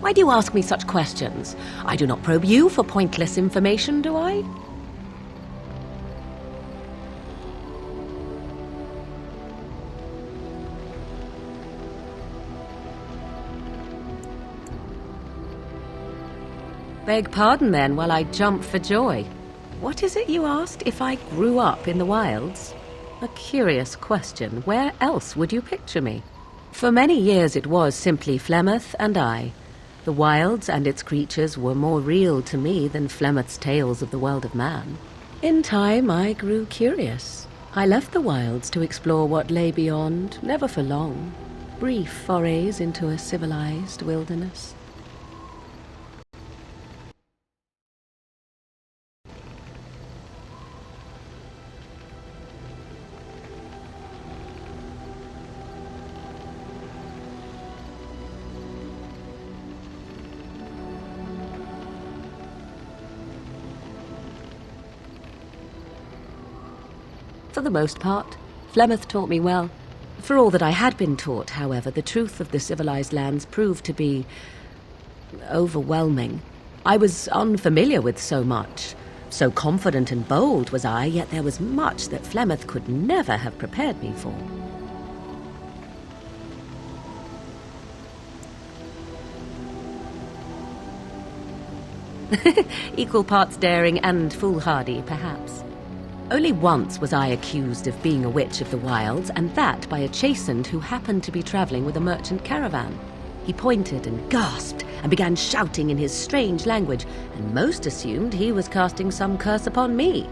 Why do you ask me such questions? I do not probe you for pointless information, do I? Beg pardon then while I jump for joy. What is it you asked if I grew up in the wilds? A curious question. Where else would you picture me? For many years it was simply Flemeth and I. The wilds and its creatures were more real to me than Flemeth's tales of the world of man. In time I grew curious. I left the wilds to explore what lay beyond, never for long. Brief forays into a civilized wilderness. For the most part, Flemeth taught me well. For all that I had been taught, however, the truth of the civilized lands proved to be overwhelming. I was unfamiliar with so much. So confident and bold was I, yet there was much that Flemeth could never have prepared me for. Equal parts daring and foolhardy, perhaps. Only once was I accused of being a witch of the wilds, and that by a chastened who happened to be travelling with a merchant caravan. He pointed and gasped and began shouting in his strange language, and most assumed he was casting some curse upon me.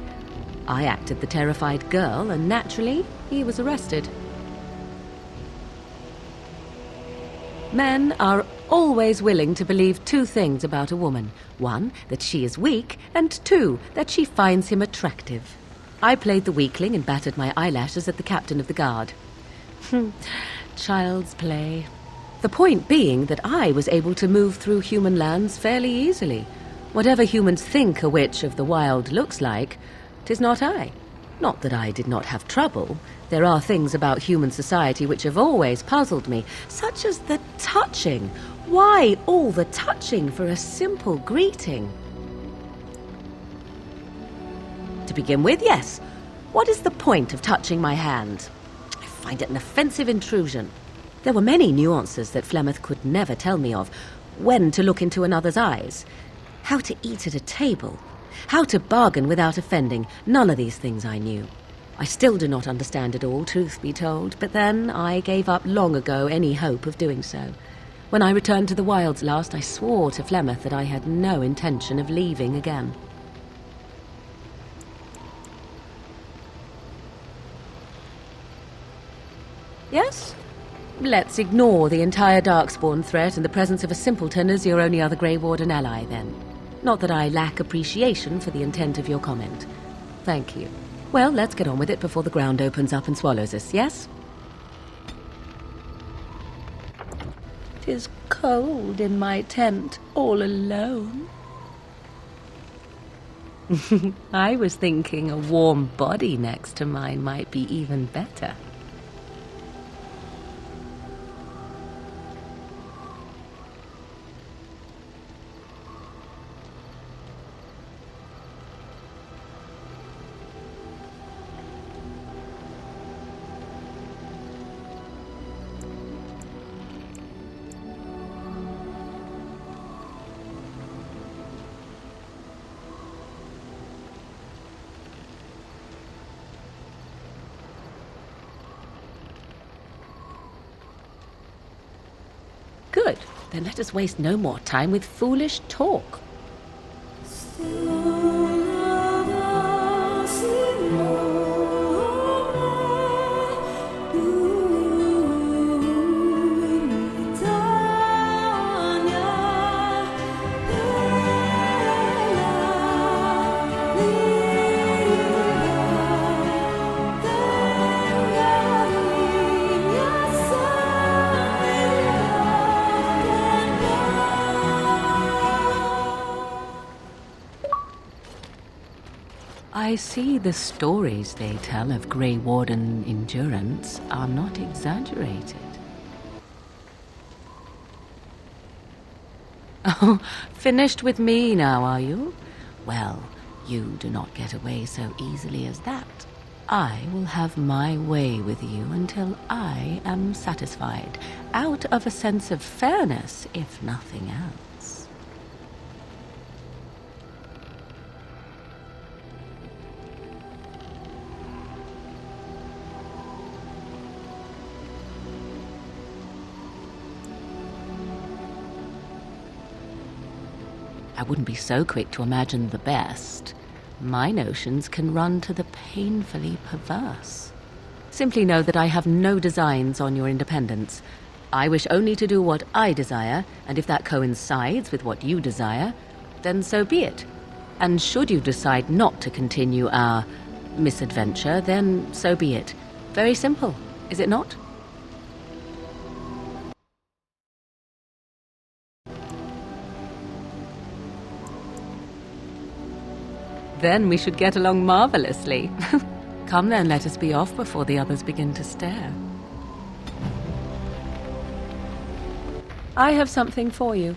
I acted the terrified girl, and naturally, he was arrested. Men are always willing to believe two things about a woman. One, that she is weak, and two, that she finds him attractive. I played the weakling and battered my eyelashes at the captain of the guard. Child's play. The point being that I was able to move through human lands fairly easily. Whatever humans think a witch of the wild looks like, 'tis not I. Not that I did not have trouble. There are things about human society which have always puzzled me, such as the touching. Why all the touching for a simple greeting? To begin with, yes. What is the point of touching my hand? I find it an offensive intrusion. There were many nuances that Flemeth could never tell me of. When to look into another's eyes. How to eat at a table. How to bargain without offending. None of these things I knew. I still do not understand it all, truth be told, but then I gave up long ago any hope of doing so. When I returned to the wilds last, I swore to Flemeth that I had no intention of leaving again. Yes? Let's ignore the entire Darkspawn threat and the presence of a simpleton as your only other Grey Warden ally, then. Not that I lack appreciation for the intent of your comment. Thank you. Well, let's get on with it before the ground opens up and swallows us, yes? 'Tis cold in my tent, all alone. I was thinking a warm body next to mine might be even better. Good. Then let us waste no more time with foolish talk. I see the stories they tell of Grey Warden endurance are not exaggerated. Oh, finished with me now, are you? Well, you do not get away so easily as that. I will have my way with you until I am satisfied, out of a sense of fairness, if nothing else. I wouldn't be so quick to imagine the best. My notions can run to the painfully perverse. Simply know that I have no designs on your independence. I wish only to do what I desire, and if that coincides with what you desire, then so be it. And should you decide not to continue our misadventure, then so be it. Very simple, is it not? Then we should get along marvelously. Come then, let us be off before the others begin to stare. I have something for you.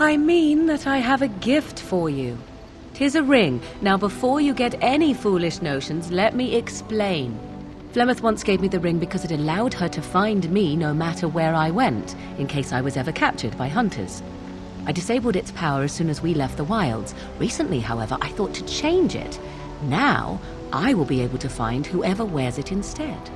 I mean that I have a gift for you. 'Tis a ring. Now before you get any foolish notions, let me explain. Flemeth once gave me the ring because it allowed her to find me no matter where I went, in case I was ever captured by hunters. I disabled its power as soon as we left the wilds. Recently, however, I thought to change it. Now, I will be able to find whoever wears it instead.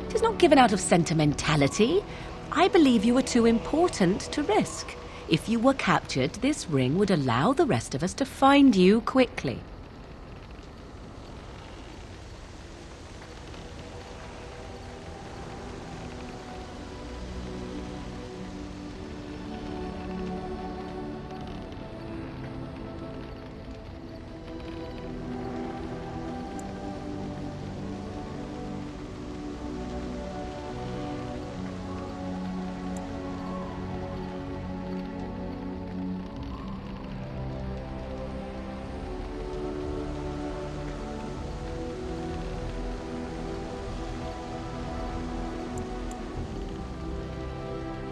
It is not given out of sentimentality. I believe you are too important to risk. If you were captured, this ring would allow the rest of us to find you quickly.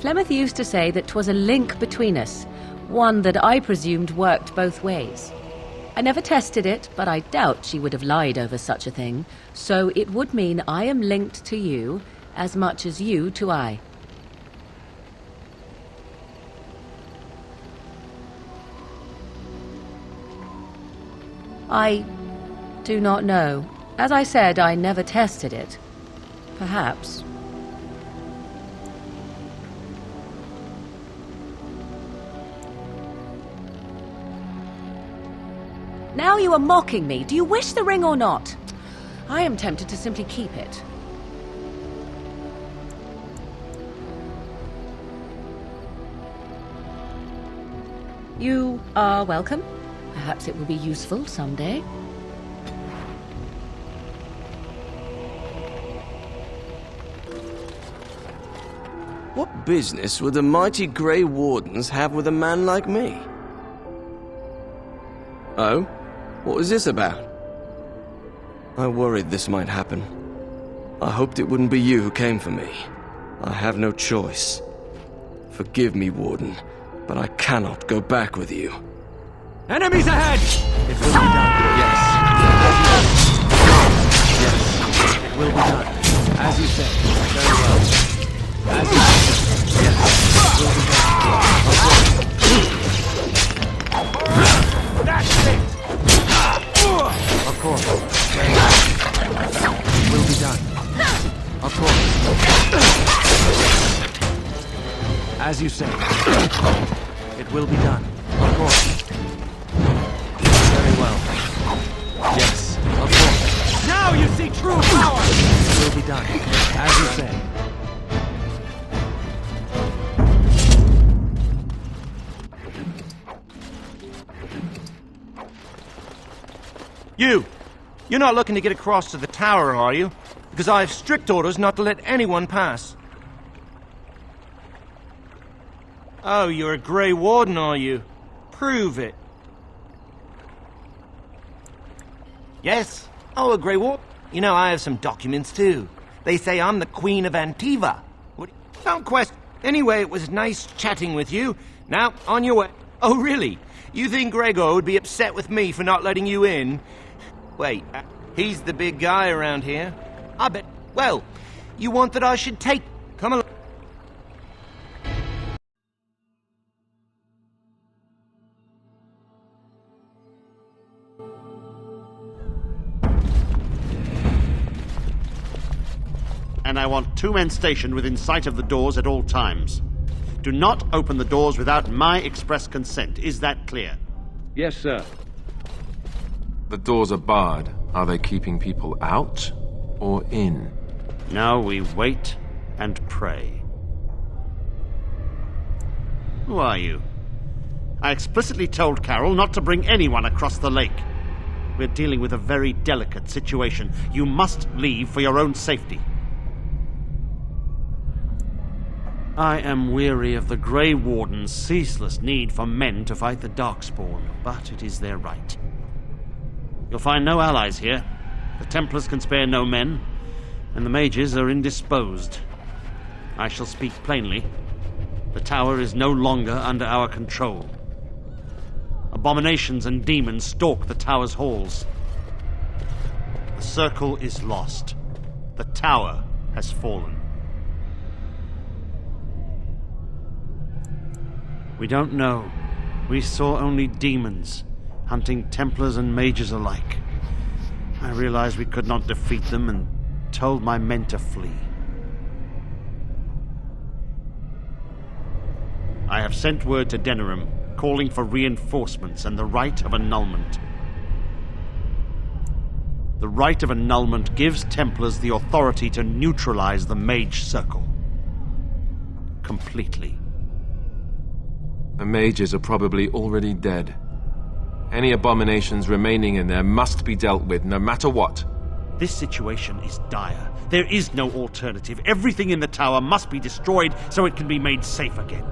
Flemeth used to say that 'twas a link between us, one that I presumed worked both ways. I never tested it, but I doubt she would have lied over such a thing, so it would mean I am linked to you as much as you to I. I do not know. As I said, I never tested it. Perhaps. Now you are mocking me. Do you wish the ring or not? I am tempted to simply keep it. You are welcome. Perhaps it will be useful someday. What business would the mighty Grey Wardens have with a man like me? Oh? What was this about? I worried this might happen. I hoped it wouldn't be you who came for me. I have no choice. Forgive me, Warden, but I cannot go back with you. Enemies ahead! It will be done. Yes. Yes. It will be done. As you say. Very well. As you say. Yes. It will be done. That's it! Of course. It will be done. Of course. As you say. It will be done. Of course. Very well. Yes, of course. Now you see true power! It will be done. As you say. You're not looking to get across to the tower, are you? because I have strict orders not to let anyone pass. Oh, you're a Grey Warden, are you? Prove it. Yes. Oh, a Grey Warden. You know, I have some documents, too. They say I'm the Queen of Antiva. Don't question. Anyway, it was nice chatting with you. Now, on your way. Oh, really? You think Gregor would be upset with me for not letting you in? Wait, he's the big guy around here. I bet. Well, you want that I should take... Come along. And I want 2 men stationed within sight of the doors at all times. Do not open the doors without my express consent. Is that clear? Yes, sir. The doors are barred. Are they keeping people out or in? Now we wait and pray. Who are you? I explicitly told Carol not to bring anyone across the lake. We're dealing with a very delicate situation. You must leave for your own safety. I am weary of the Grey Warden's ceaseless need for men to fight the Darkspawn, but it is their right. You'll find no allies here. The Templars can spare no men, and the mages are indisposed. I shall speak plainly. The tower is no longer under our control. Abominations and demons stalk the tower's halls. The circle is lost. The tower has fallen. We don't know. We saw only demons, hunting Templars and mages alike. I realized we could not defeat them and told my men to flee. I have sent word to Denerim, calling for reinforcements and the right of annulment. The right of annulment gives Templars the authority to neutralize the Mage Circle. Completely. The mages are probably already dead. Any abominations remaining in there must be dealt with, no matter what. This situation is dire. There is no alternative. Everything in the tower must be destroyed so it can be made safe again.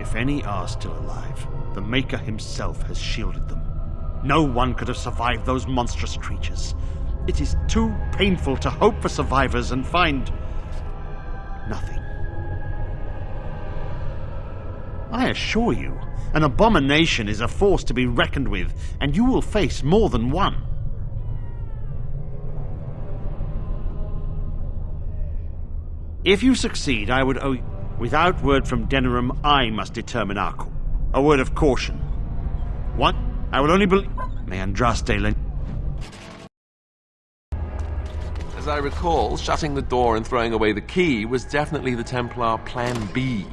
If any are still alive, the Maker himself has shielded them. No one could have survived those monstrous creatures. It is too painful to hope for survivors and find nothing. I assure you, an abomination is a force to be reckoned with, and you will face more than one. If you succeed, I would owe you... Without word from Denerim, I must determine our course. A word of caution. What? I will only believe... May Andraste... As I recall, shutting the door and throwing away the key was definitely the Templar Plan B.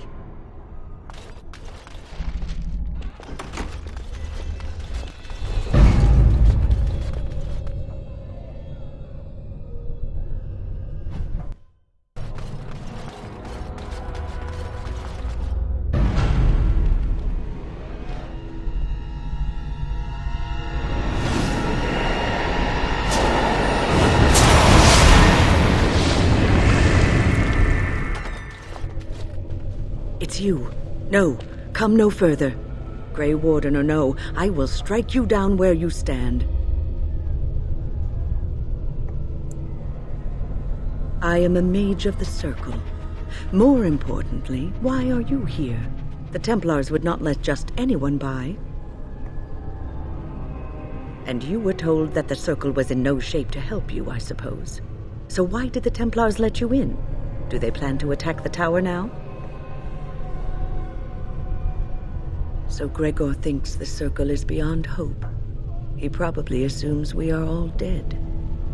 It's you. No, come no further. Grey Warden or no, I will strike you down where you stand. I am a mage of the Circle. More importantly, why are you here? The Templars would not let just anyone by. And you were told that the Circle was in no shape to help you, I suppose. So why did the Templars let you in? Do they plan to attack the tower now? So Gregor thinks the Circle is beyond hope. He probably assumes we are all dead.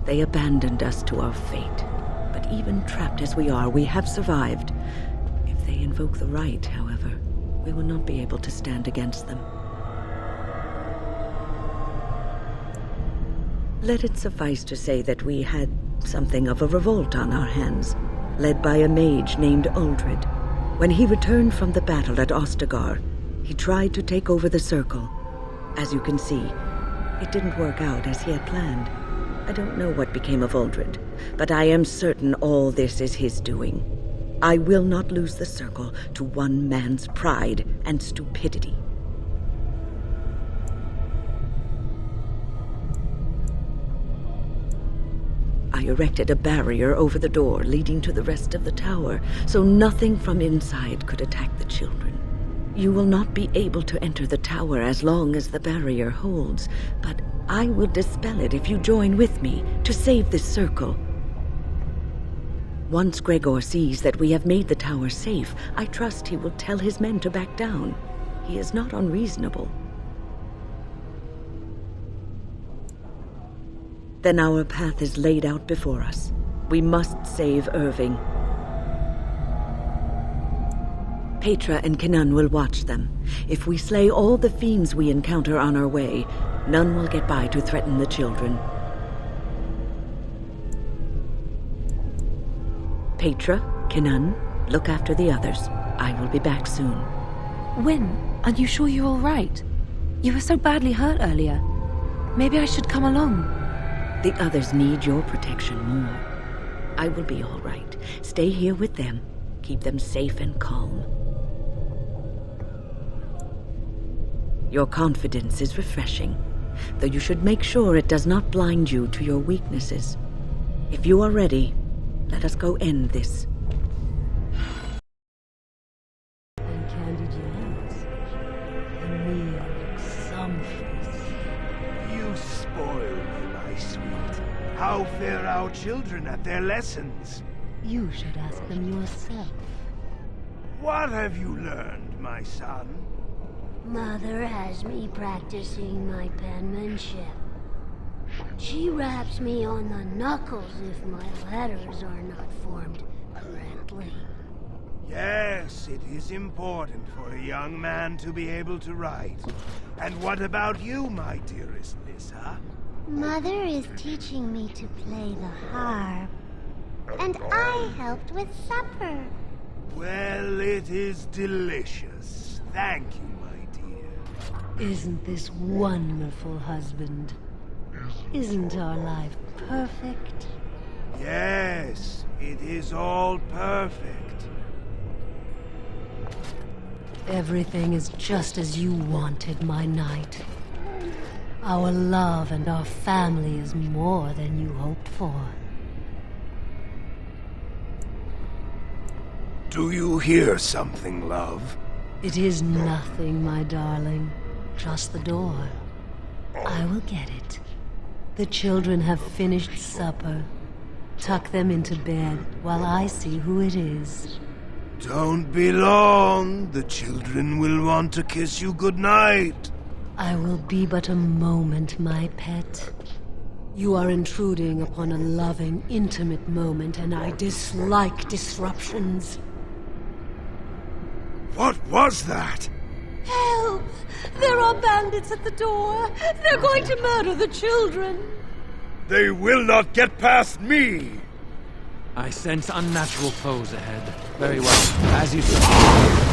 They abandoned us to our fate. But even trapped as we are, we have survived. If they invoke the right, however, we will not be able to stand against them. Let it suffice to say that we had something of a revolt on our hands, led by a mage named Uldred. When he returned from the battle at Ostagar, He tried to take over the Circle. As you can see, it didn't work out as he had planned. I don't know what became of Uldred, but I am certain all this is his doing. I will not lose the Circle to one man's pride and stupidity. I erected a barrier over the door leading to the rest of the tower, so nothing from inside could attack the children. You will not be able to enter the tower as long as the barrier holds, but I will dispel it if you join with me to save this Circle. Once Gregor sees that we have made the tower safe, I trust he will tell his men to back down. He is not unreasonable. Then our path is laid out before us. We must save Irving. Petra and Kenan will watch them. If we slay all the fiends we encounter on our way, none will get by to threaten the children. Petra, Kenan, look after the others. I will be back soon. Wyn, are you sure you're all right? You were so badly hurt earlier. Maybe I should come along. The others need your protection more. I will be all right. Stay here with them. Keep them safe and calm. Your confidence is refreshing, though you should make sure it does not blind you to your weaknesses. If you are ready, let us go end this. And candied yams. And meal sumptuous. You spoil me, my sweet. How fare our children at their lessons? You should ask them yourself. What have you learned, my son? Mother has me practicing my penmanship. She raps me on the knuckles if my letters are not formed correctly. Yes, it is important for a young man to be able to write. And what about you, my dearest Lissa? Mother is teaching me to play the harp. And I helped with supper. Well, it is delicious. Thank you, my dear. Isn't this wonderful, husband? Isn't our life perfect? Yes, it is all perfect. Everything is just as you wanted, my knight. Our love and our family is more than you hoped for. Do you hear something, love? It is nothing, my darling. Just the door. I will get it. The children have finished supper. Tuck them into bed while I see who it is. Don't be long. The children will want to kiss you goodnight. I will be but a moment, my pet. You are intruding upon a loving, intimate moment, and I dislike disruptions. What was that? Help! There are bandits at the door! They're going to murder the children! They will not get past me! I sense unnatural foes ahead. Very well. As you say.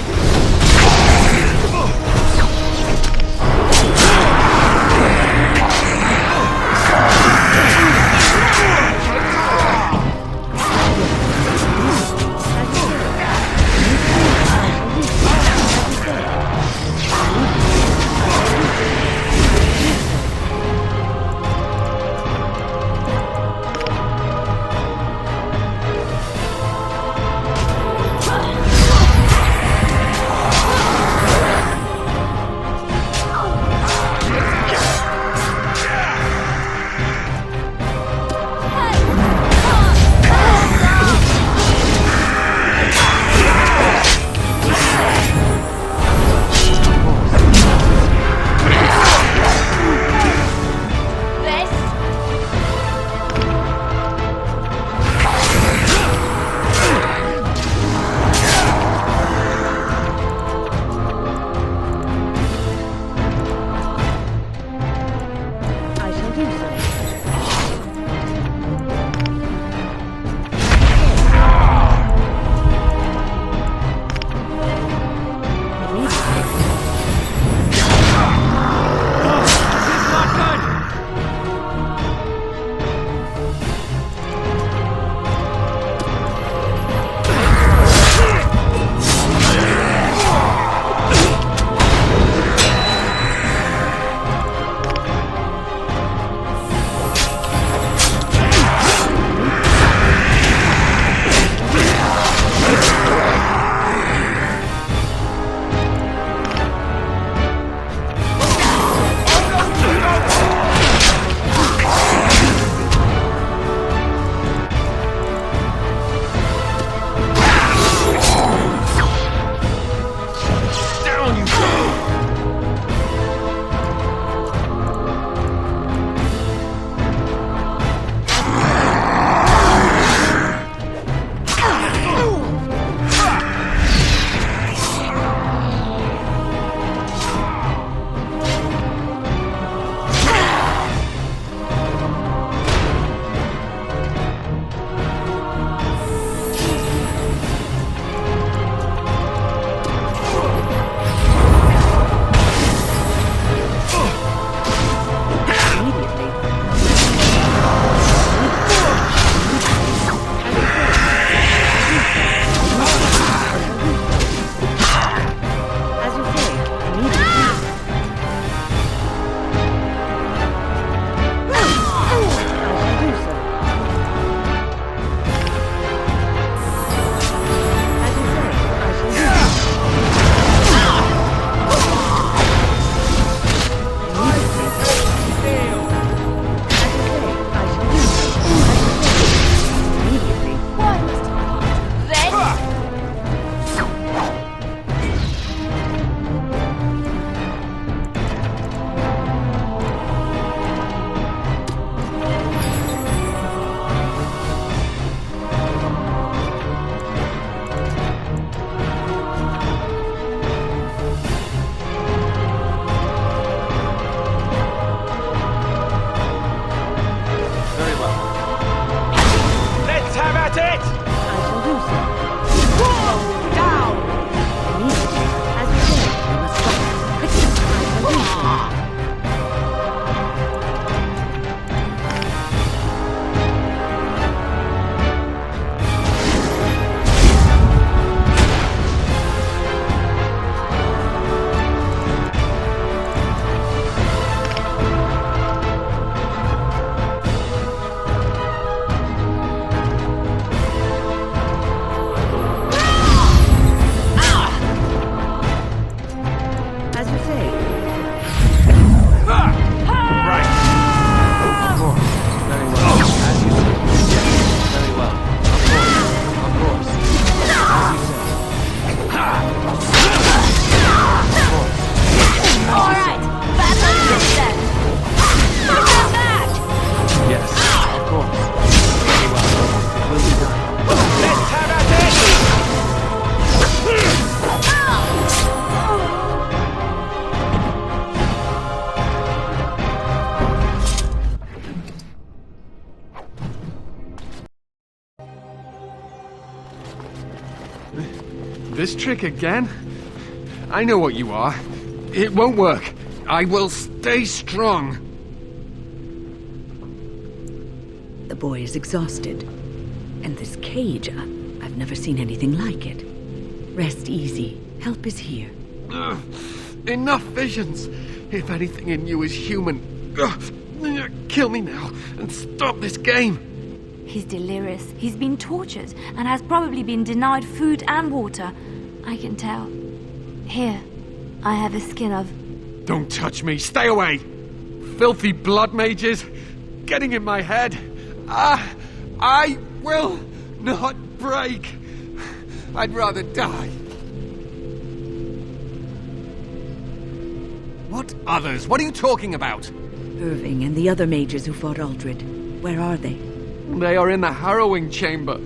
As you say. Right. Of course. Very well. As you say. Yes. Very well. Of course. As you say. All right. Battle is set. Put them back. Yes. Of course. Very well. It will be done. Let's have at it! This trick again? I know what you are. It won't work. I will stay strong. The boy is exhausted. And this cage, I've never seen anything like it. Rest easy. Help is here. Ugh, enough visions. If anything in you is human, kill me now and stop this game. He's delirious. He's been tortured and has probably been denied food and water. I can tell. Here, I have a skin of... Don't touch me. Stay away. Filthy blood mages getting in my head. I will not break. I'd rather die. What others? What are you talking about? Irving and the other mages who fought Aldred. Where are they? They are in the harrowing chamber.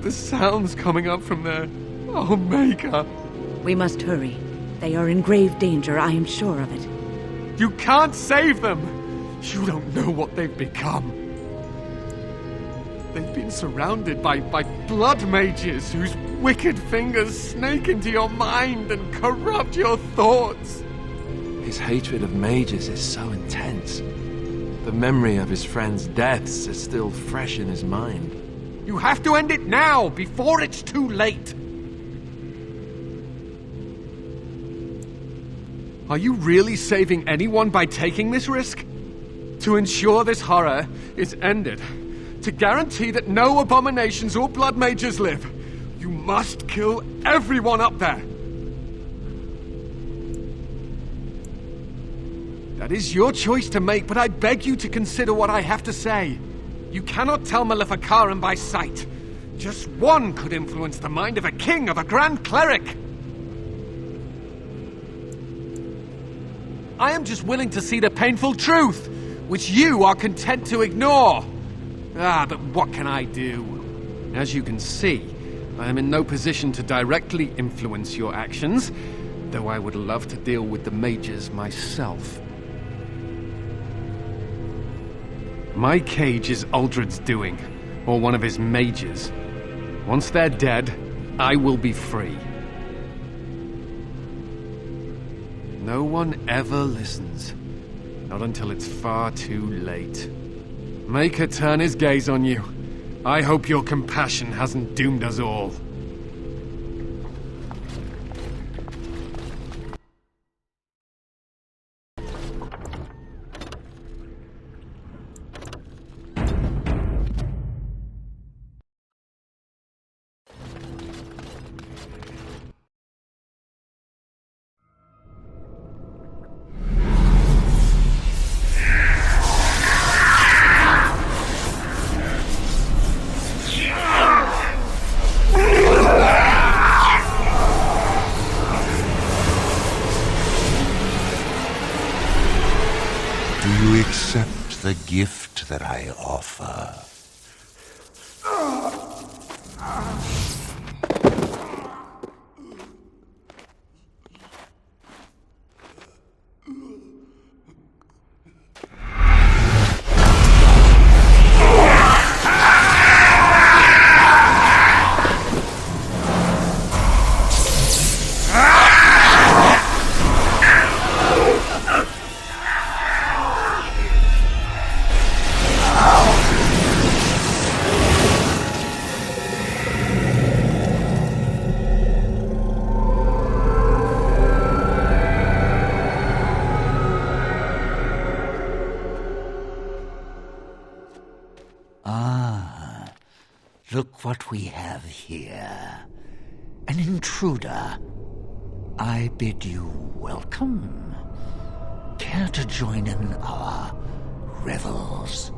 The sounds coming up from there. Oh, Maker. We must hurry. They are in grave danger, I am sure of it. You can't save them. You don't know what they've become. They've been surrounded by blood mages whose wicked fingers snake into your mind and corrupt your thoughts. His hatred of mages is so intense. The memory of his friends' deaths is still fresh in his mind. You have to end it now, before it's too late. Are you really saving anyone by taking this risk? To ensure this horror is ended, to guarantee that no abominations or blood mages live, you must kill everyone up there. That is your choice to make, but I beg you to consider what I have to say. You cannot tell Maleficarum by sight. Just one could influence the mind of a king, of a grand cleric. I am just willing to see the painful truth, which you are content to ignore. But what can I do? As you can see, I am in no position to directly influence your actions, though I would love to deal with the mages myself. My cage is Aldred's doing, or one of his mages. Once they're dead, I will be free. No one ever listens. Not until it's far too late. Maker turn his gaze on you. I hope your compassion hasn't doomed us all. Accept the gift that I offer. Look what we have here. An intruder. I bid you welcome. Care to join in our revels?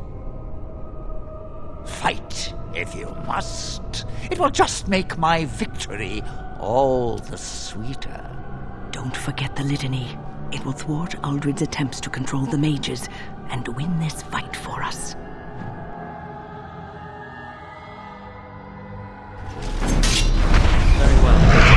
Fight if you must. It will just make my victory all the sweeter. Don't forget the litany. It will thwart Uldred's attempts to control the mages and win this fight for us. Very well.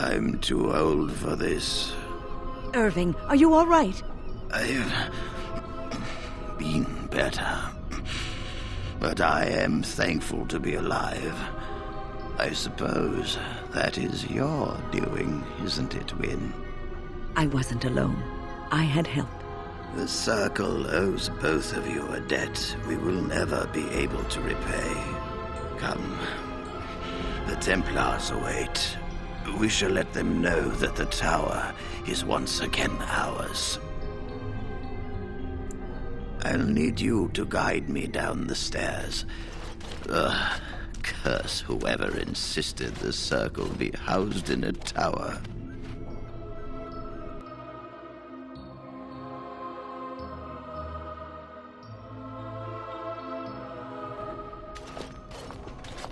I'm too old for this. Irving, are you all right? I've been better. But I am thankful to be alive. I suppose that is your doing, isn't it, Wynne? I wasn't alone. I had help. The Circle owes both of you a debt we will never be able to repay. Come. The Templars await. We shall let them know that the tower is once again ours. I'll need you to guide me down the stairs. Curse whoever insisted the Circle be housed in a tower.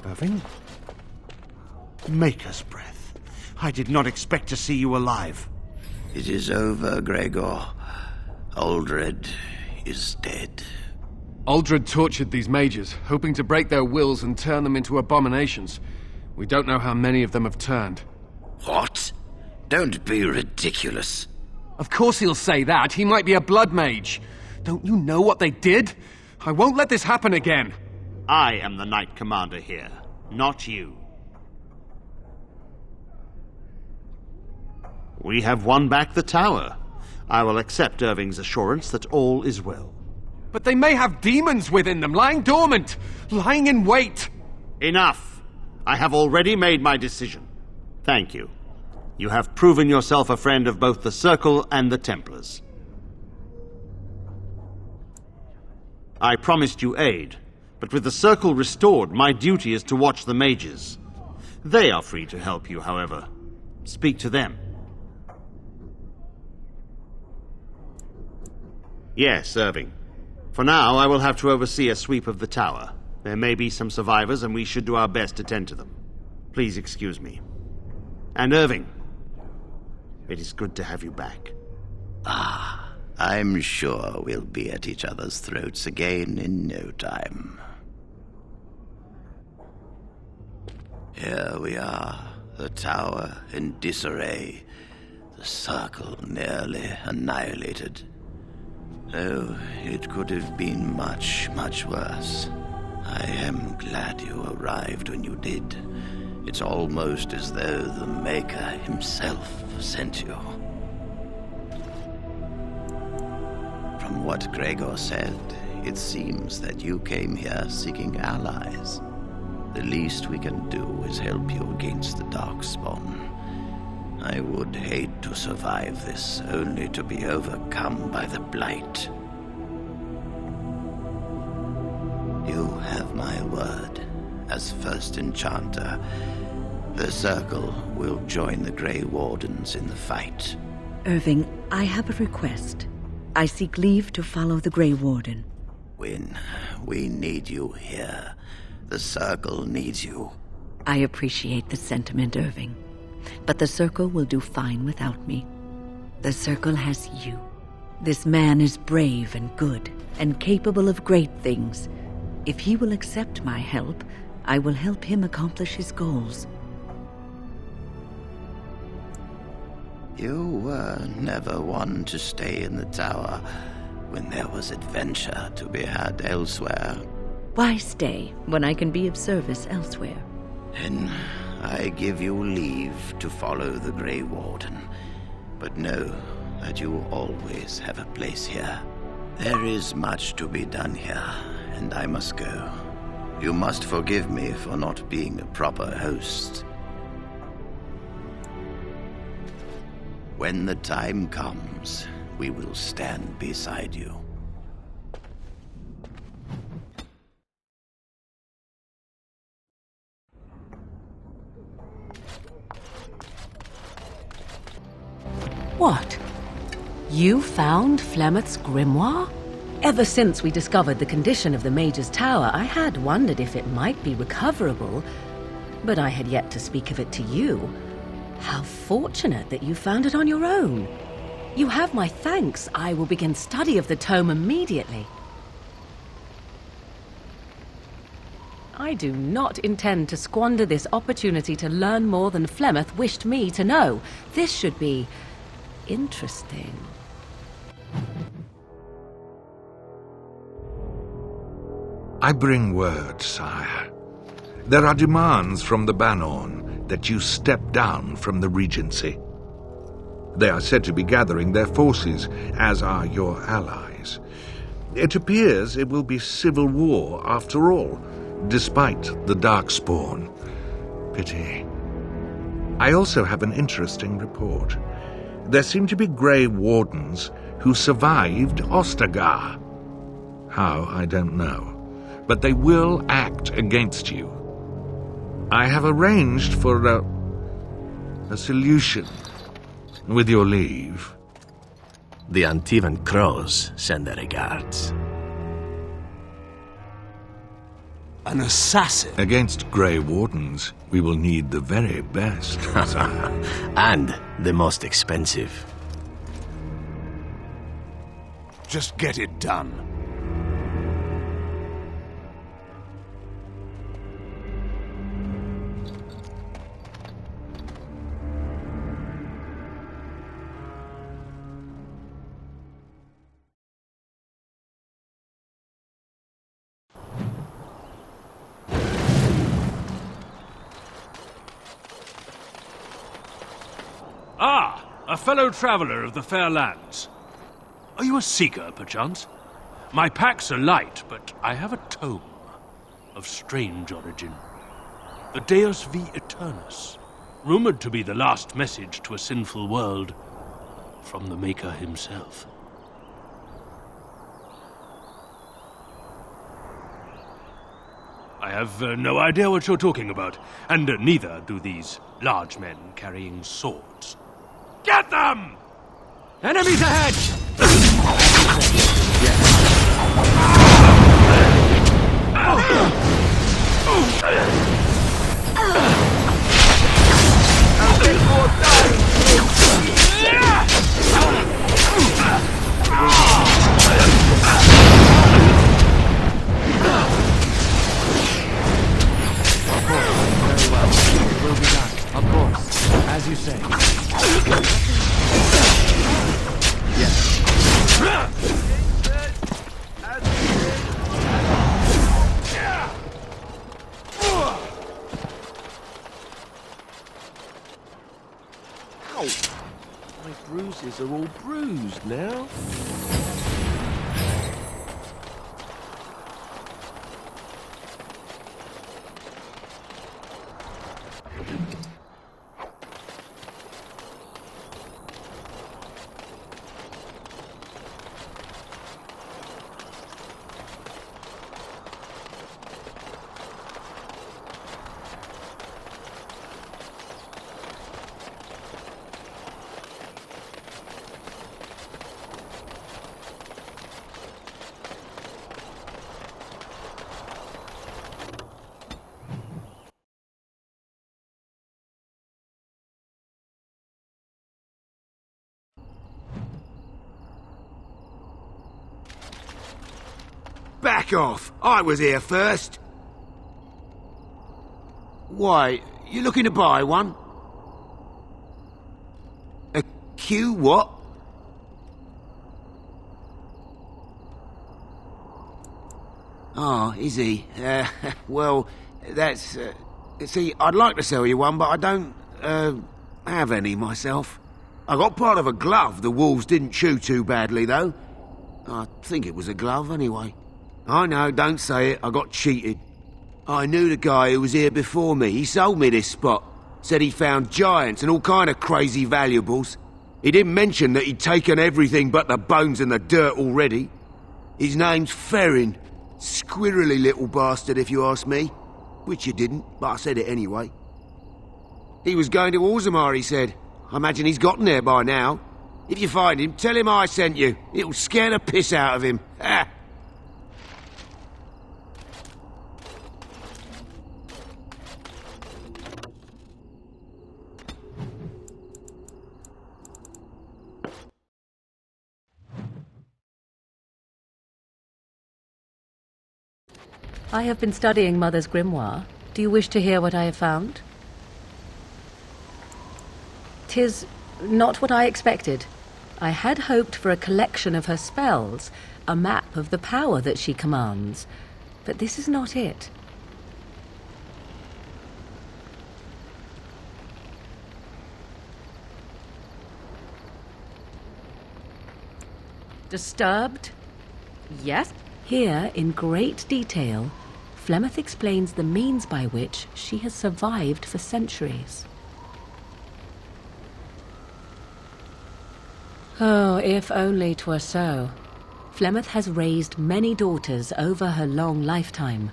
Irving? Maker's breath. I did not expect to see you alive. It is over, Gregor. Uldred is dead. Uldred tortured these mages, hoping to break their wills and turn them into abominations. We don't know how many of them have turned. What? Don't be ridiculous. Of course he'll say that. He might be a blood mage. Don't you know what they did? I won't let this happen again. I am the Knight Commander here, not you. We have won back the tower. I will accept Irving's assurance that all is well. But they may have demons within them, lying dormant, lying in wait. Enough! I have already made my decision. Thank you. You have proven yourself a friend of both the Circle and the Templars. I promised you aid, but with the Circle restored, my duty is to watch the mages. They are free to help you, however. Speak to them. Yes, Irving. For now, I will have to oversee a sweep of the tower. There may be some survivors, and we should do our best to tend to them. Please excuse me. And Irving, it is good to have you back. I'm sure we'll be at each other's throats again in no time. Here we are, the tower in disarray, the Circle nearly annihilated. Oh, it could have been much, much worse. I am glad you arrived when you did. It's almost as though the Maker himself sent you. From what Gregor said, it seems that you came here seeking allies. The least we can do is help you against the Darkspawn. I would hate to survive this, only to be overcome by the Blight. You have my word. As first enchanter, the Circle will join the Grey Wardens in the fight. Irving, I have a request. I seek leave to follow the Grey Warden. When we need you here, the Circle needs you. I appreciate the sentiment, Irving. But the Circle will do fine without me. The Circle has you. This man is brave and good, and capable of great things. If he will accept my help, I will help him accomplish his goals. You were never one to stay in the tower when there was adventure to be had elsewhere. Why stay when I can be of service elsewhere? Then I give you leave to follow the Grey Warden, but know that you will always have a place here. There is much to be done here, and I must go. You must forgive me for not being a proper host. When the time comes, we will stand beside you. What? You found Flemeth's grimoire? Ever since we discovered the condition of the Mage's Tower, I had wondered if it might be recoverable, but I had yet to speak of it to you. How fortunate that you found it on your own. You have my thanks. I will begin study of the tome immediately. I do not intend to squander this opportunity to learn more than Flemeth wished me to know. This should be interesting. I bring word, sire. There are demands from the Banorn that you step down from the Regency. They are said to be gathering their forces, as are your allies. It appears it will be civil war after all, despite the Darkspawn. Pity. I also have an interesting report. There seem to be Grey Wardens who survived Ostagar. How, I don't know. But they will act against you. I have arranged for a solution, with your leave. The Antivan Crows send their regards. An assassin? Against Grey Wardens, we will need the very best. And the most expensive. Just get it done. Ah, a fellow traveler of the fair lands. Are you a seeker, perchance? My packs are light, but I have a tome of strange origin. The Deus V Eternus, rumored to be the last message to a sinful world from the Maker himself. I have no idea what you're talking about, and neither do these large men carrying swords. Get them! Enemies ahead! Of course, as you say. Yes. Ow! My bruises are all bruised now. Back off! I was here first. Why, you looking to buy one? A Q what? Oh, is he? Well, that's... see, I'd like to sell you one, but I don't, have any myself. I got part of a glove the wolves didn't chew too badly, though. I think it was a glove, anyway. I know, don't say it. I got cheated. I knew the guy who was here before me. He sold me this spot. Said he found giants and all kind of crazy valuables. He didn't mention that he'd taken everything but the bones and the dirt already. His name's Ferrin. Squirrely little bastard, if you ask me. Which you didn't, but I said it anyway. He was going to Orzammar, he said. I imagine he's gotten there by now. If you find him, tell him I sent you. It'll scare the piss out of him. Ha! I have been studying Mother's grimoire. Do you wish to hear what I have found? 'Tis not what I expected. I had hoped for a collection of her spells, a map of the power that she commands, but this is not it. Disturbed? Yes. Here, in great detail, Flemeth explains the means by which she has survived for centuries. Oh, if only 'twere so. Flemeth has raised many daughters over her long lifetime.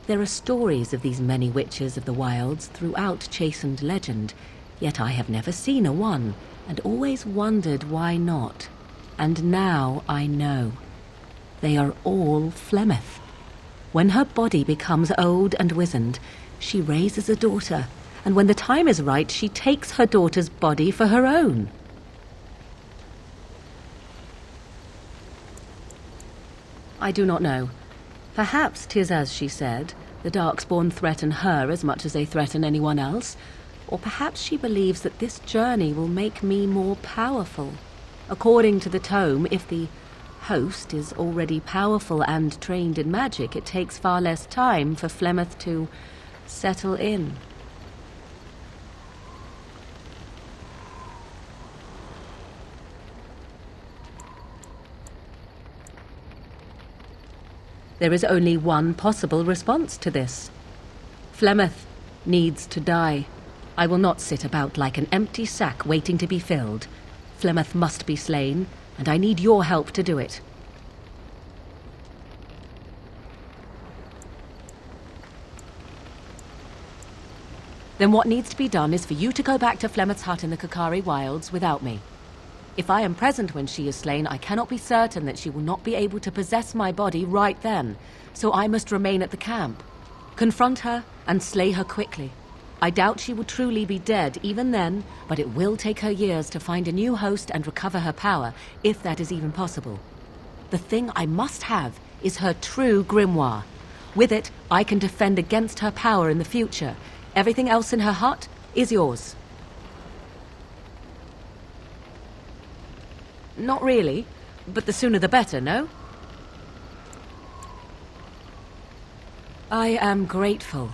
There are stories of these many witches of the wilds throughout chastened legend, yet I have never seen a one, and always wondered why not. And now I know. They are all Flemeth. When her body becomes old and wizened, she raises a daughter, and when the time is right, she takes her daughter's body for her own. I do not know. Perhaps 'tis as she said, the Darkspawn threaten her as much as they threaten anyone else, or perhaps she believes that this journey will make me more powerful. According to the tome, if the host is already powerful and trained in magic, it takes far less time for Flemeth to settle in. There is only one possible response to this. Flemeth needs to die. I will not sit about like an empty sack waiting to be filled. Flemeth must be slain, and I need your help to do it. Then what needs to be done is for you to go back to Flemeth's hut in the Kakari Wilds without me. If I am present when she is slain, I cannot be certain that she will not be able to possess my body right then, so I must remain at the camp. Confront her and slay her quickly. I doubt she will truly be dead even then, but it will take her years to find a new host and recover her power, if that is even possible. The thing I must have is her true grimoire. With it, I can defend against her power in the future. Everything else in her hut is yours. Not really, but the sooner the better, no? I am grateful.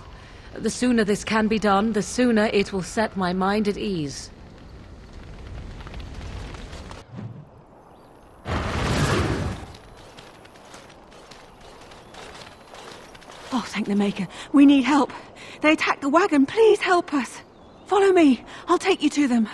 The sooner this can be done, the sooner it will set my mind at ease. Oh, thank the Maker. We need help. They attacked the wagon. Please help us. Follow me. I'll take you to them.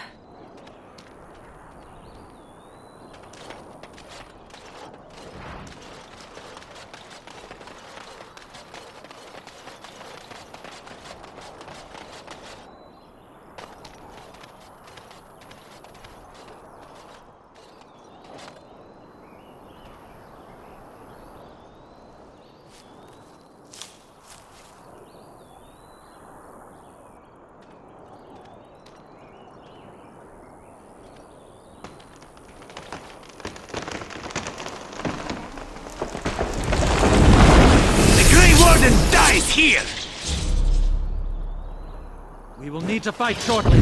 Dies here! We will need to fight shortly.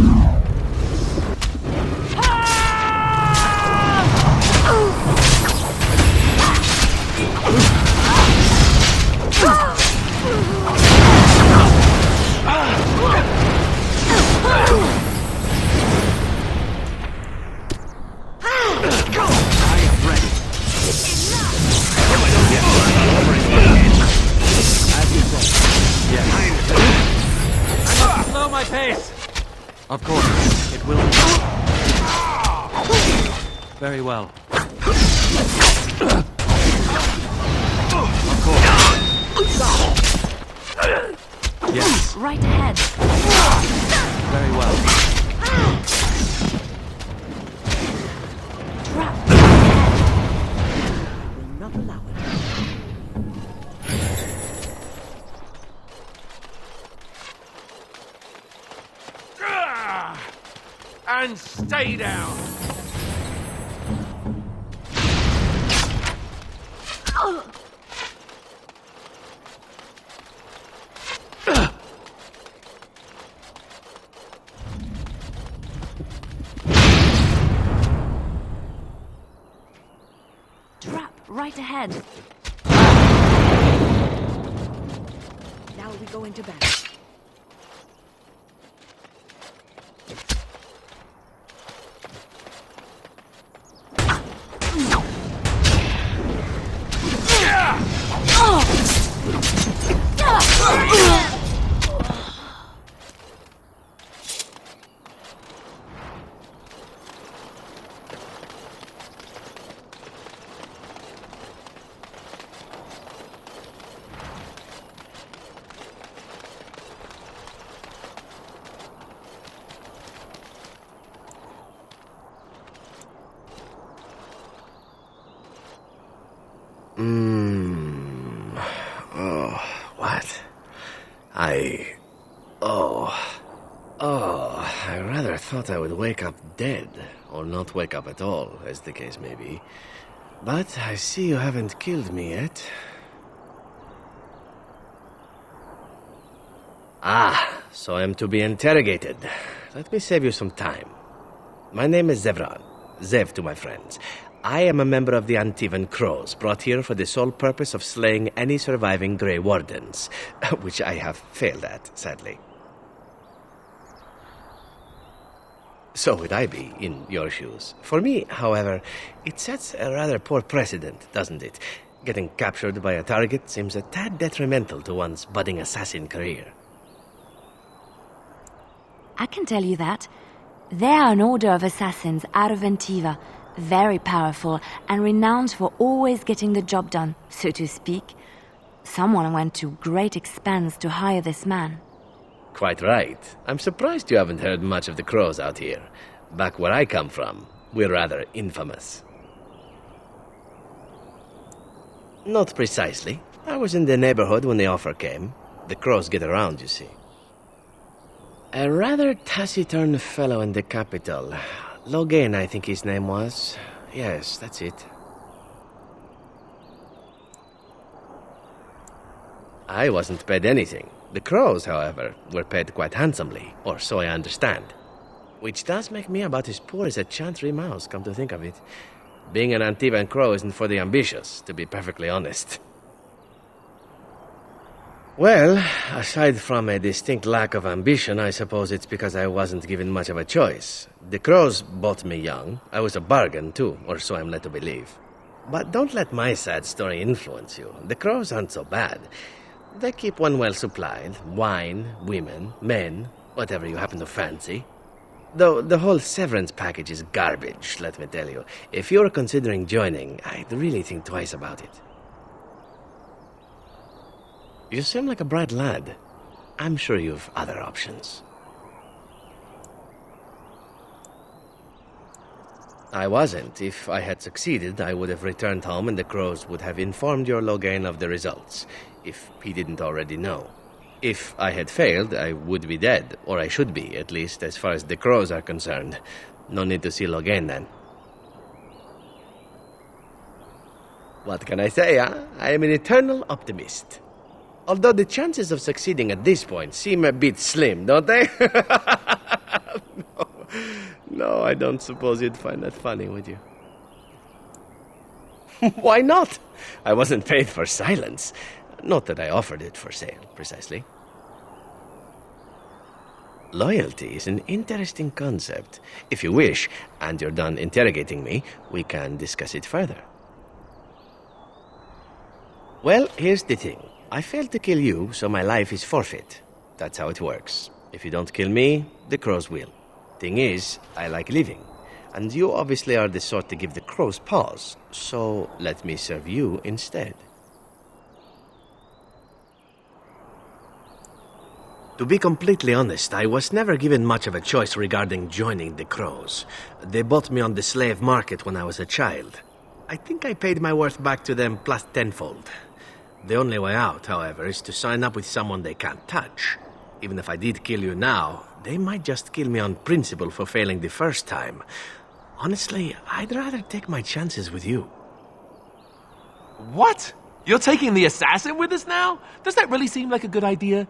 Of course, it will. Very well. Of course. Yes. Right ahead. Very well. Trap. Will not allow it. And stay down! Trap right ahead. Now we go into battle. I rather thought I would wake up dead, or not wake up at all, as the case may be. But I see you haven't killed me yet. Ah, so I am to be interrogated. Let me save you some time. My name is Zevran. Zev to my friends. I am a member of the Antivan Crows, brought here for the sole purpose of slaying any surviving Grey Wardens, which I have failed at, sadly. So would I be in your shoes. For me, however, it sets a rather poor precedent, doesn't it? Getting captured by a target seems a tad detrimental to one's budding assassin career. I can tell you that. They are an order of assassins out of Antiva, very powerful and renowned for always getting the job done, so to speak. Someone went to great expense to hire this man. Quite right. I'm surprised you haven't heard much of the Crows out here. Back where I come from, we're rather infamous. Not precisely. I was in the neighborhood when the offer came. The Crows get around, you see. A rather taciturn fellow in the capital. Logain, I think his name was. Yes, that's it. I wasn't paid anything. The Crows, however, were paid quite handsomely, or so I understand. Which does make me about as poor as a chantry mouse, come to think of it. Being an Antivan Crow isn't for the ambitious, to be perfectly honest. Well, aside from a distinct lack of ambition, I suppose it's because I wasn't given much of a choice. The Crows bought me young. I was a bargain, too, or so I'm led to believe. But don't let my sad story influence you. The Crows aren't so bad. They keep one well supplied. Wine, women, men, whatever you happen to fancy. Though the whole severance package is garbage, let me tell you. If you're considering joining, I'd really think twice about it. You seem like a bright lad. I'm sure you've other options. I wasn't. If I had succeeded, I would have returned home and the Crows would have informed your Logain of the results, if he didn't already know. If I had failed, I would be dead, or I should be, at least as far as the Crows are concerned. No need to see Logain then. What can I say, huh? I am an eternal optimist. Although the chances of succeeding at this point seem a bit slim, don't they? No, I don't suppose you'd find that funny, would you? Why not? I wasn't paid for silence. Not that I offered it for sale, precisely. Loyalty is an interesting concept. If you wish, and you're done interrogating me, we can discuss it further. Well, here's the thing. I failed to kill you, so my life is forfeit. That's how it works. If you don't kill me, the Crows will. Thing is, I like living. And you obviously are the sort to give the Crows pause. So let me serve you instead. To be completely honest, I was never given much of a choice regarding joining the Crows. They bought me on the slave market when I was a child. I think I paid my worth back to them plus tenfold. The only way out, however, is to sign up with someone they can't touch. Even if I did kill you now, they might just kill me on principle for failing the first time. Honestly, I'd rather take my chances with you. What? You're taking the assassin with us now? Does that really seem like a good idea?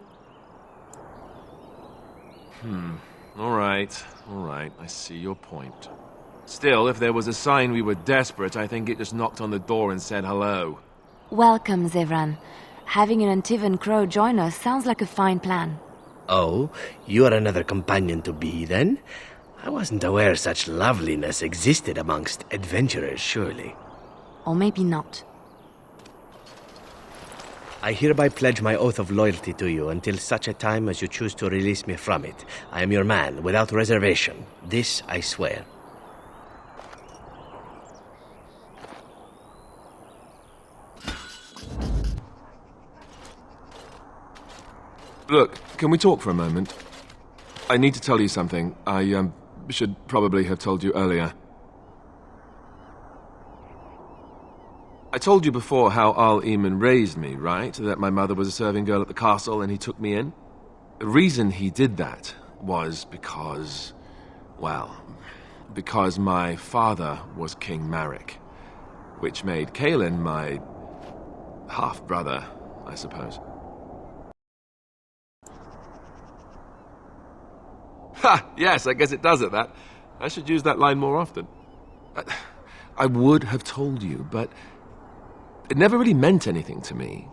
All right. I see your point. Still, if there was a sign we were desperate, I think it just knocked on the door and said hello. Welcome, Zevran. Having an Antivan Crow join us sounds like a fine plan. Oh, you are another companion to be, then? I wasn't aware such loveliness existed amongst adventurers, surely. Or maybe not. I hereby pledge my oath of loyalty to you until such a time as you choose to release me from it. I am your man, without reservation. This I swear. Look, can we talk for a moment? I need to tell you something. I should probably have told you earlier. I told you before how Al-Eamon raised me, right? That my mother was a serving girl at the castle and he took me in. The reason he did that was because... well, because my father was King Marek, which made Kaelin my half-brother, I suppose. Ha! Yes, I guess it does at that. I should use that line more often. I would have told you, but it never really meant anything to me.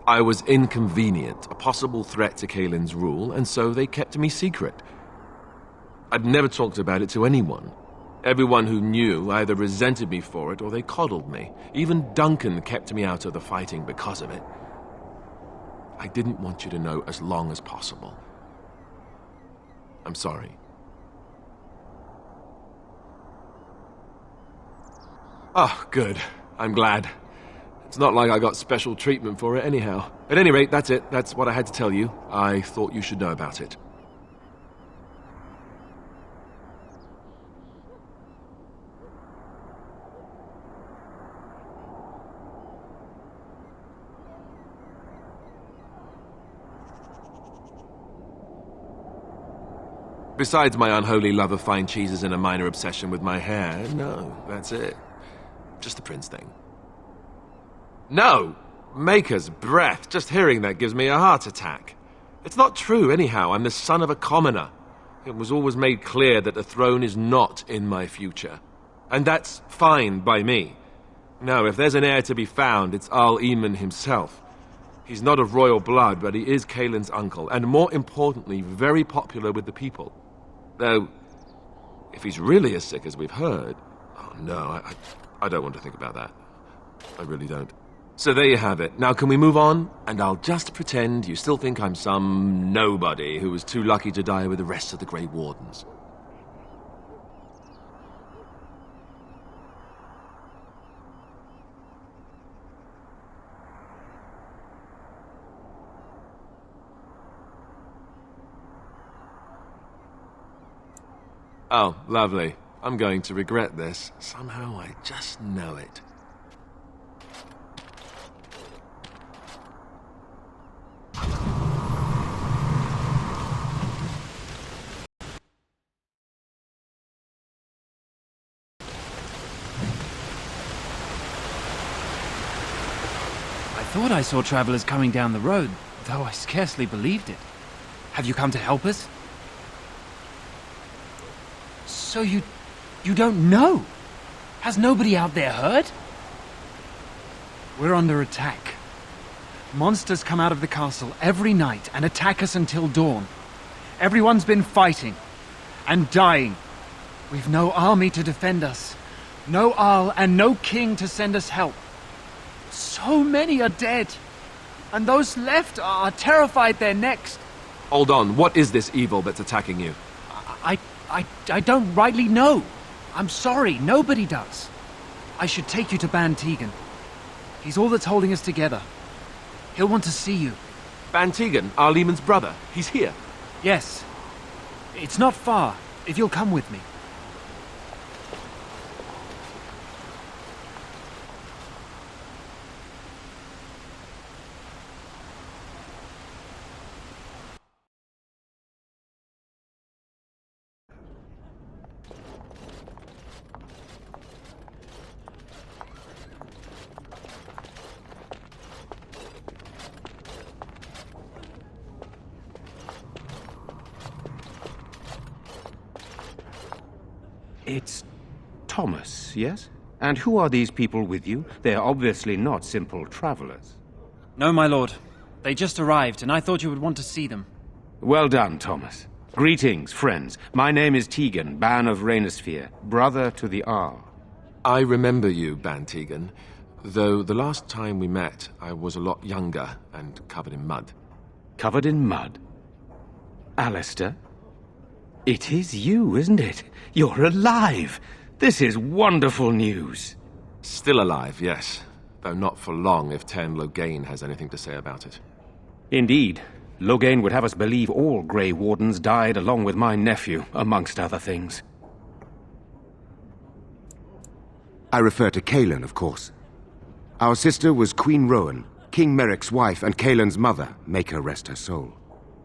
I was inconvenient, a possible threat to Kaelin's rule, and so they kept me secret. I'd never talked about it to anyone. Everyone who knew either resented me for it or they coddled me. Even Duncan kept me out of the fighting because of it. I didn't want you to know as long as possible. I'm sorry. Oh, good. I'm glad. It's not like I got special treatment for it anyhow. At any rate, that's it. That's what I had to tell you. I thought you should know about it. Besides my unholy love of fine cheeses and a minor obsession with my hair, no, that's it. Just the prince thing. No! Maker's breath. Just hearing that gives me a heart attack. It's not true, anyhow. I'm the son of a commoner. It was always made clear that the throne is not in my future. And that's fine by me. No, if there's an heir to be found, it's Arl Eamon himself. He's not of royal blood, but he is Kaelin's uncle, and more importantly, very popular with the people. Though, if he's really as sick as we've heard... Oh, no, I don't want to think about that. I really don't. So there you have it. Now can we move on? And I'll just pretend you still think I'm some nobody who was too lucky to die with the rest of the Grey Wardens. Oh, lovely. I'm going to regret this. Somehow I just know it. I thought I saw travelers coming down the road, though I scarcely believed it. Have you come to help us? So you don't know? Has nobody out there heard? We're under attack. Monsters come out of the castle every night and attack us until dawn. Everyone's been fighting and dying. We've no army to defend us, no Arl and no king to send us help. So many are dead, and those left are terrified they're next. Hold on, what is this evil that's attacking you? I don't rightly know. I'm sorry, nobody does. I should take you to Ban Tegan. He's all that's holding us together. He'll want to see you. Ban Tegan, Arl Eamon's brother. He's here. Yes. It's not far, if you'll come with me. It's Thomas, yes? And who are these people with you? They are obviously not simple travelers. No, my lord. They just arrived, and I thought you would want to see them. Well done, Thomas. Greetings, friends. My name is Tegan, Ban of Rainisfere, brother to the Arl. I remember you, Ban Tegan, though the last time we met, I was a lot younger and covered in mud. Covered in mud? Alistair? It is you, isn't it? You're alive! This is wonderful news. Still alive, yes. Though not for long if Tern Loghain has anything to say about it. Indeed. Loghain would have us believe all Grey Wardens died along with my nephew, amongst other things. I refer to Kaelin, of course. Our sister was Queen Rowan, King Merrick's wife and Kaelin's mother. Make her rest her soul.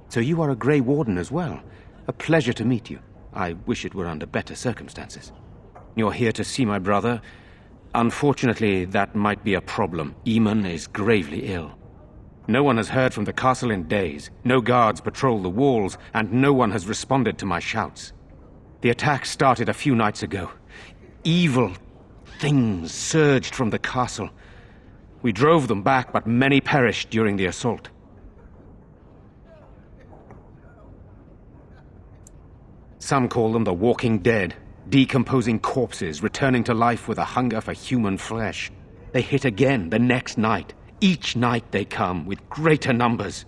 So you are a Grey Warden as well. A pleasure to meet you. I wish it were under better circumstances. You're here to see my brother. Unfortunately, that might be a problem. Eamon is gravely ill. No one has heard from the castle in days. No guards patrol the walls, and no one has responded to my shouts. The attack started a few nights ago. Evil things surged from the castle. We drove them back, but many perished during the assault. Some call them the Walking Dead. decomposing corpses returning to life with a hunger for human flesh. They hit again the next night. Each night they come with greater numbers.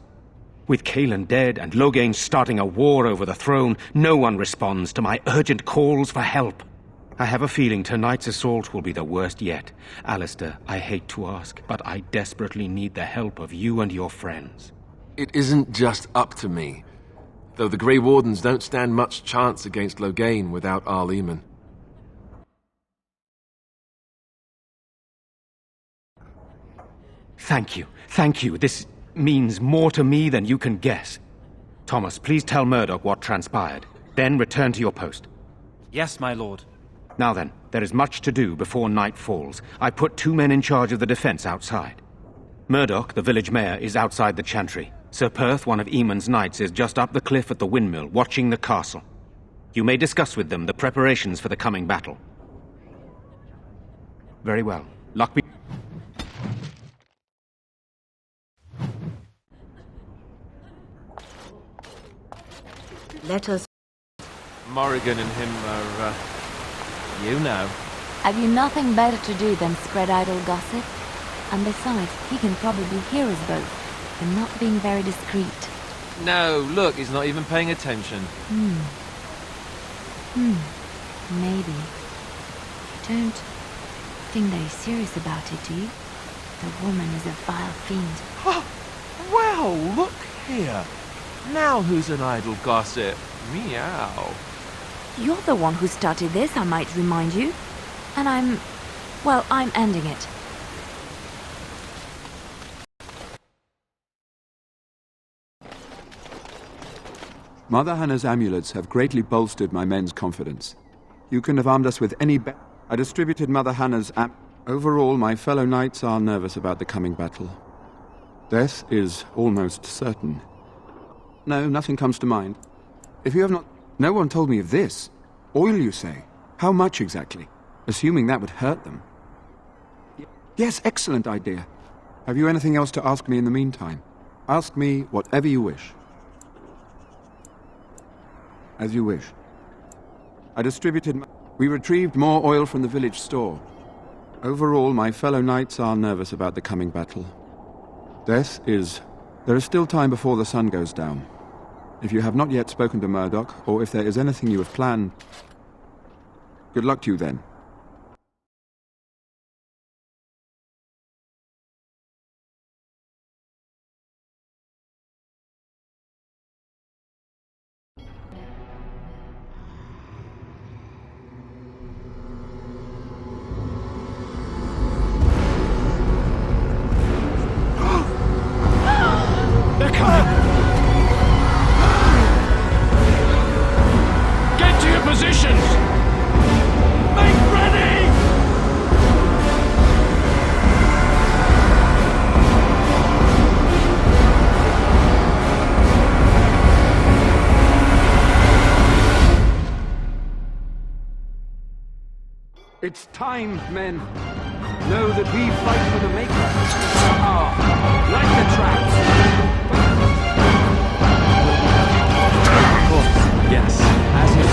With Kaelin dead and Loghain starting a war over the throne, no one responds to my urgent calls for help. I have a feeling tonight's assault will be the worst yet. Alistair, I hate to ask, but I desperately need the help of you and your friends. It isn't just up to me. Though the Grey Wardens don't stand much chance against Loghain without Arl Eamon. Thank you. This means more to me than you can guess. Thomas, please tell Murdoch what transpired. Then return to your post. Yes, my lord. Now then, there is much to do before night falls. I put 2 men in charge of the defense outside. Murdoch, the village mayor, is outside the chantry. Sir Perth, one of Eamon's knights, is just up the cliff at the windmill, watching the castle. You may discuss with them the preparations for the coming battle. Very well. Luck be... Let us... Morrigan and him are, you know. Have you nothing better to do than spread idle gossip? And besides, he can probably hear us both. You're not being very discreet. No, look, he's not even paying attention. Maybe. You don't think that he's serious about it, do you? The woman is a vile fiend. Well, look here. Now who's an idle gossip? Meow. You're the one who started this, I might remind you. And I'm ending it. Mother Hannah's amulets have greatly bolstered my men's confidence. You couldn't have armed us with any I distributed Mother Hannah's Overall, my fellow knights are nervous about the coming battle. Death is almost certain. No, nothing comes to mind. If you have not... No one told me of this. Oil, you say? How much exactly? Assuming that would hurt them. Yes, excellent idea. Have you anything else to ask me in the meantime? Ask me whatever you wish. As you wish. We retrieved more oil from the village store. Overall, my fellow knights are nervous about the coming battle. There is still time before the sun goes down. If you have not yet spoken to Murdoch, or if there is anything you have planned... Good luck to you then. It's time, men. Know that we fight for the Maker. Like the traps. Of course, yes. As you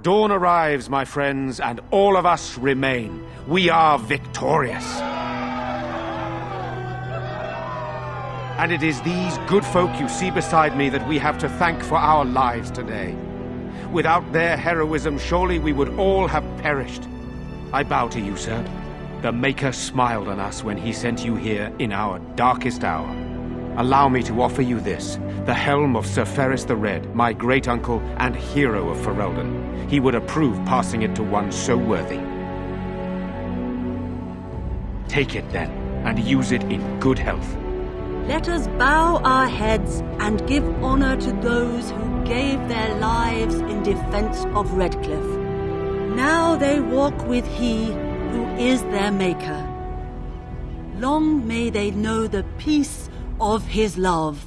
Dawn arrives, my friends, and all of us remain. We are victorious. And it is these good folk you see beside me that we have to thank for our lives today. Without their heroism, surely we would all have perished. I bow to you, sir. The Maker smiled on us when he sent you here in our darkest hour. Allow me to offer you this, the helm of Sir Ferris the Red, my great-uncle and hero of Ferelden. He would approve passing it to one so worthy. Take it, then, and use it in good health. Let us bow our heads and give honor to those who gave their lives in defense of Redcliffe. Now they walk with he who is their maker. Long may they know the peace of his love.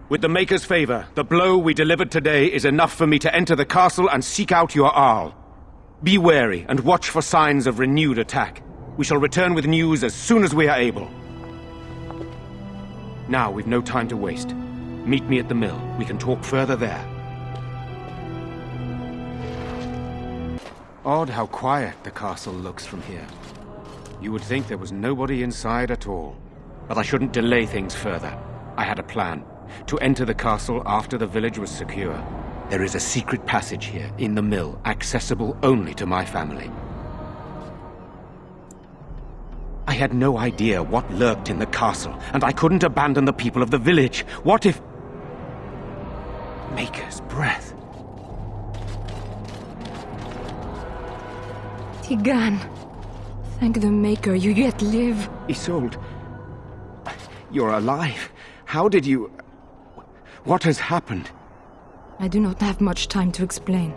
With the Maker's favor, the blow we delivered today is enough for me to enter the castle and seek out your Arl. Be wary and watch for signs of renewed attack. We shall return with news as soon as we are able. Now, we've no time to waste. Meet me at the mill. We can talk further there. Odd how quiet the castle looks from here. You would think there was nobody inside at all. But I shouldn't delay things further. I had a plan. To enter the castle after the village was secure. There is a secret passage here, in the mill, accessible only to my family. I had no idea what lurked in the castle, and I couldn't abandon the people of the village. What if... Maker's breath. Tigan, thank the Maker, you yet live. Isolde, you're alive. How did you... What has happened? I do not have much time to explain.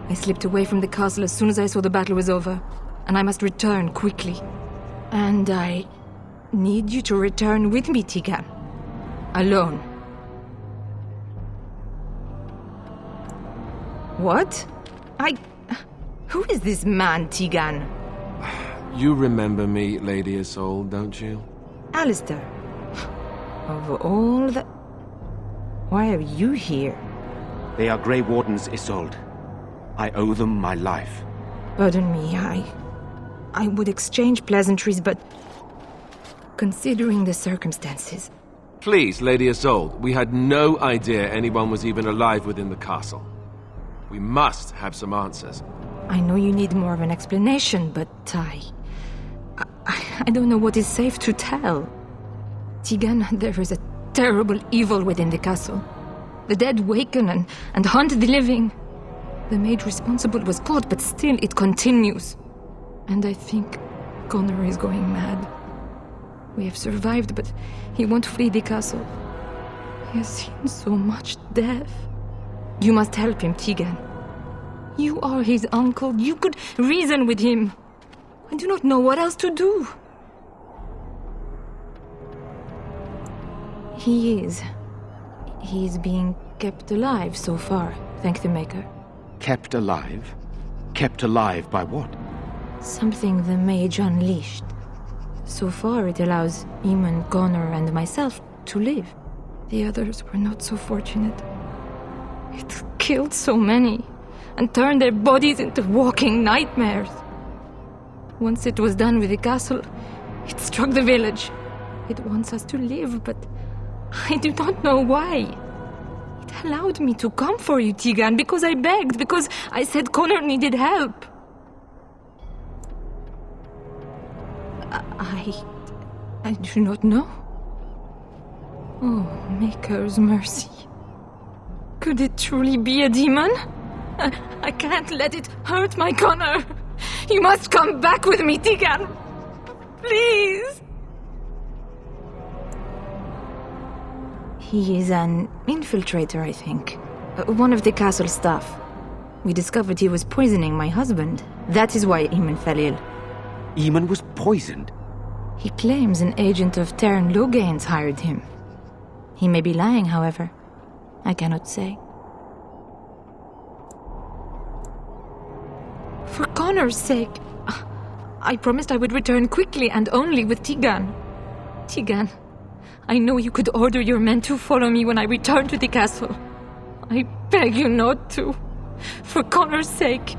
I slipped away from the castle as soon as I saw the battle was over, and I must return quickly. And I need you to return with me, Tigan. Alone. What? Who is this man, Tigan? You remember me, Lady Isolde, don't you? Alistair. Of all the... Why are you here? They are Grey Wardens, Isolde. I owe them my life. Pardon me, I would exchange pleasantries, but... considering the circumstances... Please, Lady Isolde, we had no idea anyone was even alive within the castle. We must have some answers. I know you need more of an explanation, but I don't know what is safe to tell. Tigan, there is a terrible evil within the castle. The dead waken and hunt the living. The maid responsible was caught, but still it continues. And I think Connor is going mad. We have survived, but he won't flee the castle. He has seen so much death. You must help him, Tigan. You are his uncle. You could reason with him. I do not know what else to do. He is being kept alive so far, thank the Maker. Kept alive? Kept alive by what? Something the mage unleashed. So far it allows Eamon, Connor, and myself to live. The others were not so fortunate. It killed so many, and turned their bodies into walking nightmares. Once it was done with the castle, it struck the village. It wants us to live, but I do not know why. It allowed me to come for you, Tigan, because I begged, because I said Connor needed help. I do not know. Oh, Maker's mercy. Could it truly be a demon? I can't let it hurt my Connor. You must come back with me, Tigan. Please. He is an infiltrator, I think. One of the castle staff. We discovered he was poisoning my husband. That is why Eamon fell ill. Eamon was poisoned? He claims an agent of Terran Logain's hired him. He may be lying, however. I cannot say. For Connor's sake, I promised I would return quickly and only with Tigan. I know you could order your men to follow me when I return to the castle. I beg you not to. For Connor's sake.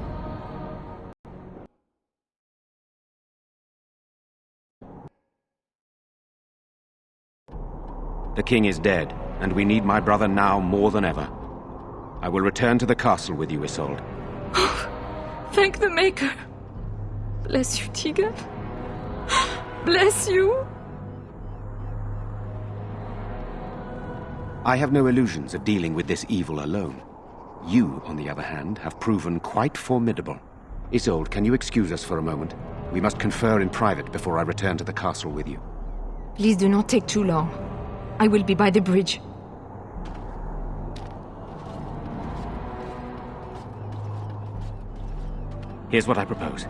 The king is dead, and we need my brother now more than ever. I will return to the castle with you, Isolde. Thank the Maker. Bless you, Tegan. Bless you. I have no illusions of dealing with this evil alone. You, on the other hand, have proven quite formidable. Isolde, can you excuse us for a moment? We must confer in private before I return to the castle with you. Please do not take too long. I will be by the bridge. Here's what I propose.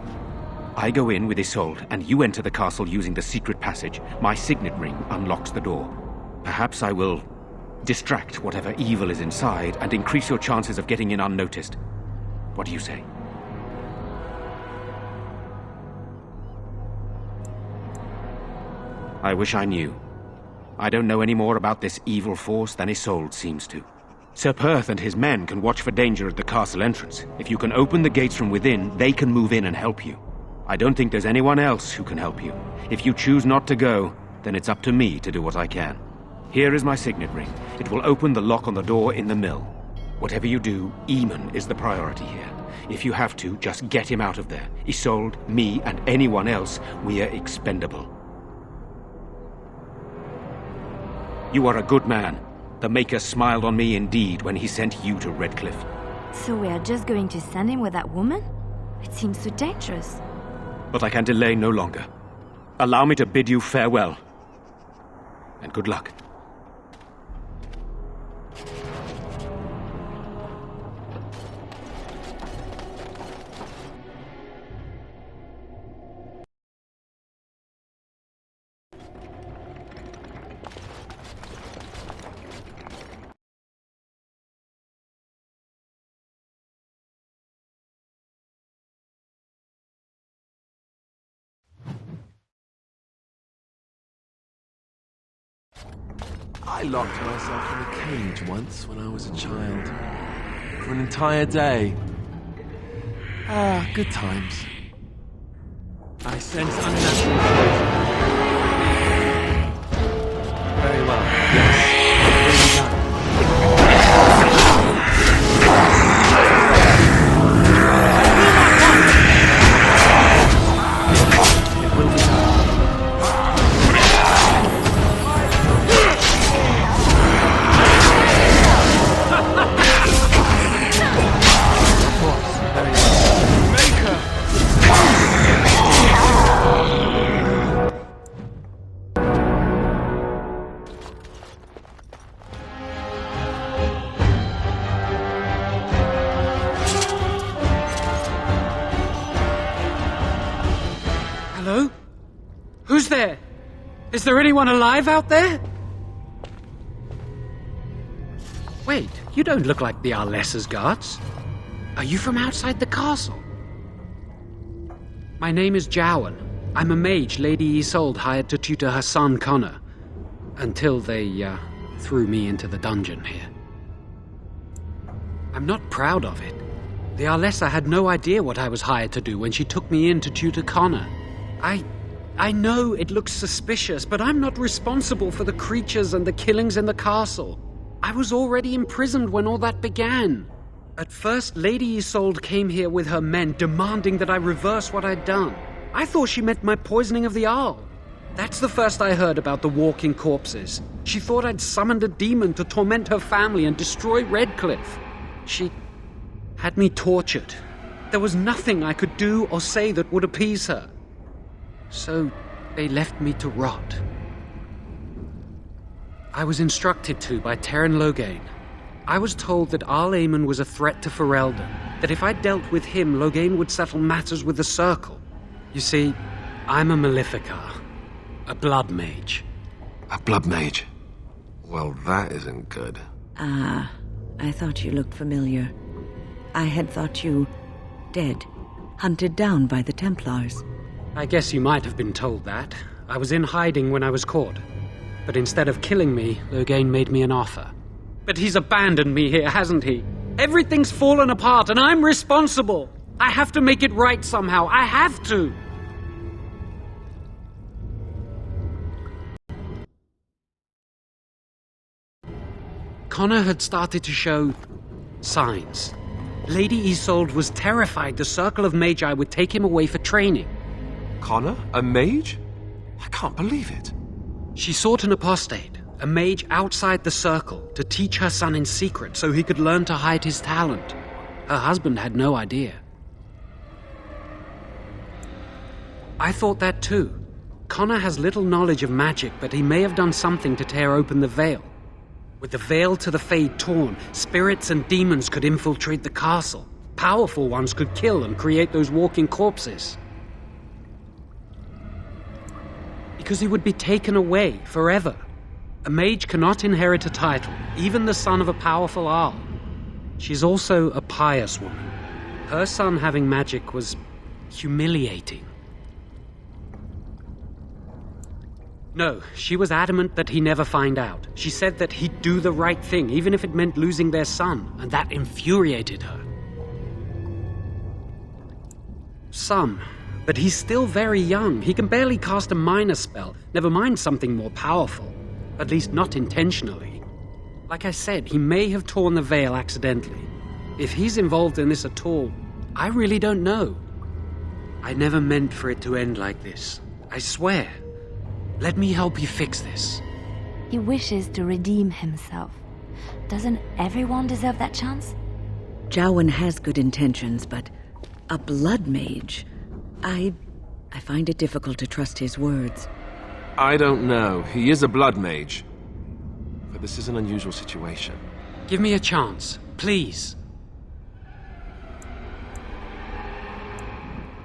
I go in with Isolde, and you enter the castle using the secret passage. My signet ring unlocks the door. Perhaps I will distract whatever evil is inside and increase your chances of getting in unnoticed. What do you say? I wish I knew. I don't know any more about this evil force than Isolde seems to. Sir Perth and his men can watch for danger at the castle entrance. If you can open the gates from within, they can move in and help you. I don't think there's anyone else who can help you. If you choose not to go, then it's up to me to do what I can. Here is my signet ring. It will open the lock on the door in the mill. Whatever you do, Eamon is the priority here. If you have to, just get him out of there. Isolde, me, and anyone else, we are expendable. You are a good man. The Maker smiled on me indeed when he sent you to Redcliffe. So we are just going to send him with that woman? It seems so dangerous. But I can delay no longer. Allow me to bid you farewell. And good luck. I locked myself in a cage once when I was a child. For an entire day. Ah, good times. I sense unnatural poison. Very well. Yes. It will be done. Hello? Who's there? Is there anyone alive out there? Wait, you don't look like the Arlessa's guards. Are you from outside the castle? My name is Jowan. I'm a mage Lady Isolde hired to tutor her son Connor. Until they, threw me into the dungeon here. I'm not proud of it. The Arlessa had no idea what I was hired to do when she took me in to tutor Connor. I know it looks suspicious, but I'm not responsible for the creatures and the killings in the castle. I was already imprisoned when all that began. At first, Lady Isolde came here with her men demanding that I reverse what I'd done. I thought she meant my poisoning of the Arl. That's the first I heard about the walking corpses. She thought I'd summoned a demon to torment her family and destroy Redcliffe. She had me tortured. There was nothing I could do or say that would appease her. So they left me to rot. I was instructed to by Terran Loghain. I was told that Arl Eamon was a threat to Ferelden, that if I dealt with him, Loghain would settle matters with the Circle. You see, I'm a Maleficar, a blood mage. A blood mage? Well, that isn't good. Ah, I thought you looked familiar. I had thought you dead, hunted down by the Templars. I guess you might have been told that. I was in hiding when I was caught. But instead of killing me, Loghain made me an offer. But he's abandoned me here, hasn't he? Everything's fallen apart and I'm responsible. I have to make it right somehow. I have to. Connor had started to show signs. Lady Isolde was terrified the Circle of Magi would take him away for training. Connor? A mage? I can't believe it. She sought an apostate, a mage outside the Circle, to teach her son in secret so he could learn to hide his talent. Her husband had no idea. I thought that too. Connor has little knowledge of magic, but he may have done something to tear open the veil. With the veil to the Fade torn, spirits and demons could infiltrate the castle. Powerful ones could kill and create those walking corpses. Because he would be taken away forever. A mage cannot inherit a title, even the son of a powerful Jarl. She's also a pious woman. Her son having magic was humiliating. No, she was adamant that he never find out. She said that he'd do the right thing, even if it meant losing their son, and that infuriated her. But he's still very young. He can barely cast a minor spell, never mind something more powerful. At least not intentionally. Like I said, he may have torn the veil accidentally. If he's involved in this at all, I really don't know. I never meant for it to end like this. I swear. Let me help you fix this. He wishes to redeem himself. Doesn't everyone deserve that chance? Jowan has good intentions, but a blood mage... I find it difficult to trust his words. I don't know. He is a blood mage. But this is an unusual situation. Give me a chance, please.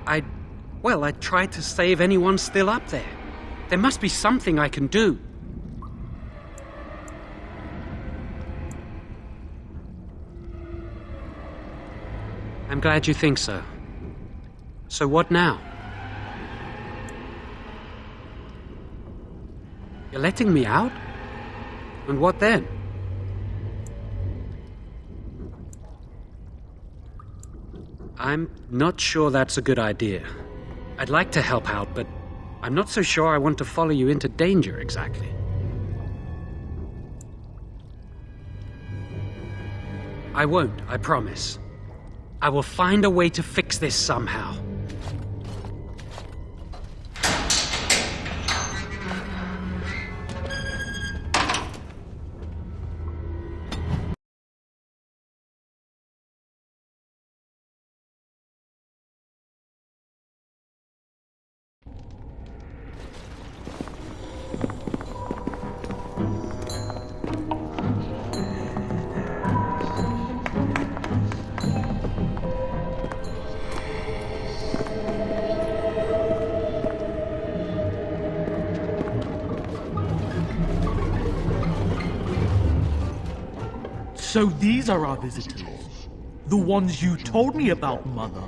I tried to save anyone still up there. There must be something I can do. I'm glad you think so. So what now? You're letting me out? And what then? I'm not sure that's a good idea. I'd like to help out, but I'm not so sure I want to follow you into danger exactly. I won't, I promise. I will find a way to fix this somehow. So these are our visitors? The ones you told me about, Mother?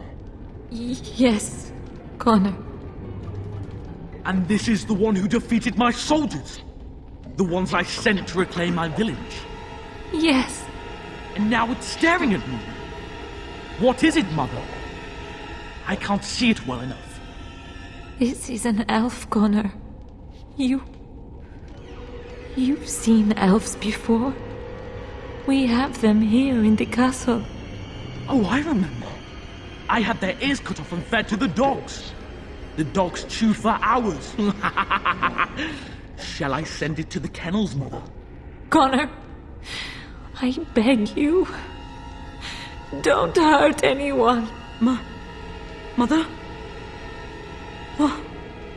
Yes, Connor. And this is the one who defeated my soldiers? The ones I sent to reclaim my village? Yes. And now it's staring at me. What is it, Mother? I can't see it well enough. This is an elf, Connor. You've seen elves before. We have them here in the castle. Oh, I remember. I had their ears cut off and fed to the dogs. The dogs chewed for hours. Shall I send it to the kennels, Mother? Connor, I beg you. Don't hurt anyone. Mother?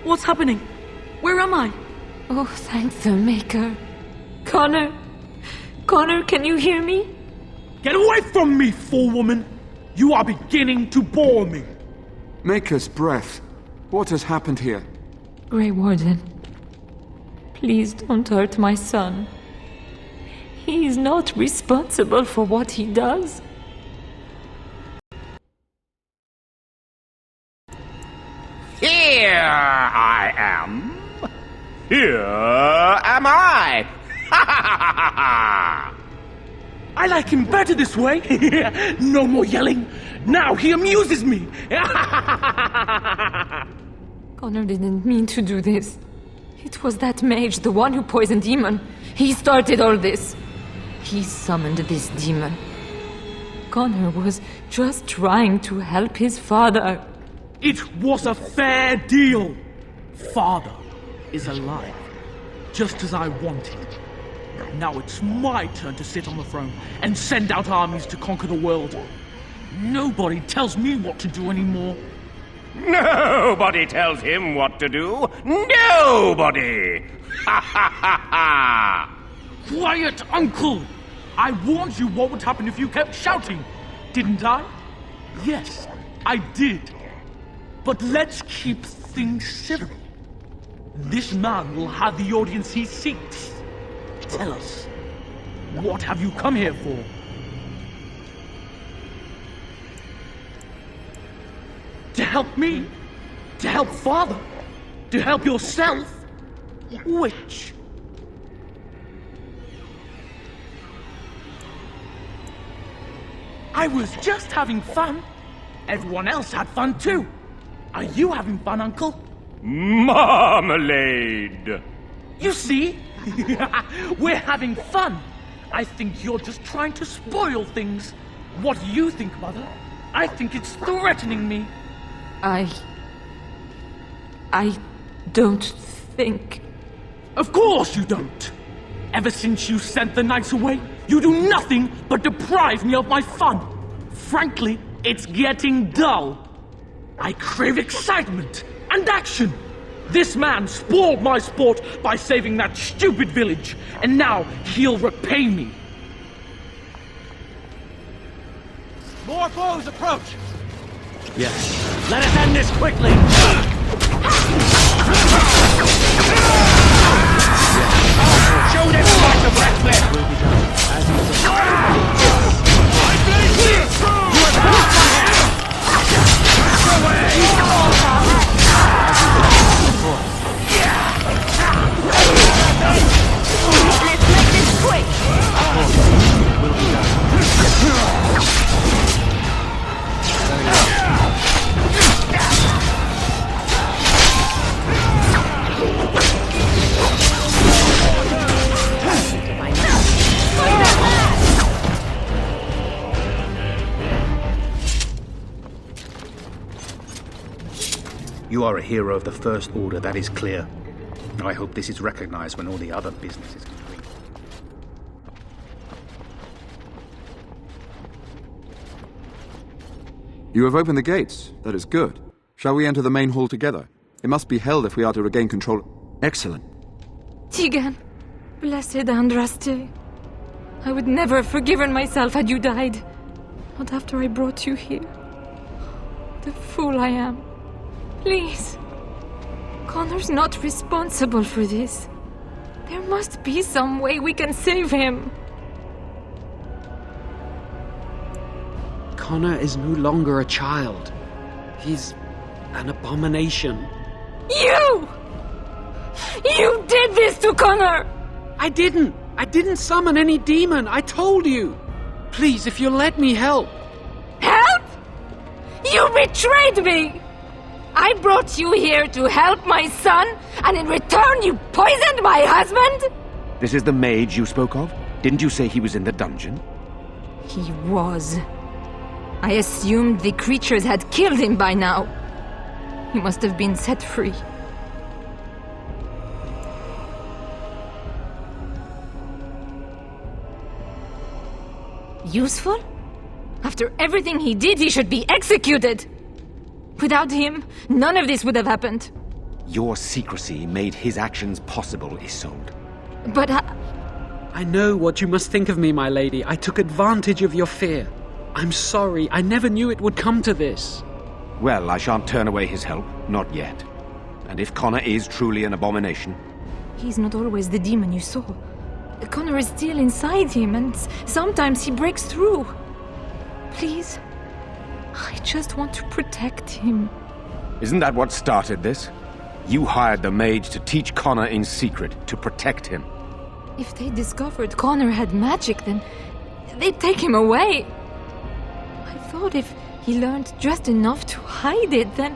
What's happening? Where am I? Oh, thank the Maker. Connor, can you hear me? Get away from me, fool-woman! You are beginning to bore me. Maker's breath. What has happened here? Grey Warden, please don't hurt my son. He is not responsible for what he does. Here I am. Here am I. I like him better this way. No more yelling. Now he amuses me. Connor didn't mean to do this. It was that mage, the one who poisoned Demon. He started all this. He summoned this demon. Connor was just trying to help his father. It was a fair deal. Father is alive, just as I wanted. Now it's my turn to sit on the throne and send out armies to conquer the world. Nobody tells me what to do anymore. Nobody tells him what to do. Nobody! Ha ha ha ha! Quiet, Uncle! I warned you what would happen if you kept shouting, didn't I? Yes, I did. But let's keep things civil. This man will have the audience he seeks. Tell us, what have you come here for? To help me? To help Father? To help yourself? Which? I was just having fun. Everyone else had fun too. Are you having fun, Uncle? Marmalade! You see? We're having fun. I think you're just trying to spoil things. What do you think, Mother? I think it's threatening me. I don't think... Of course you don't! Ever since you sent the knights away, you do nothing but deprive me of my fun. Frankly, it's getting dull. I crave excitement and action. This man spoiled my sport by saving that stupid village, and now he'll repay me. More foes approach! Yes. Let us end this quickly! Show them the light of Redcliffe! As you say. Let's make this quick! Will be done. You are a hero of the First Order, that is clear. I hope this is recognized when all the other business is complete. You have opened the gates. That is good. Shall we enter the main hall together? It must be held if we are to regain control. Excellent. Tegan, blessed Andraste. I would never have forgiven myself had you died. Not after I brought you here. The fool I am. Please. Connor's not responsible for this. There must be some way we can save him. Connor is no longer a child. He's an abomination. You! You did this to Connor! I didn't summon any demon, I told you! Please, if you'll let me help. Help? You betrayed me! I brought you here to help my son, and in return you poisoned my husband? This is the mage you spoke of? Didn't you say he was in the dungeon? He was. I assumed the creatures had killed him by now. He must have been set free. Useful? After everything he did, he should be executed! Without him, none of this would have happened. Your secrecy made his actions possible, Isolde. But I know what you must think of me, my lady. I took advantage of your fear. I'm sorry. I never knew it would come to this. Well, I shan't turn away his help. Not yet. And if Connor is truly an abomination... He's not always the demon you saw. Connor is still inside him, and sometimes he breaks through. Please, I just want to protect him. Isn't that what started this? You hired the mage to teach Connor in secret, to protect him. If they discovered Connor had magic, then They'd take him away. I thought if he learned just enough to hide it, then...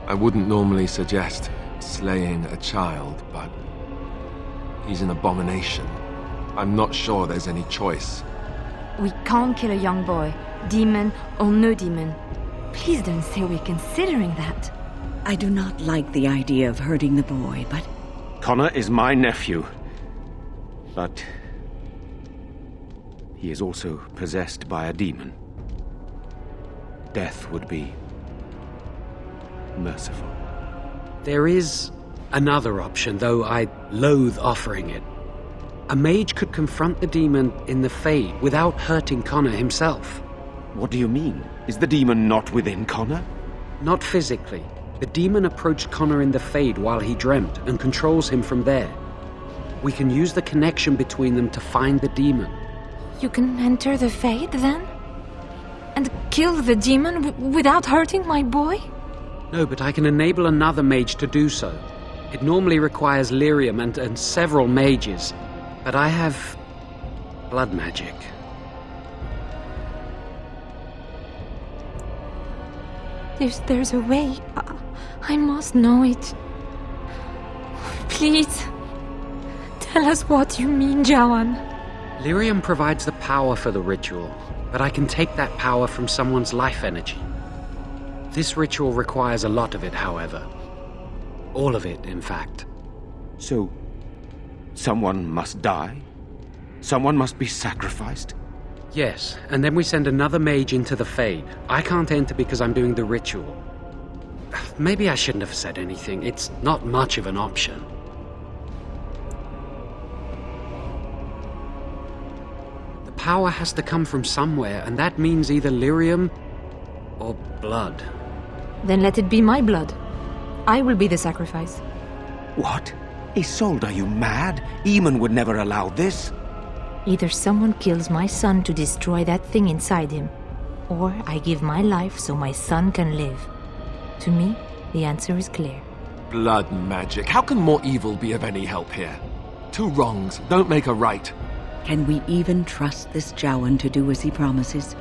I wouldn't normally suggest slaying a child, but he's an abomination. I'm not sure there's any choice. We can't kill a young boy, demon or no demon. Please don't say we're considering that. I do not like the idea of hurting the boy, but... Connor is my nephew. But... he is also possessed by a demon. Death would be... merciful. There is another option, though I loathe offering it. A mage could confront the demon in the Fade without hurting Connor himself. What do you mean? Is the demon not within Connor? Not physically. The demon approached Connor in the Fade while he dreamt and controls him from there. We can use the connection between them to find the demon. You can enter the Fade, then? And kill the demon without hurting my boy? No, but I can enable another mage to do so. It normally requires lyrium and several mages. But I have... blood magic. There's a way. I must know it. Please. Tell us what you mean, Jawan. Lyrium provides the power for the ritual, but I can take that power from someone's life energy. This ritual requires a lot of it, however. All of it, in fact. So, someone must die? Someone must be sacrificed? Yes, and then we send another mage into the Fade. I can't enter because I'm doing the ritual. Maybe I shouldn't have said anything. It's not much of an option. The power has to come from somewhere, and that means either lyrium or blood. Then let it be my blood. I will be the sacrifice. What? Isolde, are you mad? Eamon would never allow this. Either someone kills my son to destroy that thing inside him, or I give my life so my son can live. To me, the answer is clear. Blood magic. How can more evil be of any help here? Two wrongs don't make a right. Can we even trust this Jawan to do as he promises?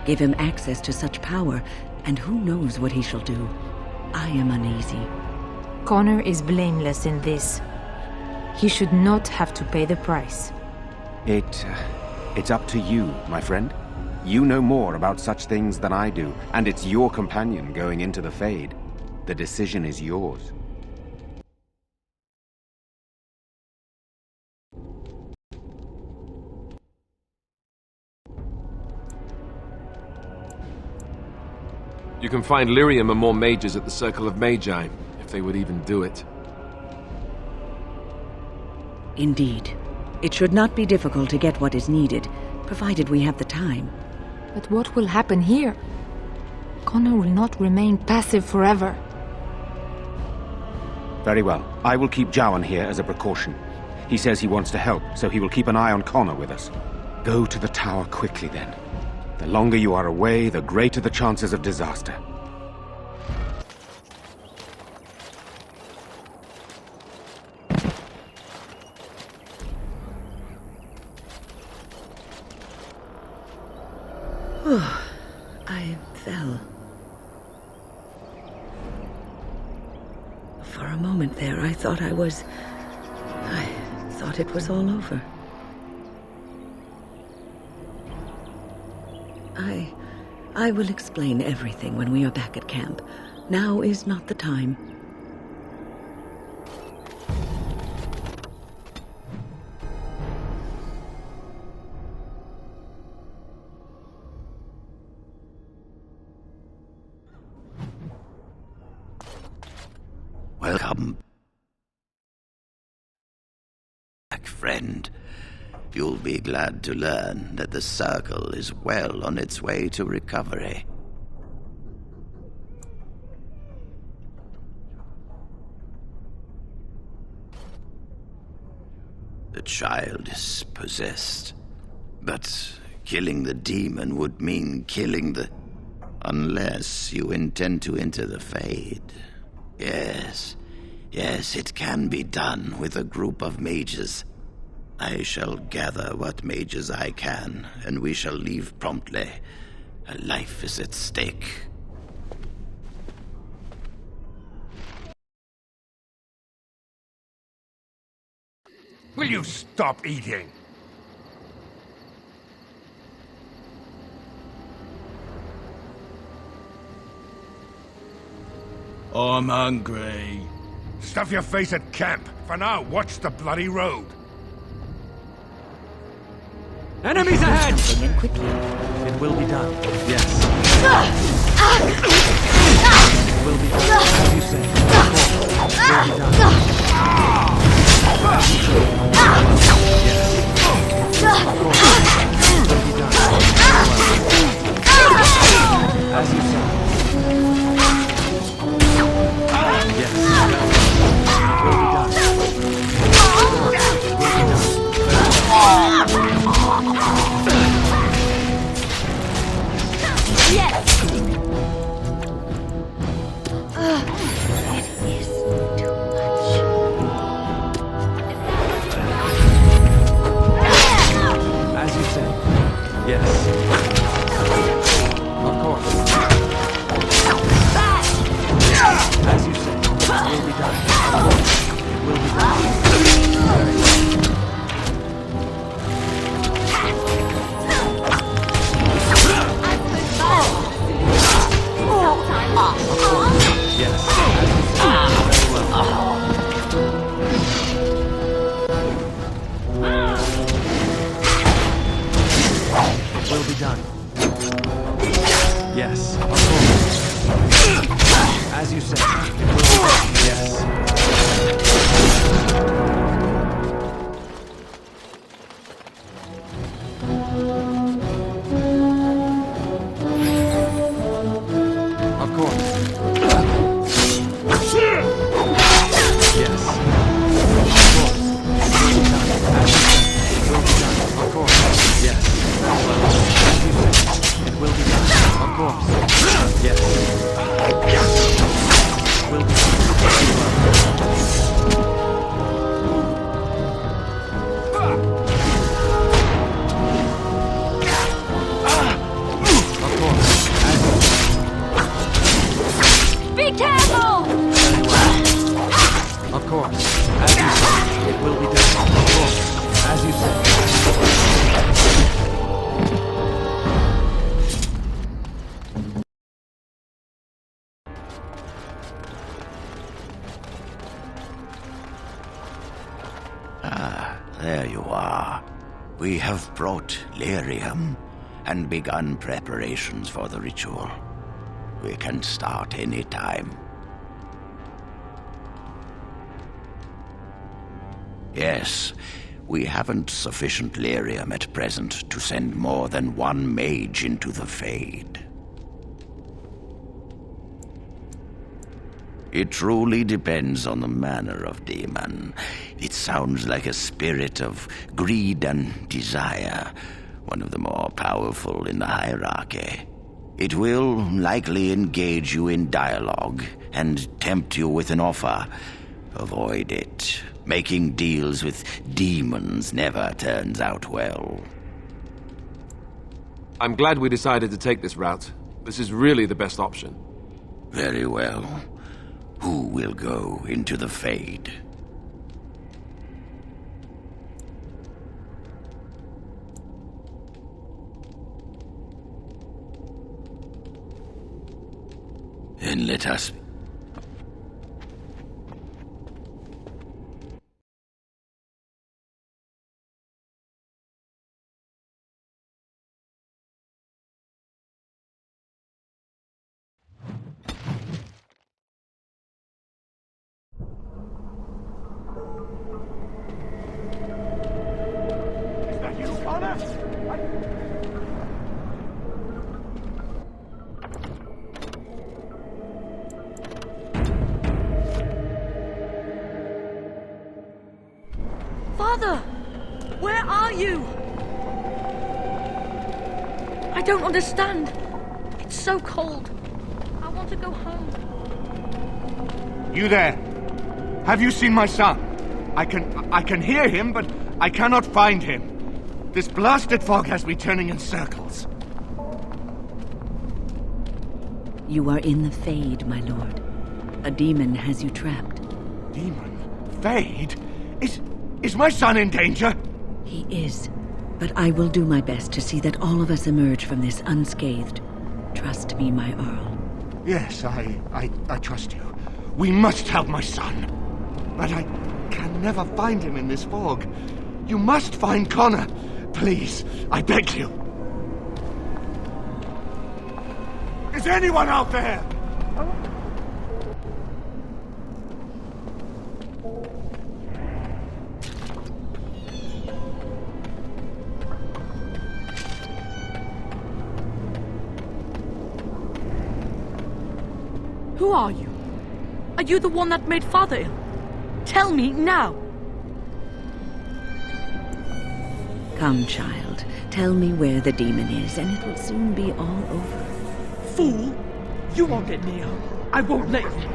Give him access to such power, and who knows what he shall do? I am uneasy. Connor is blameless in this. He should not have to pay the price. It's up to you, my friend. You know more about such things than I do, and it's your companion going into the Fade. The decision is yours. You can find lyrium and more mages at the Circle of Magi, if they would even do it. Indeed. It should not be difficult to get what is needed, provided we have the time. But what will happen here? Connor will not remain passive forever. Very well. I will keep Jawan here as a precaution. He says he wants to help, so he will keep an eye on Connor with us. Go to the tower quickly, then. The longer you are away, the greater the chances of disaster. I fell. For a moment there, I thought it was all over. I will explain everything when we are back at camp. Now is not the time. Welcome back, friend. You'll be glad to learn that the Circle is well on its way to recovery. The child is possessed, but killing the demon would mean killing the... unless you intend to enter the Fade. Yes, it can be done with a group of mages. I shall gather what mages I can, and we shall leave promptly. A life is at stake. Will you stop eating? I'm hungry. Stuff your face at camp. For now, watch the bloody road. Enemies ahead! Quickly. It will be done. Yes. It will be done. As you say. It will be done. As you say. Yes. It will be done. Yes! As you say. Yes. Of course. As you say. It will be done. It will be done. Yes. Very well. It will be done. Yes, of course. As you say, it will be done. Yes. Of course. Yes. Of course. It will be done. Of course. Yes. As you say, it will be done. Of course. Yes. It will be done. Of course. As you say. Be careful! Very well. Of course. As you say, it will be done. Of course. As you say. There you are. We have brought lyrium and begun preparations for the ritual. We can start any time. Yes, we haven't sufficient lyrium at present to send more than one mage into the Fade. It truly depends on the manner of demon. It sounds like a spirit of greed and desire, one of the more powerful in the hierarchy. It will likely engage you in dialogue and tempt you with an offer. Avoid it. Making deals with demons never turns out well. I'm glad we decided to take this route. This is really the best option. Very well. Who will go into the Fade? Then let us... Father! Where are you? I don't understand. It's so cold. I want to go home. You there? Have you seen my son? I can hear him, but I cannot find him. This blasted fog has me turning in circles. You are in the Fade, my lord. A demon has you trapped. Demon? Fade? Is my son in danger? He is. But I will do my best to see that all of us emerge from this unscathed. Trust me, my Earl. Yes, I trust you. We must help my son. But I can never find him in this fog. You must find Connor. Please, I beg you. Is anyone out there? Who are you? Are you the one that made Father ill? Tell me now! Come, child. Tell me where the demon is, and it will soon be all over. Fool! You won't get near. I won't let you.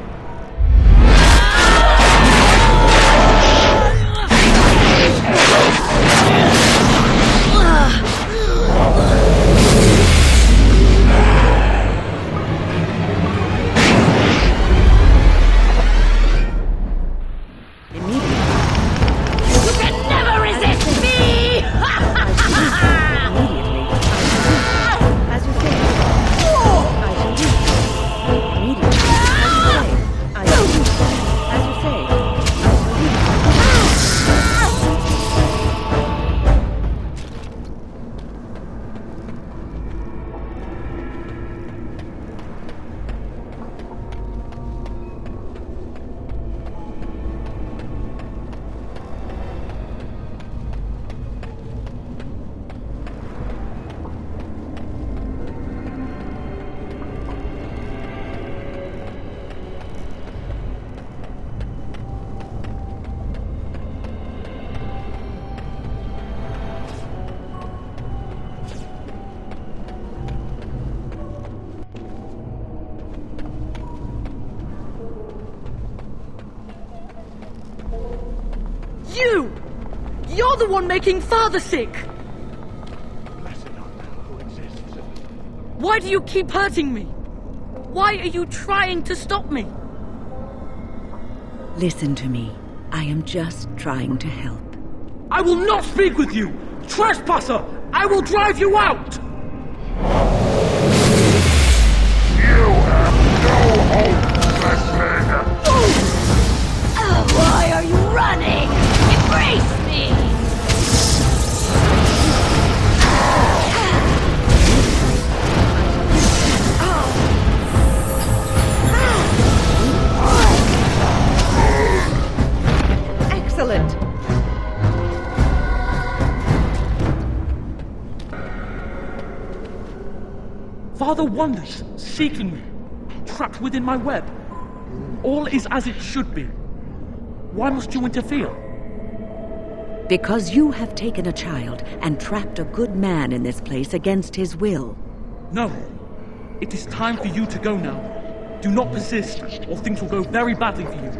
You're the one making Father sick! Why do you keep hurting me? Why are you trying to stop me? Listen to me. I am just trying to help. I will not speak with you! Trespasser! I will drive you out! You have no hope, Wrestling! Oh, why are you running? Embrace me! Excellent! Father wanders, seeking me, trapped within my web. All is as it should be. Why must you interfere? Because you have taken a child and trapped a good man in this place against his will. No. It is time for you to go now. Do not persist, or things will go very badly for you.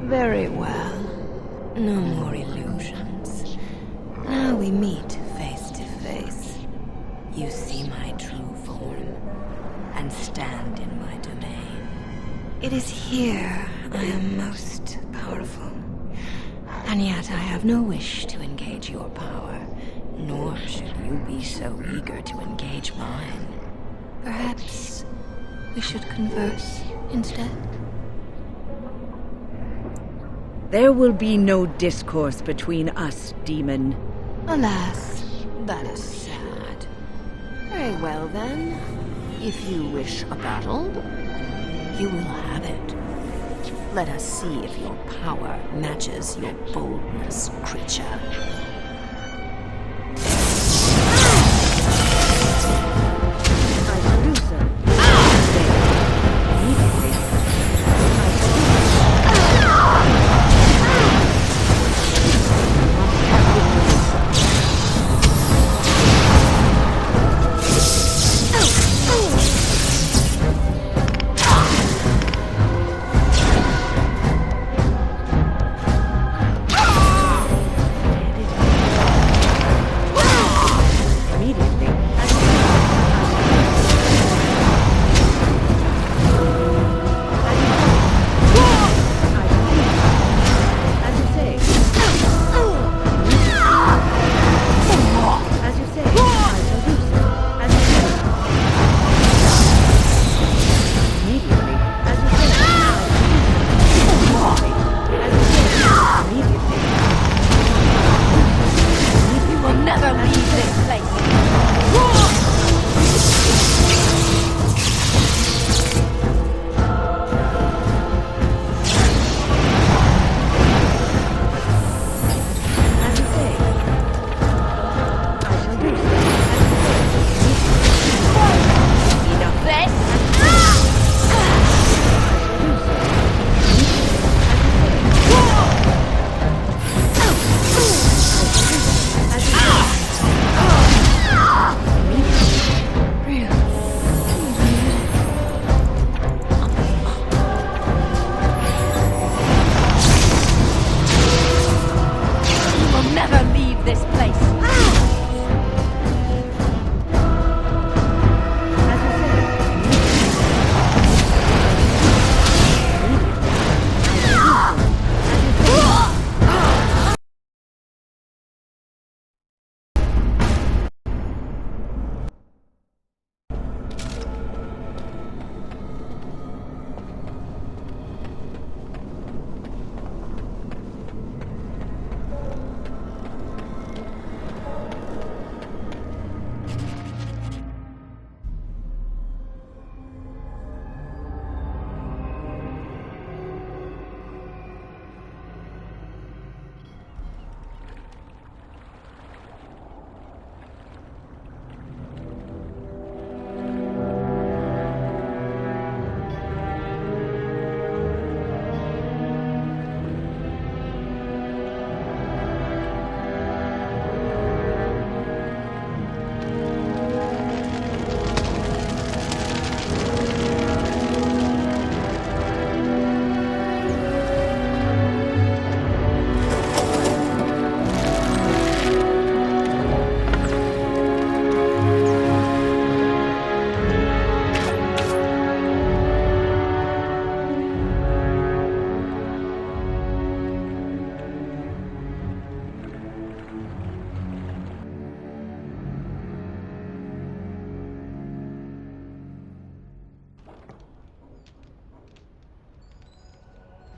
Very well. No more illusions. Now we meet face to face. You see my true form, and stand in my domain. It is here I am most powerful. And yet I have no wish to engage your power, nor should you be so eager to engage mine. Perhaps we should converse instead. There will be no discourse between us, demon. Alas, that is sad. Very well then. If you wish a battle, you will have it. Let us see if your power matches your boldness, creature.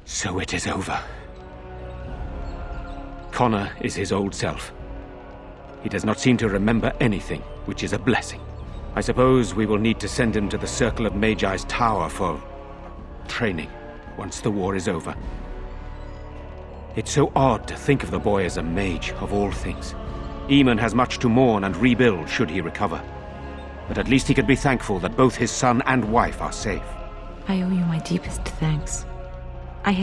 So it is over. Connor is his old self. He does not seem to remember anything, which is a blessing. I suppose we will need to send him to the Circle of Magi's tower for training once the war is over. It's so odd to think of the boy as a mage, of all things. Eamon has much to mourn and rebuild should he recover. But at least he can be thankful that both his son and wife are safe. I owe you my deepest thanks. I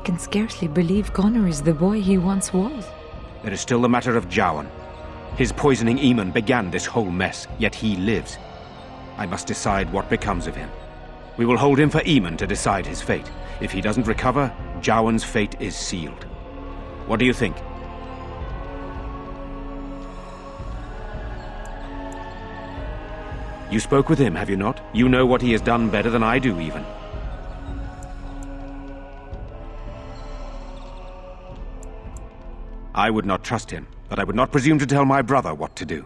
can scarcely believe Connor is the boy he once was. There is still the matter of Jowan. His poisoning Eamon began this whole mess, yet he lives. I must decide what becomes of him. We will hold him for Eamon to decide his fate. If he doesn't recover, Jowan's fate is sealed. What do you think? You spoke with him, have you not? You know what he has done better than I do, even. I would not trust him, but I would not presume to tell my brother what to do.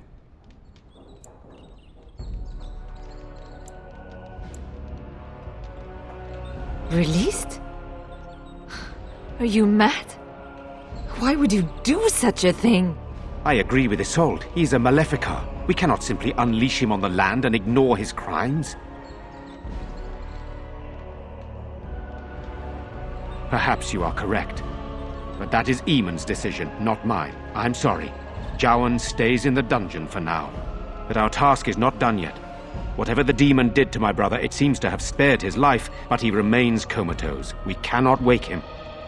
Released? Are you mad? Why would you do such a thing? I agree with Isolde. He's a Maleficar. We cannot simply unleash him on the land and ignore his crimes. Perhaps you are correct. But that is Eamon's decision, not mine. I'm sorry. Jowan stays in the dungeon for now. But our task is not done yet. Whatever the demon did to my brother, it seems to have spared his life, but he remains comatose. We cannot wake him.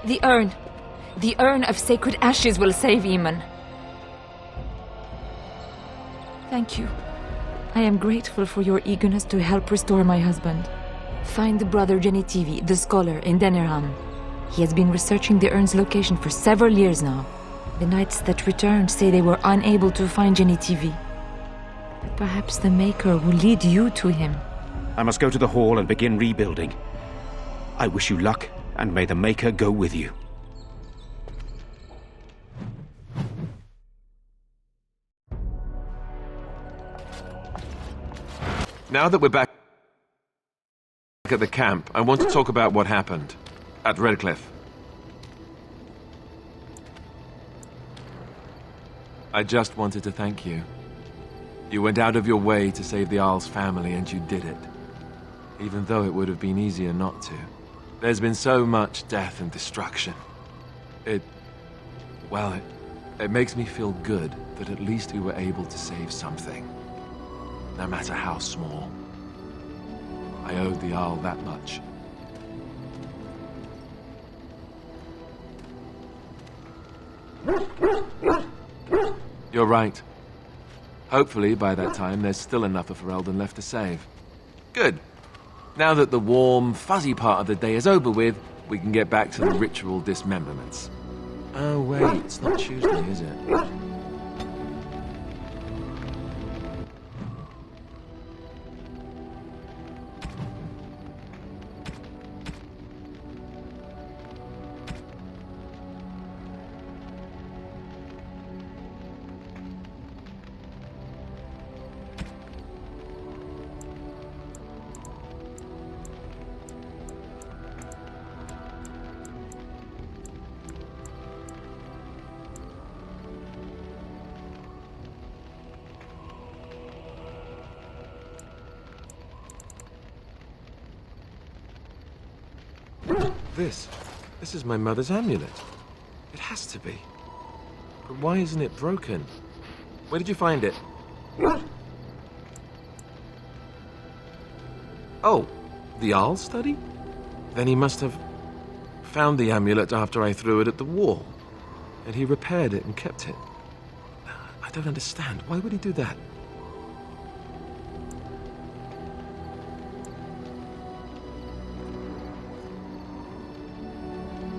The urn. The urn of sacred ashes will save Eamon. Thank you. I am grateful for your eagerness to help restore my husband. Find Brother Genitivi, the scholar, in Dennerham. He has been researching the urn's location for several years now. The knights that returned say they were unable to find Genitivi. But perhaps the Maker will lead you to him. I must go to the hall and begin rebuilding. I wish you luck, and may the Maker go with you. Now that we're back at the camp, I want to talk about what happened at Redcliffe. I just wanted to thank you. You went out of your way to save the Arl's family, and you did it. Even though it would have been easier not to. There's been so much death and destruction. It makes me feel good that at least we were able to save something. No matter how small. I owed the Arl that much. You're right. Hopefully, by that time, there's still enough of Ferelden left to save. Good. Now that the warm, fuzzy part of the day is over with, we can get back to the ritual dismemberments. Oh wait, it's not Tuesday, is it? This is my mother's amulet. It has to be. But why isn't it broken? Where did you find it? Oh, the Arl's study? Then he must have found the amulet after I threw it at the wall. And he repaired it and kept it. I don't understand. Why would he do that?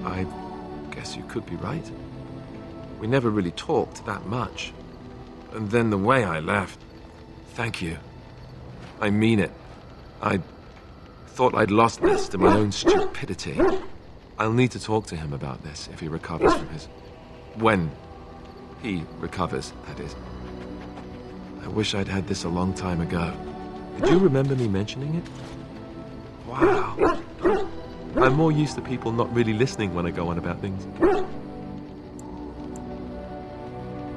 I guess you could be right. We never really talked that much. And then the way I left... Thank you. I mean it. I thought I'd lost this to my own stupidity. I'll need to talk to him about this if he recovers from his... When he recovers, that is. I wish I'd had this a long time ago. Did you remember me mentioning it? Wow. I'm more used to people not really listening when I go on about things.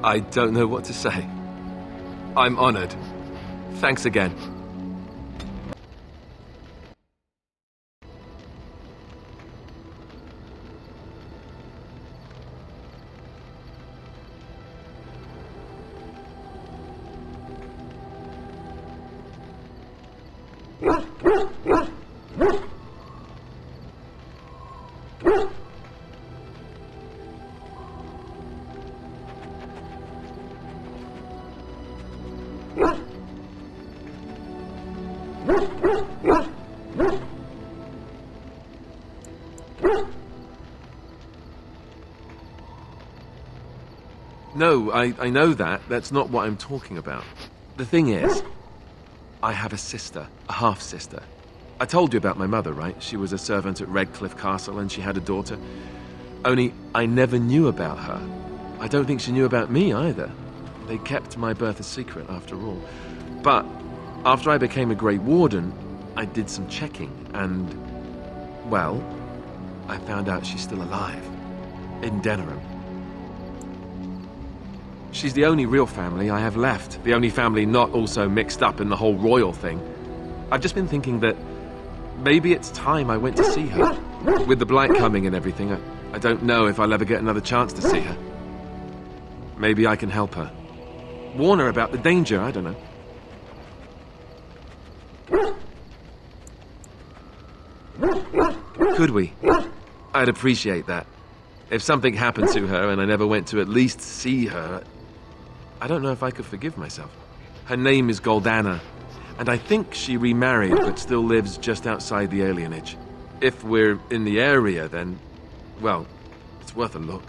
I don't know what to say. I'm honored. Thanks again. No, I know that. That's not what I'm talking about. The thing is, I have a sister, a half-sister. I told you about my mother, right? She was a servant at Redcliffe Castle and she had a daughter. Only, I never knew about her. I don't think she knew about me either. They kept my birth a secret after all. But after I became a Grey Warden, I did some checking and Well, I found out she's still alive. In Denerim. She's the only real family I have left. The only family not also mixed up in the whole royal thing. I've just been thinking that maybe it's time I went to see her. With the blight coming and everything, I don't know if I'll ever get another chance to see her. Maybe I can help her. Warn her about the danger, I don't know. Could we? I'd appreciate that. If something happened to her and I never went to at least see her, I don't know if I could forgive myself. Her name is Goldana, and I think she remarried but still lives just outside the alienage. If we're in the area, then, well, it's worth a look.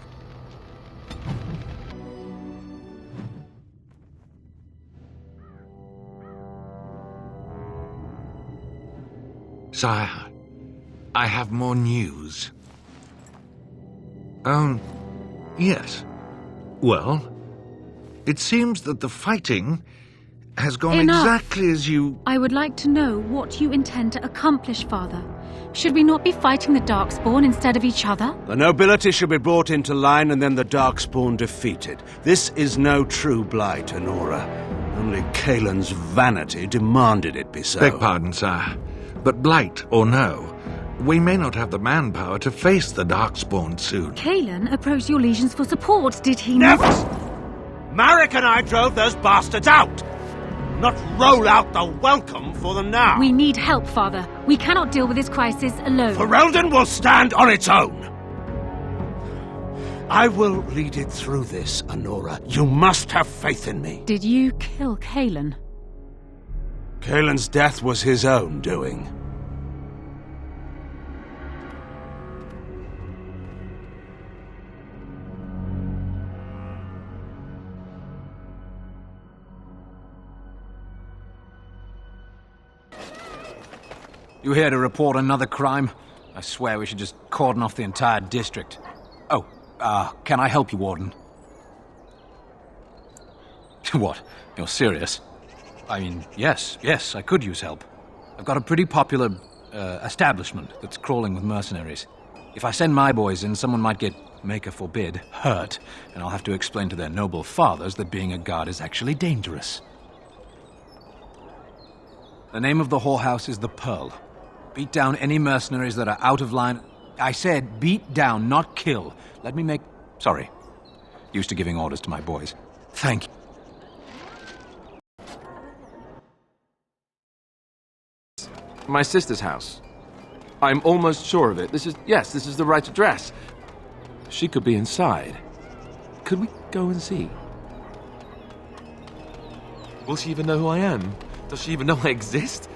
Sire, I have more news. Yes. Well, it seems that the fighting has gone exactly as you... I would like to know what you intend to accomplish, Father. Should we not be fighting the Darkspawn instead of each other? The nobility should be brought into line and then the Darkspawn defeated. This is no true blight, Honora. Only Kaelin's vanity demanded it be so. Beg pardon, sire. But blight or no, we may not have the manpower to face the Darkspawn soon. Kaelin approached your legions for support, did he not? Marek and I drove those bastards out! Not roll out the welcome for them now! We need help, Father. We cannot deal with this crisis alone. Ferelden will stand on its own! I will lead it through this, Honora. You must have faith in me. Did you kill Kaelin? Kaelin's death was his own doing. You here to report another crime? I swear we should just cordon off the entire district. Oh, can I help you, Warden? What? You're serious? I mean, yes, I could use help. I've got a pretty popular, establishment that's crawling with mercenaries. If I send my boys in, someone might get, Maker forbid, hurt, and I'll have to explain to their noble fathers that being a guard is actually dangerous. The name of the whorehouse is the Pearl. Beat down any mercenaries that are out of line. I said beat down, not kill. Let me make... Sorry. Used to giving orders to my boys. Thank you. My sister's house. I'm almost sure of it. This is the right address. She could be inside. Could we go and see? Will she even know who I am? Does she even know I exist?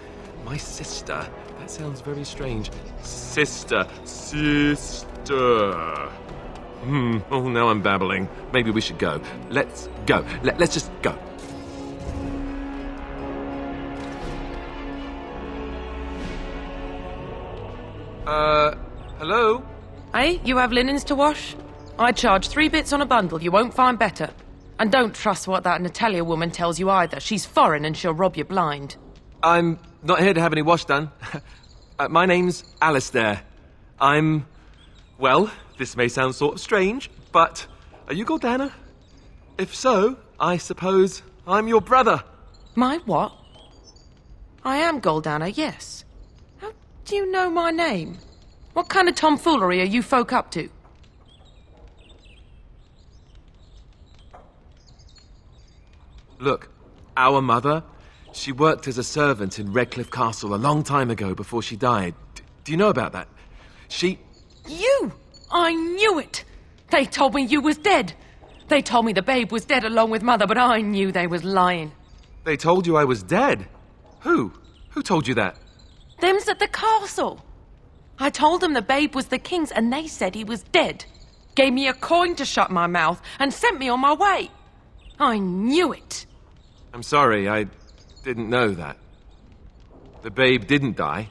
My sister. That sounds very strange. Sister. Oh, now I'm babbling. Maybe we should go. Let's go. Let's just go. Hello? Hey, you have linens to wash? I charge 3 bits on a bundle. You won't find better. And don't trust what that Natalia woman tells you either. She's foreign and she'll rob you blind. I'm not here to have any wash done. My name's Alistair. Well, this may sound sort of strange, but are you Goldana? If so, I suppose I'm your brother. My what? I am Goldana, yes. How do you know my name? What kind of tomfoolery are you folk up to? Look, our mother, she worked as a servant in Redcliffe Castle a long time ago before she died. Do you know about that? You! I knew it! They told me you was dead. They told me the babe was dead along with mother, but I knew they was lying. They told you I was dead? Who? Who told you that? Them's at the castle. I told them the babe was the king's and they said he was dead. Gave me a coin to shut my mouth and sent me on my way. I knew it. I'm sorry, I didn't know that. The babe didn't die.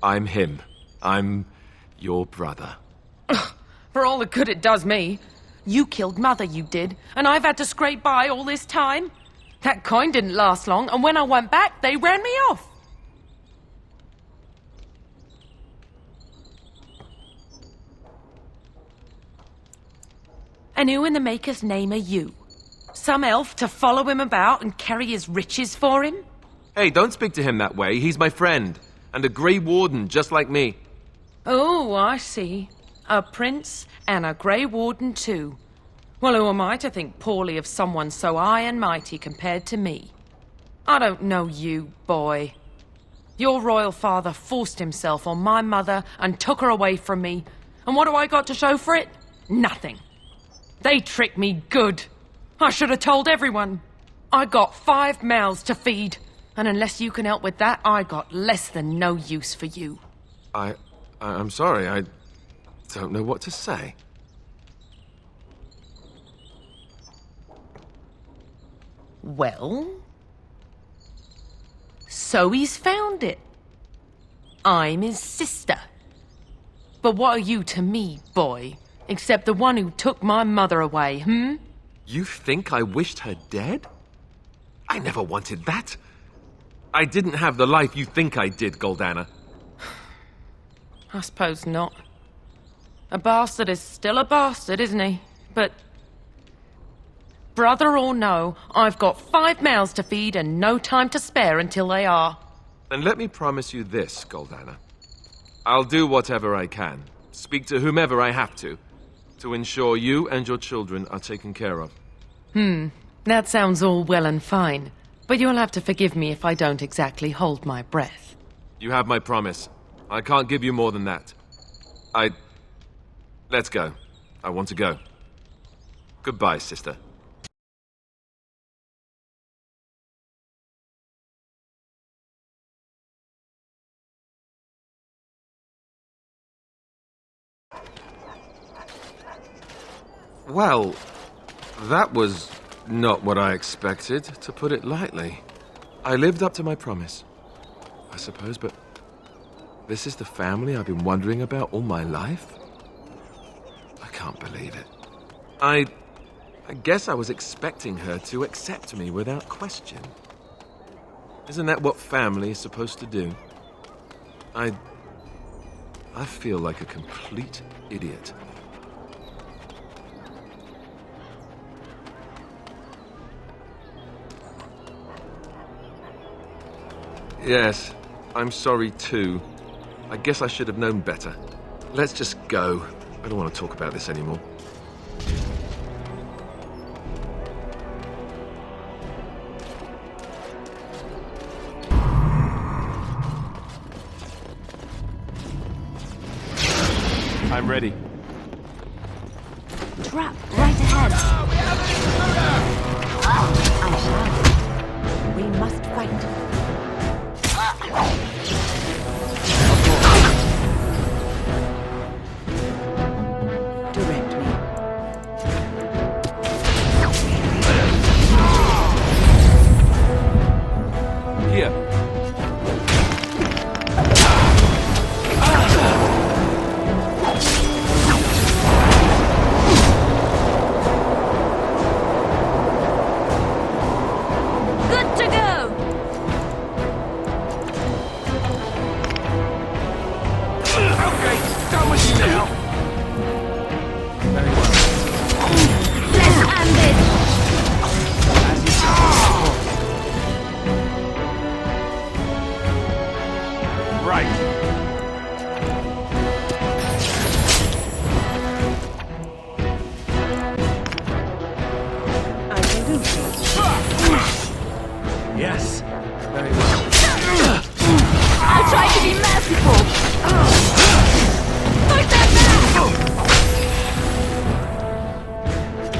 I'm him. I'm your brother. Ugh, for all the good it does me. You killed mother, you did, and I've had to scrape by all this time. That coin didn't last long, and when I went back, they ran me off. And who in the Maker's name are you? Some elf to follow him about and carry his riches for him? Hey, don't speak to him that way. He's my friend. And a Grey Warden, just like me. Oh, I see. A prince and a Grey Warden too. Well, who am I to think poorly of someone so high and mighty compared to me? I don't know you, boy. Your royal father forced himself on my mother and took her away from me. And what do I got to show for it? Nothing. They tricked me good. I should have told everyone. I got 5 mouths to feed. And unless you can help with that, I got less than no use for you. I'm sorry, I don't know what to say. Well? So he's found it. I'm his sister. But what are you to me, boy? Except the one who took my mother away, You think I wished her dead? I never wanted that. I didn't have the life you think I did, Goldana. I suppose not. A bastard is still a bastard, isn't he? But... brother or no, I've got 5 mouths to feed and no time to spare until they are. And let me promise you this, Goldana. I'll do whatever I can, speak to whomever I have to ensure you and your children are taken care of. That sounds all well and fine. But you'll have to forgive me if I don't exactly hold my breath. You have my promise. I can't give you more than that. Let's go. I want to go. Goodbye, sister. Well, that was not what I expected, to put it lightly. I lived up to my promise, I suppose, but this is the family I've been wondering about all my life? I can't believe it. I guess I was expecting her to accept me without question. Isn't that what family is supposed to do? I feel like a complete idiot. Yes, I'm sorry too. I guess I should have known better. Let's just go. I don't want to talk about this anymore. I'm ready. Trap right ahead. I shall. We must fight. Direct me. Here. Good to go! Okay, done with you now. Very well. Let's end it! As you said. Right. I can do so. Yes. Very well. I'll try to be merciful! Fight that now!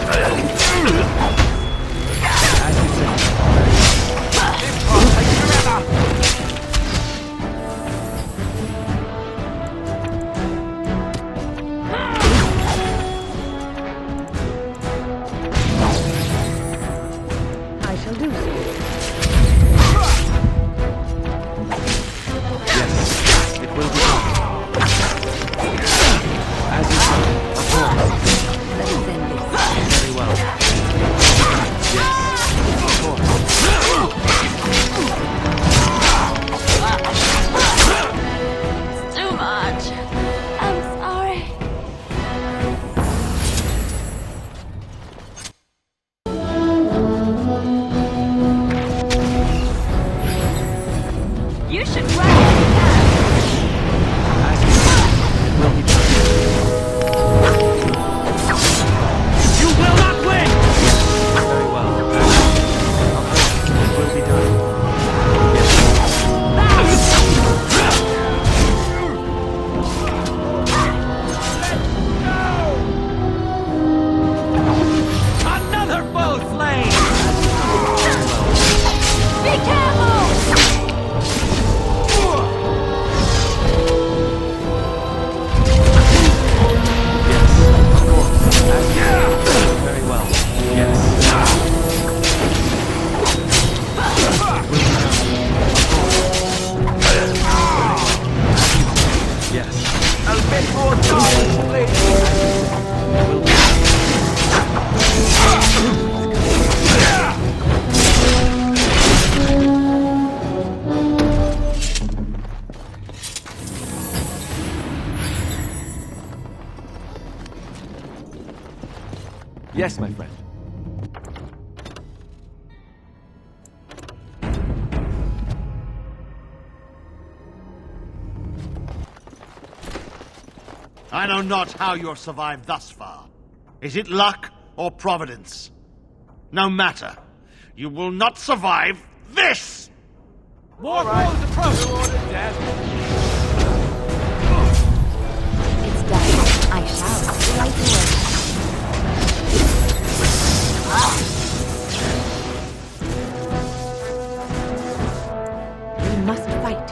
As you said. This part takes forever. I shall do so. Yes. It will be done. Yes, my friend. I know not how you have survived thus far. Is it luck or providence? No matter. You will not survive this! More foes approach! It's done. I shall right away. We must fight.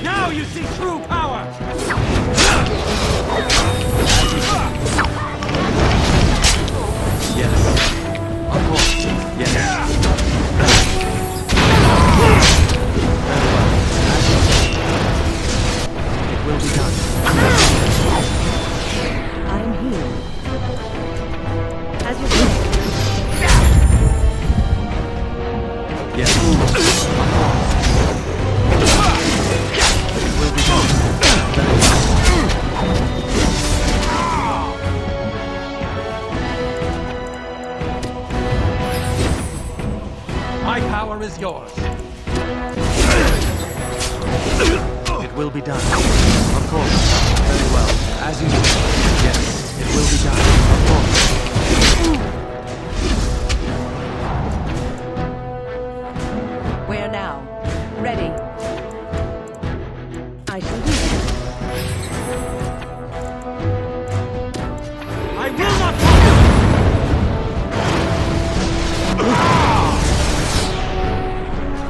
Now you see true power! Yes. Of course. Yes. It will be done. I'm here. As you say. Yes. It will be done. My power is yours. It will be done. Of course. Very well. As you say. Yes, it will be done. Of course. Where now? Ready. I shall do that. I will not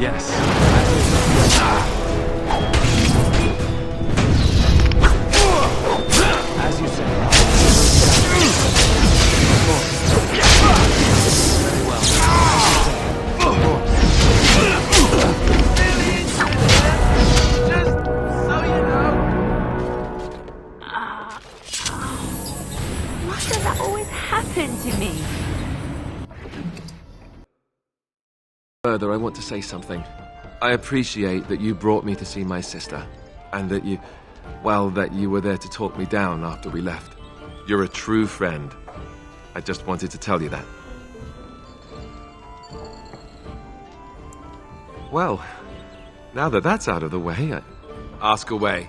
Yes. As you say. Of course. Very well. Of course. Just so you know. Why does that always happen to me? Further, I want to say something. I appreciate that you brought me to see my sister, and that you were there to talk me down after we left. You're a true friend. I just wanted to tell you that. Well, now that that's out of the way, ask away.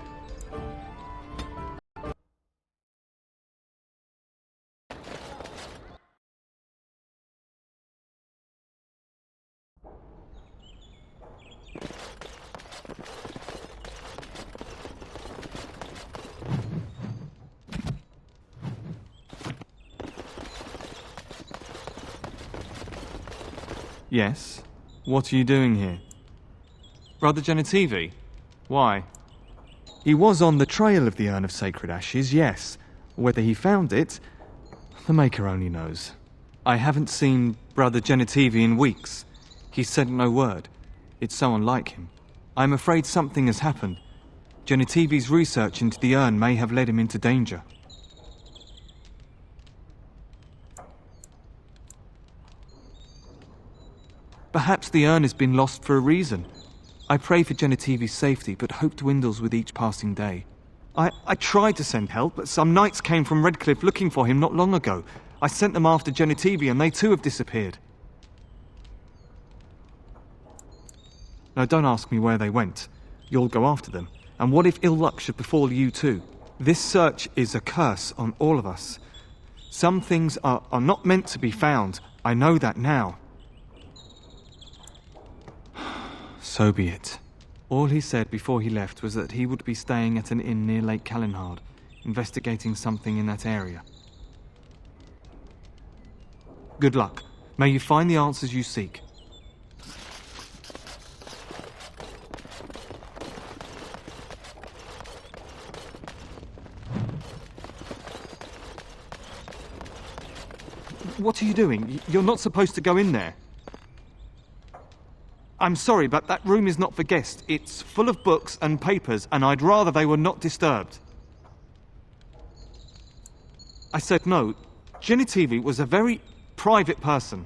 Yes? What are you doing here? Brother Genitivi? Why? He was on the trail of the Urn of Sacred Ashes, yes. Whether he found it, the Maker only knows. I haven't seen Brother Genitivi in weeks. He sent no word. It's so unlike him. I'm afraid something has happened. Genitivi's research into the urn may have led him into danger. Perhaps the urn has been lost for a reason. I pray for Genitivi's safety, but hope dwindles with each passing day. I tried to send help, but some knights came from Redcliffe looking for him not long ago. I sent them after Genitivi, and they too have disappeared. Now don't ask me where they went. You'll go after them. And what if ill luck should befall you too? This search is a curse on all of us. Some things are not meant to be found. I know that now. So be it. All he said before he left was that he would be staying at an inn near Lake Callinhard, investigating something in that area. Good luck. May you find the answers you seek. What are you doing? You're not supposed to go in there. I'm sorry, but that room is not for guests. It's full of books and papers, and I'd rather they were not disturbed. I said no. Genitivi was a very private person.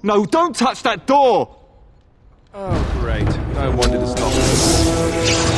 No, don't touch that door! Oh, great. I wanted to stop this.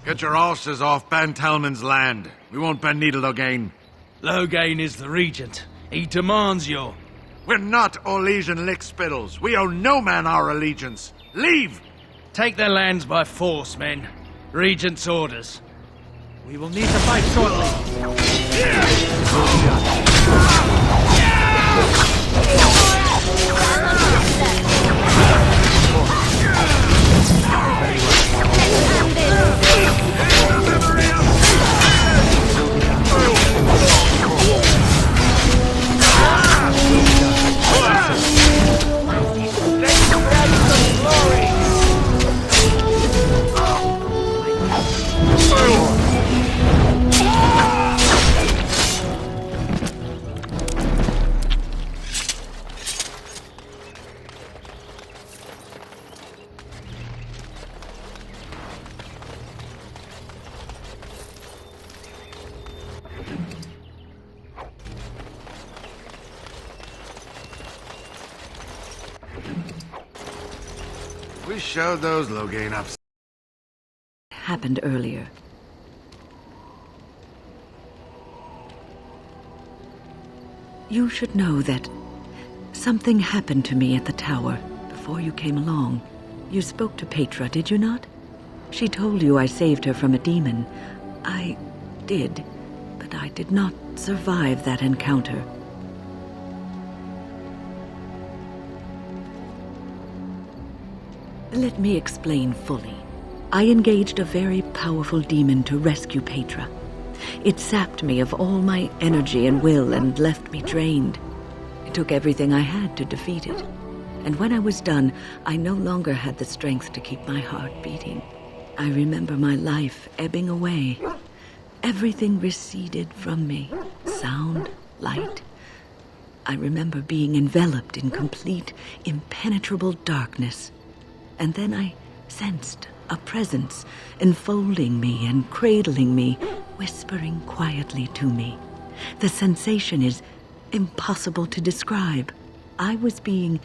Get your horses off Ben Talman's land. We won't bend needle Logain. Logain is the regent. He demands your... We're not Orlesian lickspittles. We owe no man our allegiance. Leave! Take their lands by force, men. Regent's orders. We will need to fight shortly. We showed those Logain up. Happened earlier. You should know that something happened to me at the tower before you came along. You spoke to Petra, did you not? She told you I saved her from a demon. I did, but I did not survive that encounter. Let me explain fully. I engaged a very powerful demon to rescue Petra. It sapped me of all my energy and will and left me drained. It took everything I had to defeat it. And when I was done, I no longer had the strength to keep my heart beating. I remember my life ebbing away. Everything receded from me. Sound, light. I remember being enveloped in complete, impenetrable darkness. And then I sensed a presence enfolding me and cradling me, whispering quietly to me. The sensation is impossible to describe. I was being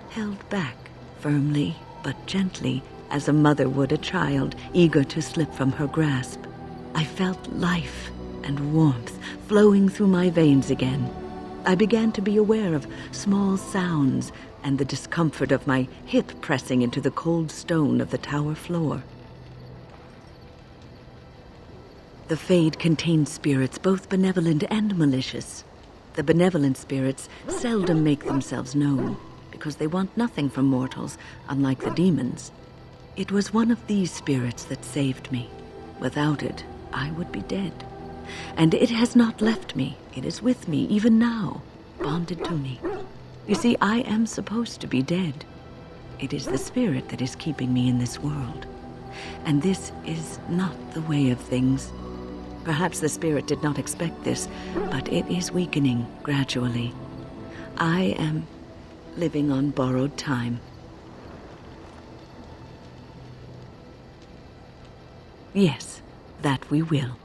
held back, firmly but gently, as a mother would a child, eager to slip from her grasp. I felt life and warmth flowing through my veins again. I began to be aware of small sounds and the discomfort of my hip pressing into the cold stone of the tower floor. The Fade contains spirits both benevolent and malicious. The benevolent spirits seldom make themselves known, because they want nothing from mortals, unlike the demons. It was one of these spirits that saved me. Without it, I would be dead. And it has not left me. It is with me, even now, bonded to me. You see, I am supposed to be dead. It is the spirit that is keeping me in this world. And this is not the way of things. Perhaps the spirit did not expect this, but it is weakening gradually. I am living on borrowed time. Yes, that we will.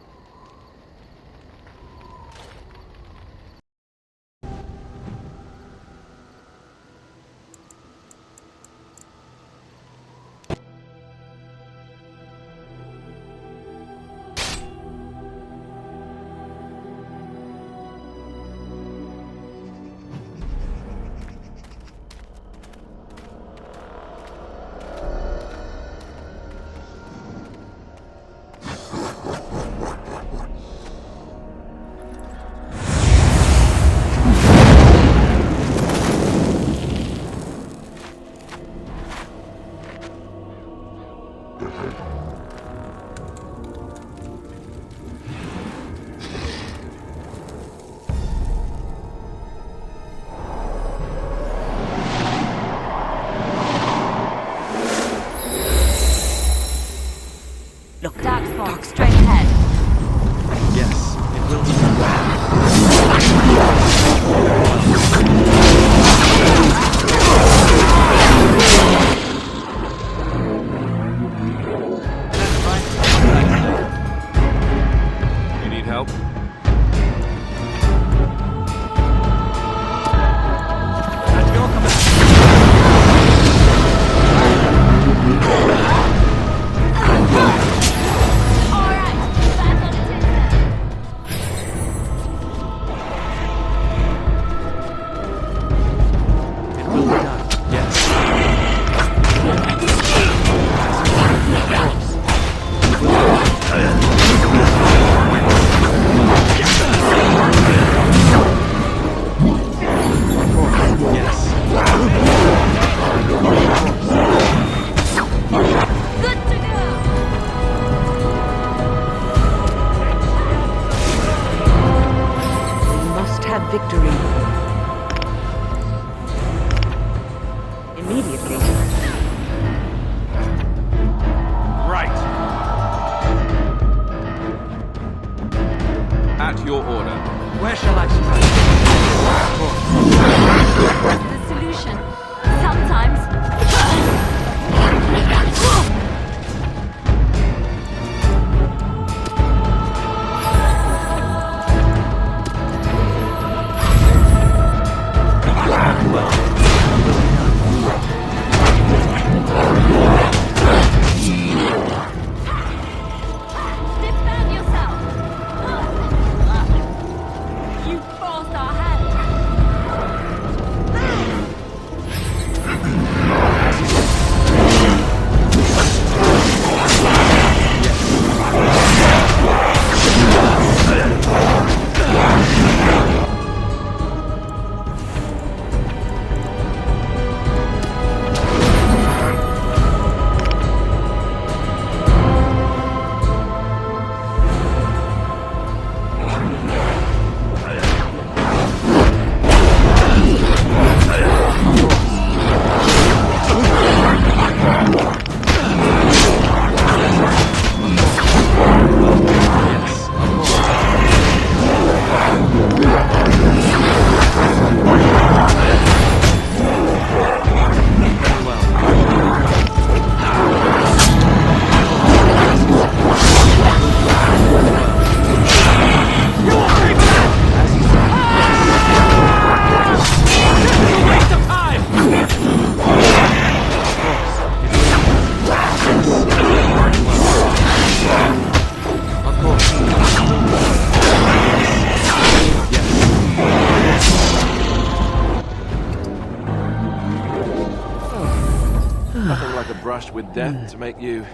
brush with death to make you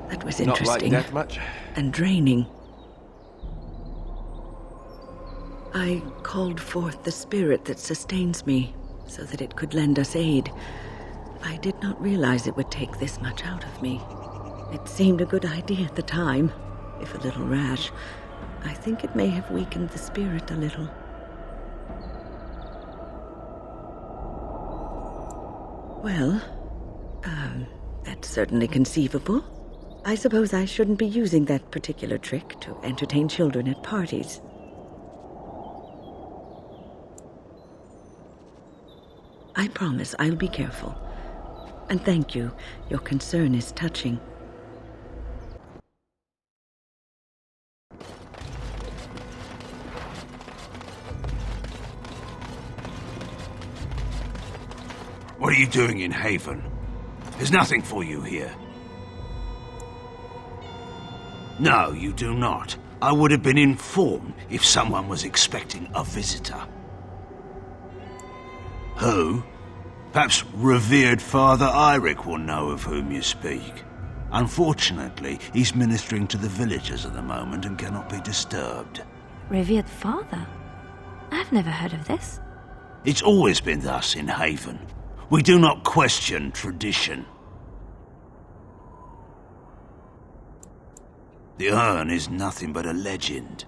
That was not interesting. like death much? And draining. I called forth the spirit that sustains me, so that it could lend us aid. I did not realize it would take this much out of me. It seemed a good idea at the time, if a little rash. I think it may have weakened the spirit a little. Well, that's certainly conceivable. I suppose I shouldn't be using that particular trick to entertain children at parties. I promise I'll be careful. And thank you. Your concern is touching. What are you doing in Haven? There's nothing for you here. No, you do not. I would have been informed if someone was expecting a visitor. Who? Perhaps revered Father Eirik will know of whom you speak. Unfortunately, he's ministering to the villagers at the moment and cannot be disturbed. Revered father? I've never heard of this. It's always been thus in Haven. We do not question tradition. The urn is nothing but a legend.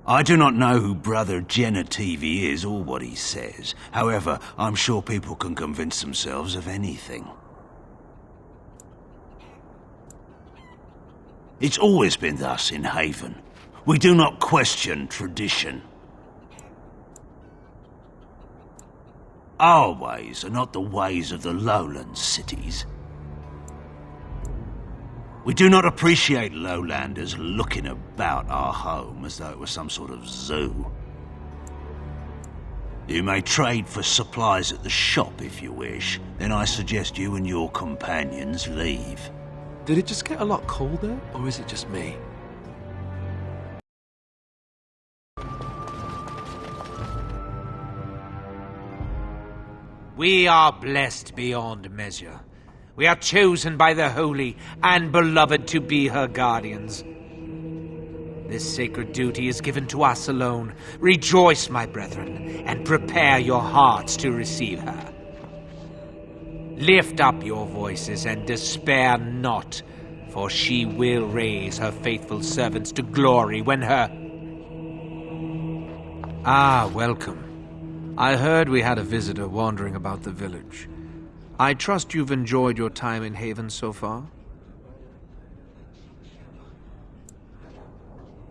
I do not know who Brother Genetivi is or what he says. However, I'm sure people can convince themselves of anything. It's always been thus in Haven. We do not question tradition. Our ways are not the ways of the lowland cities. We do not appreciate lowlanders looking about our home as though it was some sort of zoo. You may trade for supplies at the shop if you wish. Then I suggest you and your companions leave. Did it just get a lot colder, or is it just me? We are blessed beyond measure. We are chosen by the holy and beloved to be her guardians. This sacred duty is given to us alone. Rejoice, my brethren, and prepare your hearts to receive her. Lift up your voices and despair not, for she will raise her faithful servants to glory when her... Ah, welcome. I heard we had a visitor wandering about the village. I trust you've enjoyed your time in Haven so far?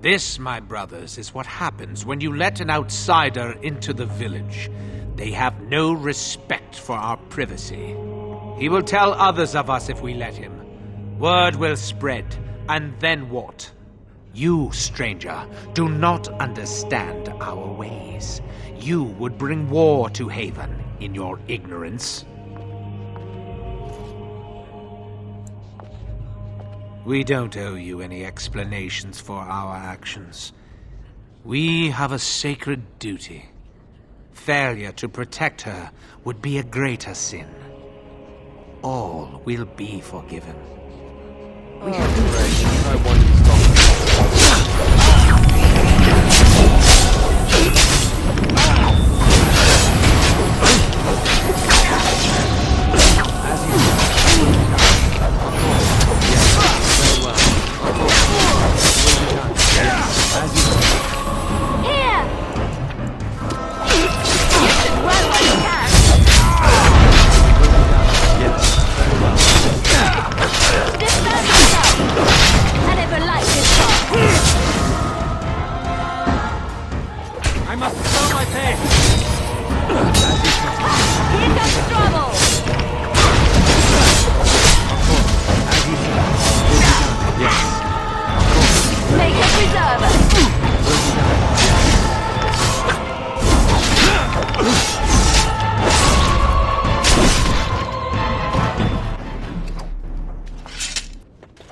This, my brothers, is what happens when you let an outsider into the village. They have no respect for our privacy. He will tell others of us if we let him. Word will spread, and then what? You, stranger, do not understand our ways. You would bring war to Haven in your ignorance. We don't owe you any explanations for our actions. We have a sacred duty. Failure to protect her would be a greater sin. All will be forgiven. We have no one to stop.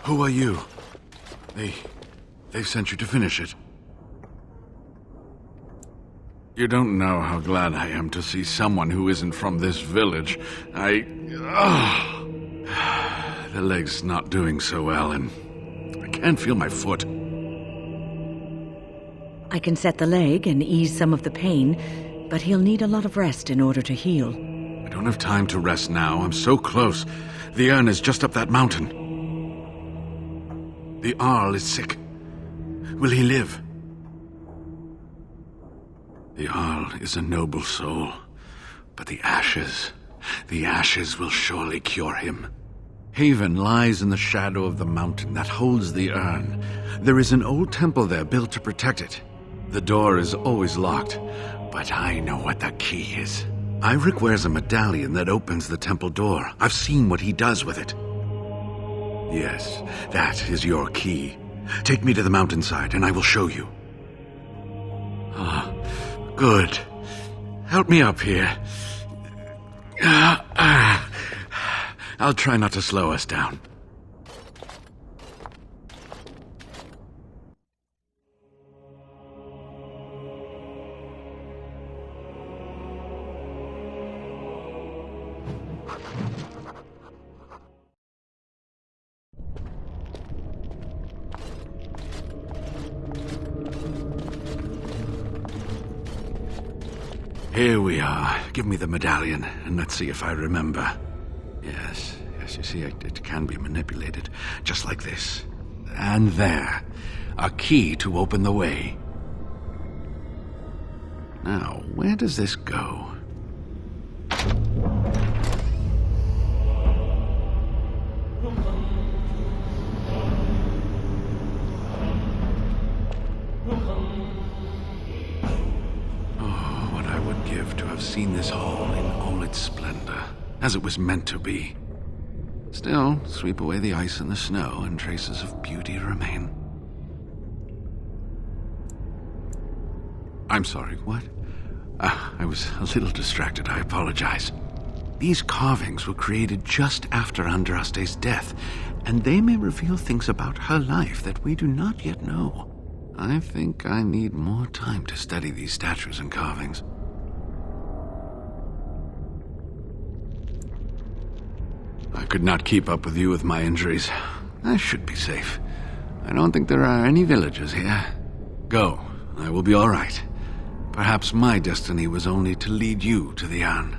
Who are you? They sent you to finish it. You don't know how glad I am to see someone who isn't from this village. The leg's not doing so well, and I can't feel my foot. I can set the leg and ease some of the pain, but he'll need a lot of rest in order to heal. I don't have time to rest now. I'm so close. The urn is just up that mountain. The Arl is sick. Will he live? The Arl is a noble soul, but the ashes will surely cure him. Haven lies in the shadow of the mountain that holds the urn. There is an old temple there built to protect it. The door is always locked, but I know what the key is. Iric wears a medallion that opens the temple door. I've seen what he does with it. Yes, that is your key. Take me to the mountainside and I will show you. Ah, good. Help me up here. I'll try not to slow us down. Here we are. Give me the medallion, and let's see if I remember. Yes, you see, it can be manipulated, just like this. And there. A key to open the way. Now, where does this go? To have seen this hall in all its splendor, as it was meant to be. Still, sweep away the ice and the snow, and traces of beauty remain. I'm sorry, what? I was a little distracted, I apologize. These carvings were created just after Andraste's death, and they may reveal things about her life that we do not yet know. I think I need more time to study these statues and carvings. I could not keep up with you with my injuries. I should be safe. I don't think there are any villagers here. Go. I will be all right. Perhaps my destiny was only to lead you to the urn.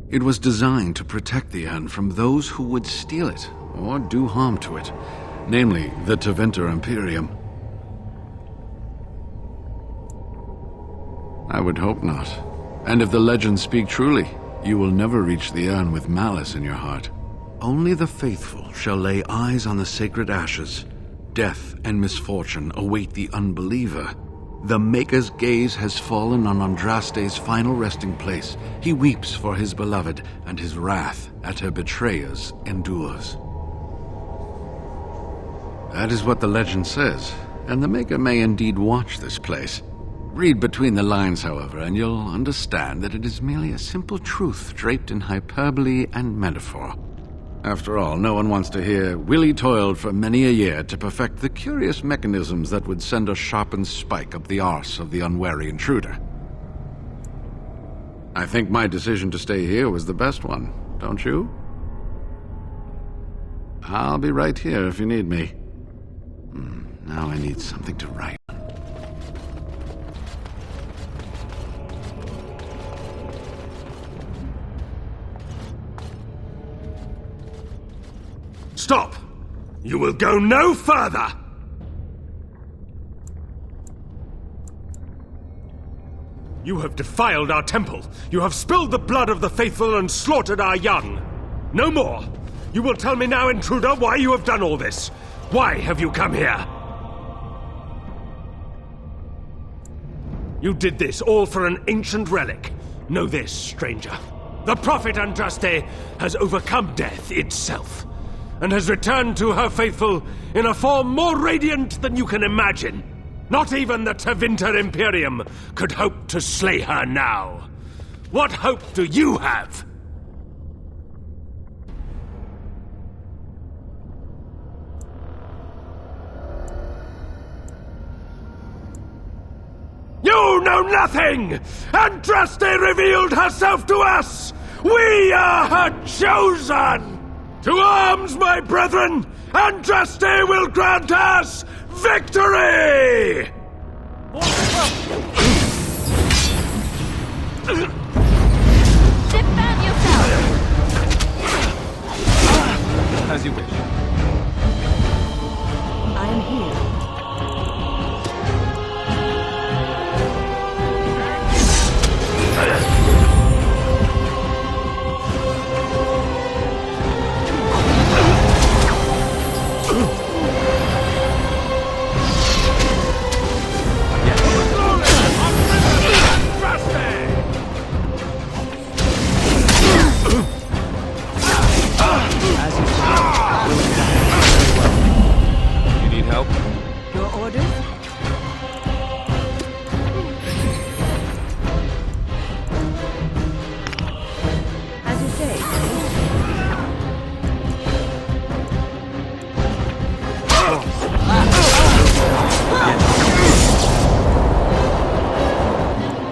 It was designed to protect the urn from those who would steal it or do harm to it, namely the Tevinter Imperium. I would hope not. And if the legends speak truly, you will never reach the urn with malice in your heart. Only the faithful shall lay eyes on the sacred ashes. Death and misfortune await the unbeliever. The Maker's gaze has fallen on Andraste's final resting place. He weeps for his beloved, and his wrath at her betrayers endures. That is what the legend says, and the Maker may indeed watch this place. Read between the lines, however, and you'll understand that it is merely a simple truth draped in hyperbole and metaphor. After all, no one wants to hear, Willie toiled for many a year to perfect the curious mechanisms that would send a sharpened spike up the arse of the unwary intruder. I think my decision to stay here was the best one, don't you? I'll be right here if you need me. Now I need something to write. Stop! You will go no further! You have defiled our temple. You have spilled the blood of the faithful and slaughtered our young. No more! You will tell me now, intruder, why you have done all this. Why have you come here? You did this all for an ancient relic. Know this, stranger. The prophet Andraste has overcome death itself, and has returned to her faithful in a form more radiant than you can imagine. Not even the Tevinter Imperium could hope to slay her now. What hope do you have? You nothing! Andraste revealed herself to us! We are her chosen! To arms, my brethren! Andraste will grant us victory! Defend yourself! As you wish. I am here. You need help? Your orders? As you say.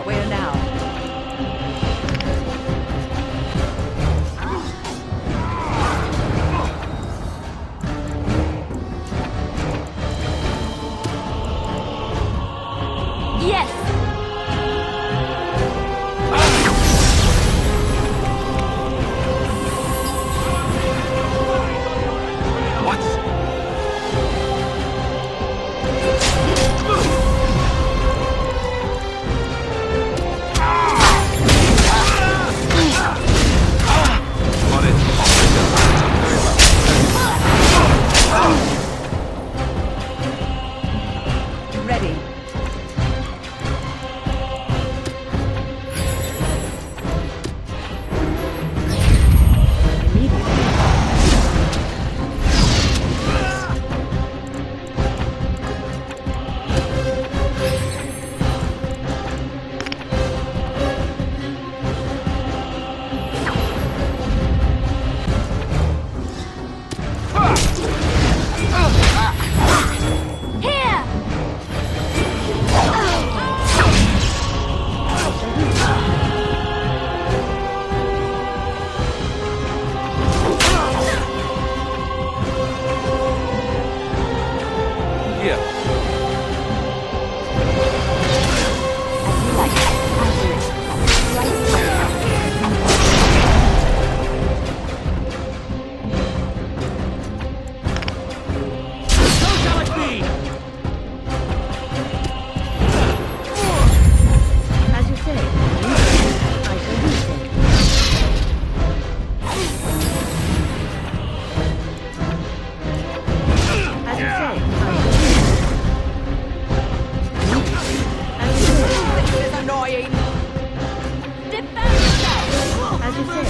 Where now? Yes! Ready. Here! Here. So shall it be! As you say. I shall do so. As you say. This is annoying! Defend yourself! As you say.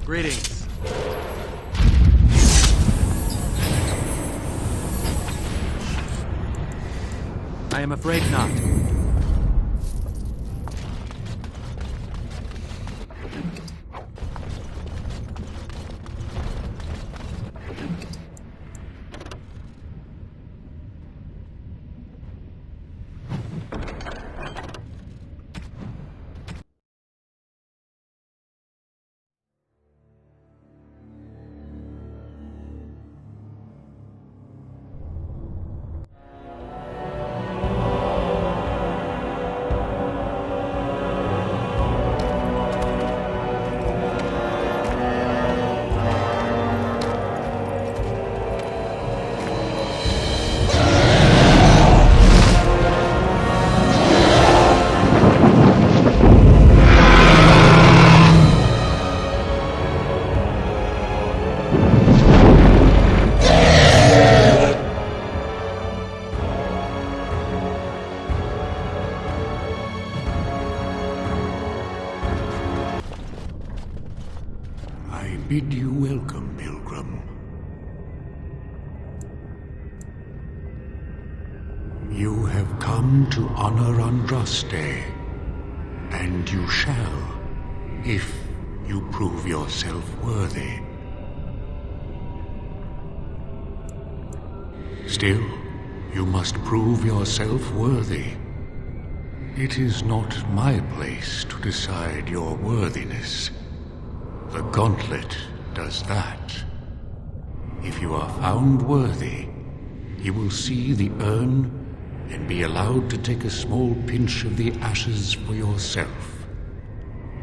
Greetings. I am afraid not. I bid you welcome, pilgrim. You have come to honor Andraste, and you shall, if you prove yourself worthy. Still, you must prove yourself worthy. It is not my place to decide your worthiness. The gauntlet does that. If you are found worthy, you will see the urn and be allowed to take a small pinch of the ashes for yourself.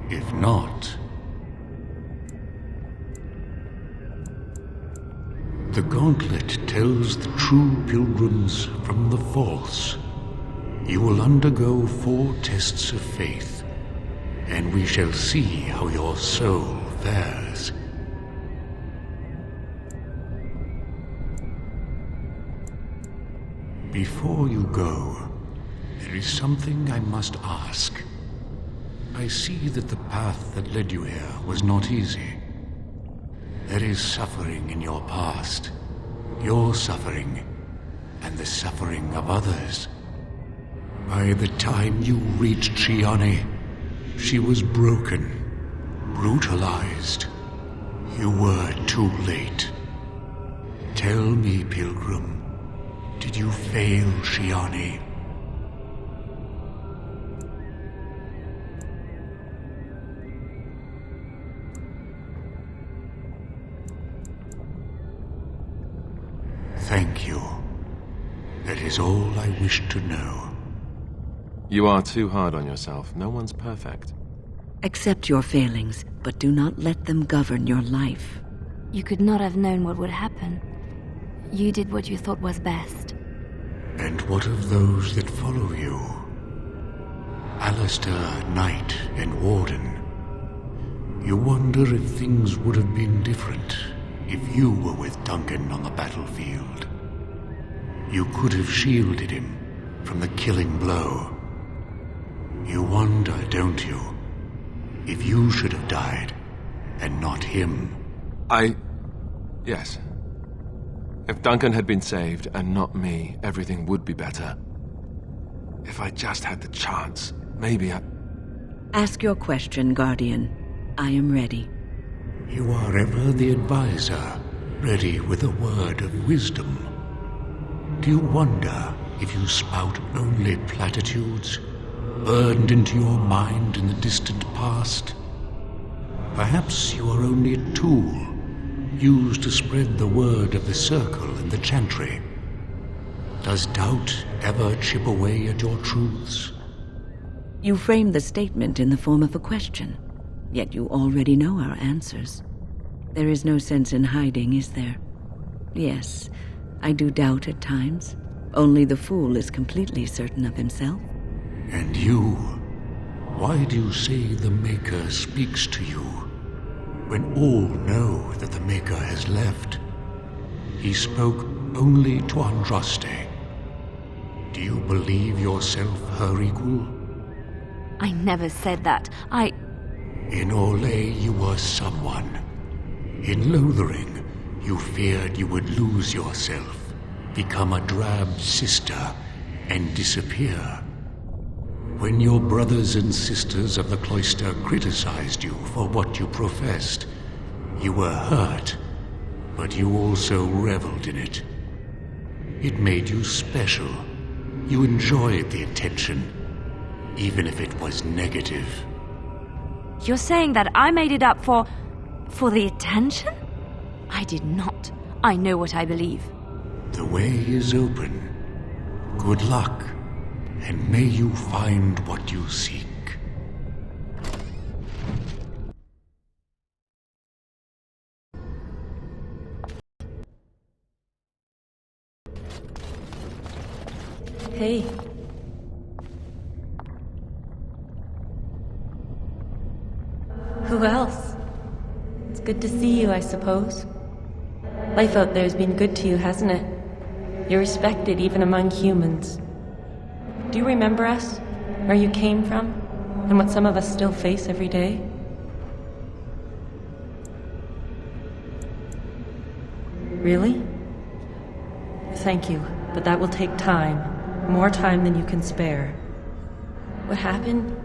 If not, the gauntlet tells the true pilgrims from the false. You will undergo 4 tests of faith, and we shall see how your soul fares. Before you go, there is something I must ask. I see that the path that led you here was not easy. There is suffering in your past, your suffering, and the suffering of others. By the time you reached Shiane, she was broken, brutalized. You were too late. Tell me, Pilgrim, did you fail Shiane? Thank you. That is all I wish to know. You are too hard on yourself. No one's perfect. Accept your failings, but do not let them govern your life. You could not have known what would happen. You did what you thought was best. And what of those that follow you? Alistair, Knight, and Warden. You wonder if things would have been different if you were with Duncan on the battlefield. You could have shielded him from the killing blow. You wonder, don't you, if you should have died and not him? Yes. If Duncan had been saved and not me, everything would be better. If I just had the chance, maybe I... Ask your question, Guardian. I am ready. You are ever the advisor, ready with a word of wisdom. Do you wonder if you spout only platitudes, burned into your mind in the distant past? Perhaps you are only a tool, used to spread the word of the Circle and the Chantry. Does doubt ever chip away at your truths? You framed the statement in the form of a question, yet you already know our answers. There is no sense in hiding, is there? Yes, I do doubt at times. Only the fool is completely certain of himself. And you? Why do you say the Maker speaks to you, when all know that the Maker has left? He spoke only to Andraste. Do you believe yourself her equal? I never said that. In Orlais you were someone. In Lothering, you feared you would lose yourself, become a drab sister, and disappear. When your brothers and sisters of the cloister criticized you for what you professed, you were hurt, but you also reveled in it. It made you special. You enjoyed the attention, even if it was negative. You're saying that I made it up for the attention? I did not. I know what I believe. The way is open. Good luck, and may you find what you seek. Hey. Who else? It's good to see you, I suppose. Life out there's been good to you, hasn't it? You're respected even among humans. Do you remember us? Where you came from? And what some of us still face every day? Really? Thank you, but that will take time. More time than you can spare. What happened?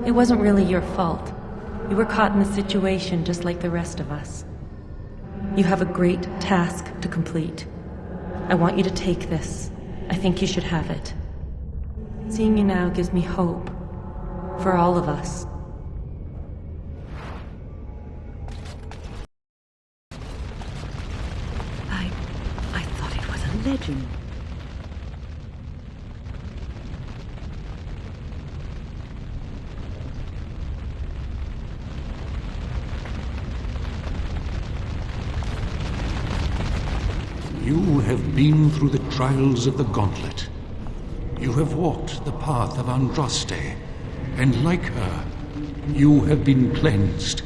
It wasn't really your fault. You were caught in a situation just like the rest of us. You have a great task to complete. I want you to take this. I think you should have it. Seeing you now gives me hope. For all of us. I thought it was a legend. You have been through the trials of the Gauntlet. You have walked the path of Andraste, and like her, you have been cleansed.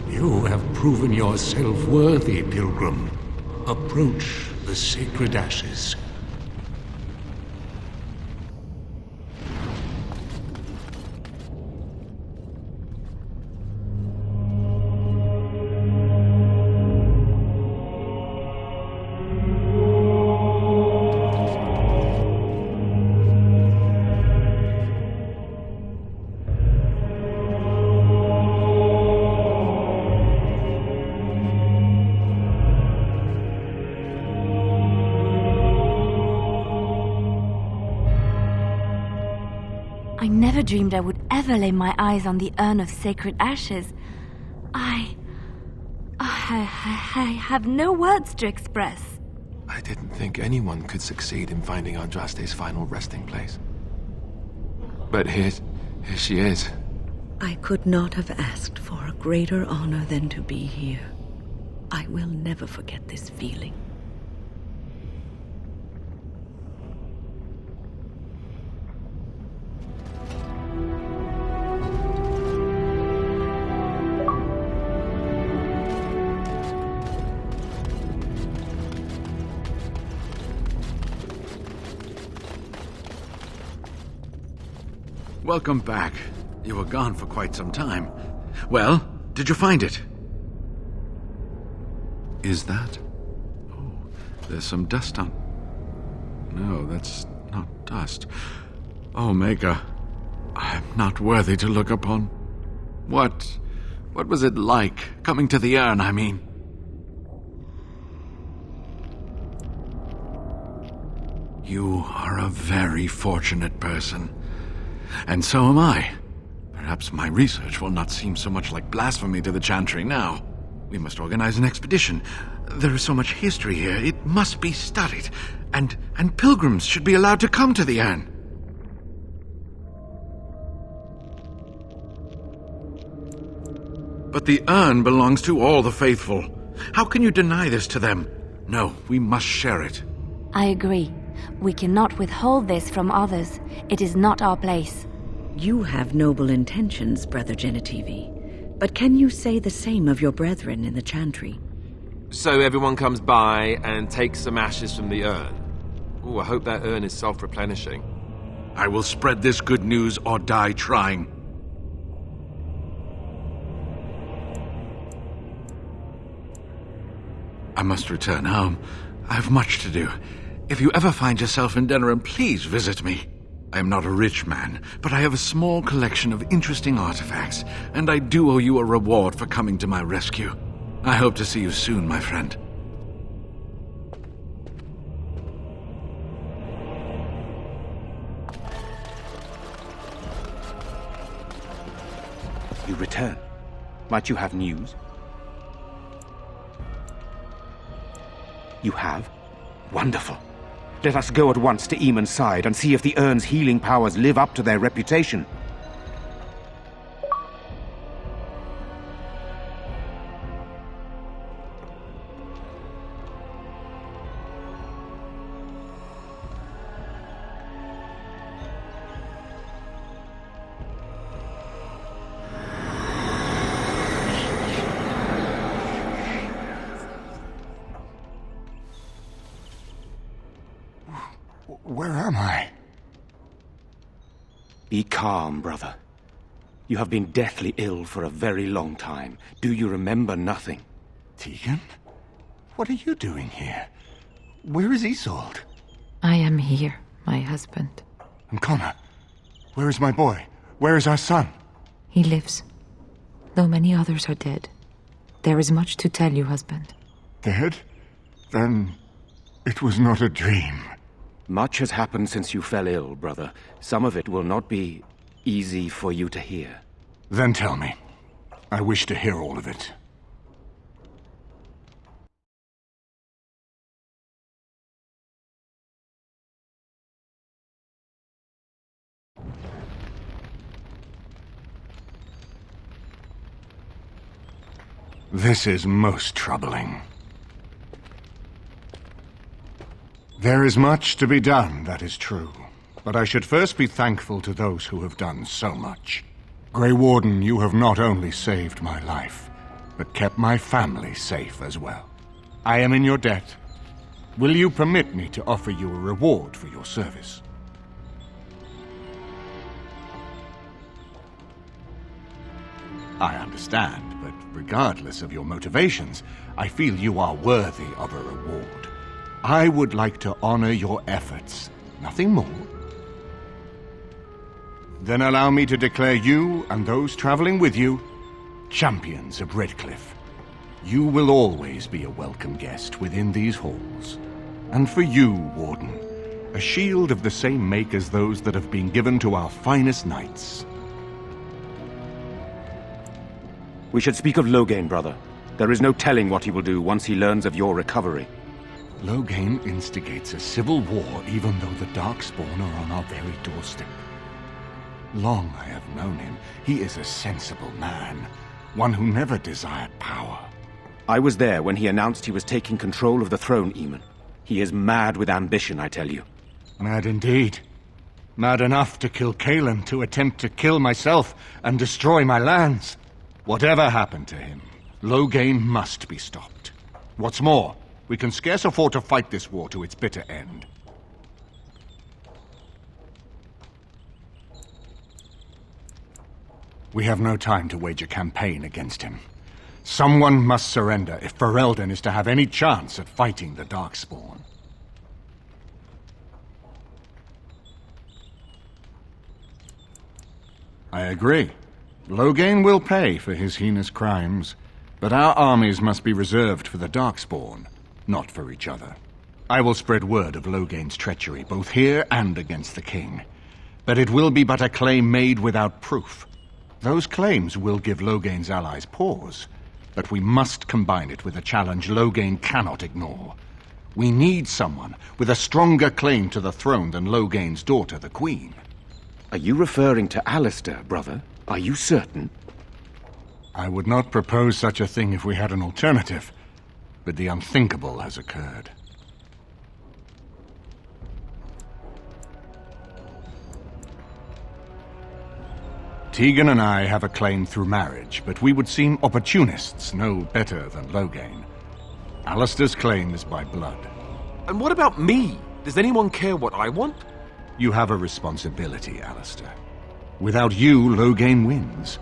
You have proven yourself worthy, pilgrim. Approach the sacred ashes. I never dreamed I would ever lay my eyes on the urn of sacred ashes. I have no words to express. I didn't think anyone could succeed in finding Andraste's final resting place. But here she is. I could not have asked for a greater honor than to be here. I will never forget this feeling. Welcome back. You were gone for quite some time. Well, did you find it? Is that? Oh, there's some dust on... No, that's not dust. Omega, I'm not worthy to look upon. What was it like, coming to the urn, I mean? You are a very fortunate person. And so am I. Perhaps my research will not seem so much like blasphemy to the Chantry now. We must organize an expedition. There is so much history here, it must be studied. And pilgrims should be allowed to come to the urn. But the urn belongs to all the faithful. How can you deny this to them? No, we must share it. I agree. We cannot withhold this from others. It is not our place. You have noble intentions, Brother Genitivi. But can you say the same of your brethren in the Chantry? So everyone comes by and takes some ashes from the urn. Ooh, I hope that urn is self-replenishing. I will spread this good news or die trying. I must return home. I have much to do. If you ever find yourself in Denerim, please visit me. I am not a rich man, but I have a small collection of interesting artifacts, and I do owe you a reward for coming to my rescue. I hope to see you soon, my friend. You return. Might you have news? You have? Wonderful. Let us go at once to Eamon's side and see if the urn's healing powers live up to their reputation. Where am I? Be calm, brother. You have been deathly ill for a very long time. Do you remember nothing? Tegan? What are you doing here? Where is Isolde? I am here, my husband. And Connor? Where is my boy? Where is our son? He lives, though many others are dead. There is much to tell you, husband. Dead? Then It was not a dream. Much has happened since you fell ill, brother. Some of it will not be easy for you to hear. Then tell me. I wish to hear all of it. This is most troubling. There is much to be done, that is true. But I should first be thankful to those who have done so much. Grey Warden, you have not only saved my life, but kept my family safe as well. I am in your debt. Will you permit me to offer you a reward for your service? I understand, but regardless of your motivations, I feel you are worthy of a reward. I would like to honor your efforts, nothing more. Then allow me to declare you and those traveling with you champions of Redcliffe. You will always be a welcome guest within these halls. And for you, Warden, a shield of the same make as those that have been given to our finest knights. We should speak of Loghain, brother. There is no telling what he will do once he learns of your recovery. Loghain instigates a civil war even though the Darkspawn are on our very doorstep. Long I have known him. He is a sensible man, one who never desired power. I was there when he announced he was taking control of the throne, Eamon. He is mad with ambition, I tell you. Mad indeed. Mad enough to kill Cailan, to attempt to kill myself and destroy my lands. Whatever happened to him, Loghain must be stopped. What's more, we can scarce afford to fight this war to its bitter end. We have no time to wage a campaign against him. Someone must surrender if Ferelden is to have any chance at fighting the Darkspawn. I agree. Loghain will pay for his heinous crimes, but our armies must be reserved for the Darkspawn, not for each other. I will spread word of Loghain's treachery, both here and against the king. But it will be but a claim made without proof. Those claims will give Loghain's allies pause, but we must combine it with a challenge Loghain cannot ignore. We need someone with a stronger claim to the throne than Loghain's daughter, the Queen. Are you referring to Alistair, brother? Are you certain? I would not propose such a thing if we had an alternative, but the unthinkable has occurred. Tegan and I have a claim through marriage, but we would seem opportunists no better than Loghain. Alistair's claim is by blood. And what about me? Does anyone care what I want? You have a responsibility, Alistair. Without you, Loghain wins.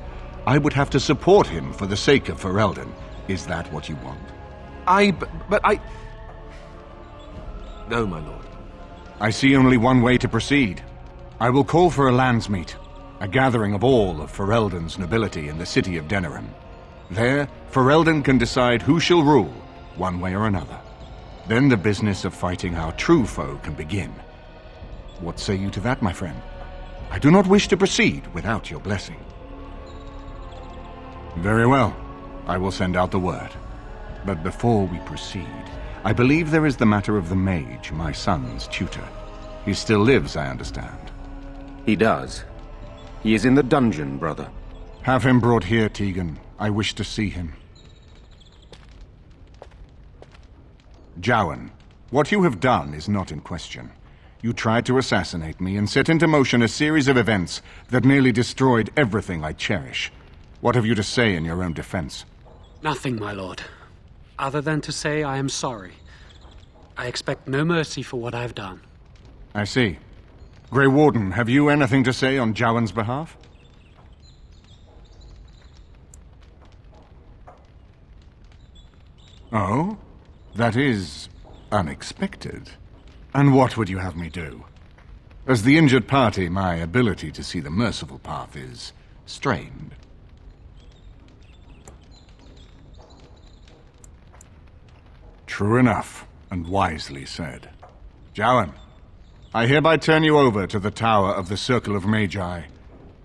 I would have to support him for the sake of Ferelden. Is that what you want? But I... No, my lord. I see only one way to proceed. I will call for a landsmeet, a gathering of all of Ferelden's nobility in the city of Denerim. There, Ferelden can decide who shall rule, one way or another. Then the business of fighting our true foe can begin. What say you to that, my friend? I do not wish to proceed without your blessing. Very well. I will send out the word. But before we proceed, I believe there is the matter of the mage, my son's tutor. He still lives, I understand. He does. He is in the dungeon, brother. Have him brought here, Tegan. I wish to see him. Jowan, what you have done is not in question. You tried to assassinate me and set into motion a series of events that nearly destroyed everything I cherish. What have you to say in your own defense? Nothing, my lord. Other than to say I am sorry. I expect no mercy for what I've done. I see. Grey Warden, have you anything to say on Jowan's behalf? Oh? That is unexpected. And what would you have me do? As the injured party, my ability to see the merciful path is strained. True enough. and wisely said. Jalan, I hereby turn you over to the Tower of the Circle of Magi.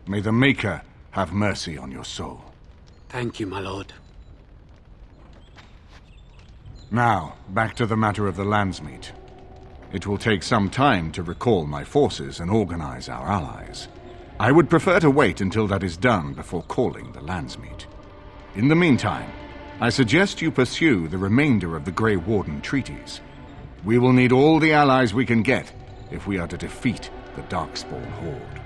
May the Maker have mercy on your soul. Thank you, my lord. Now, back to the matter of the Landsmeet. It will take some time to recall my forces and organize our allies. I would prefer to wait until that is done before calling the Landsmeet. In the meantime, I suggest you pursue the remainder of the Grey Warden treaties. We will need all the allies we can get if we are to defeat the Darkspawn horde.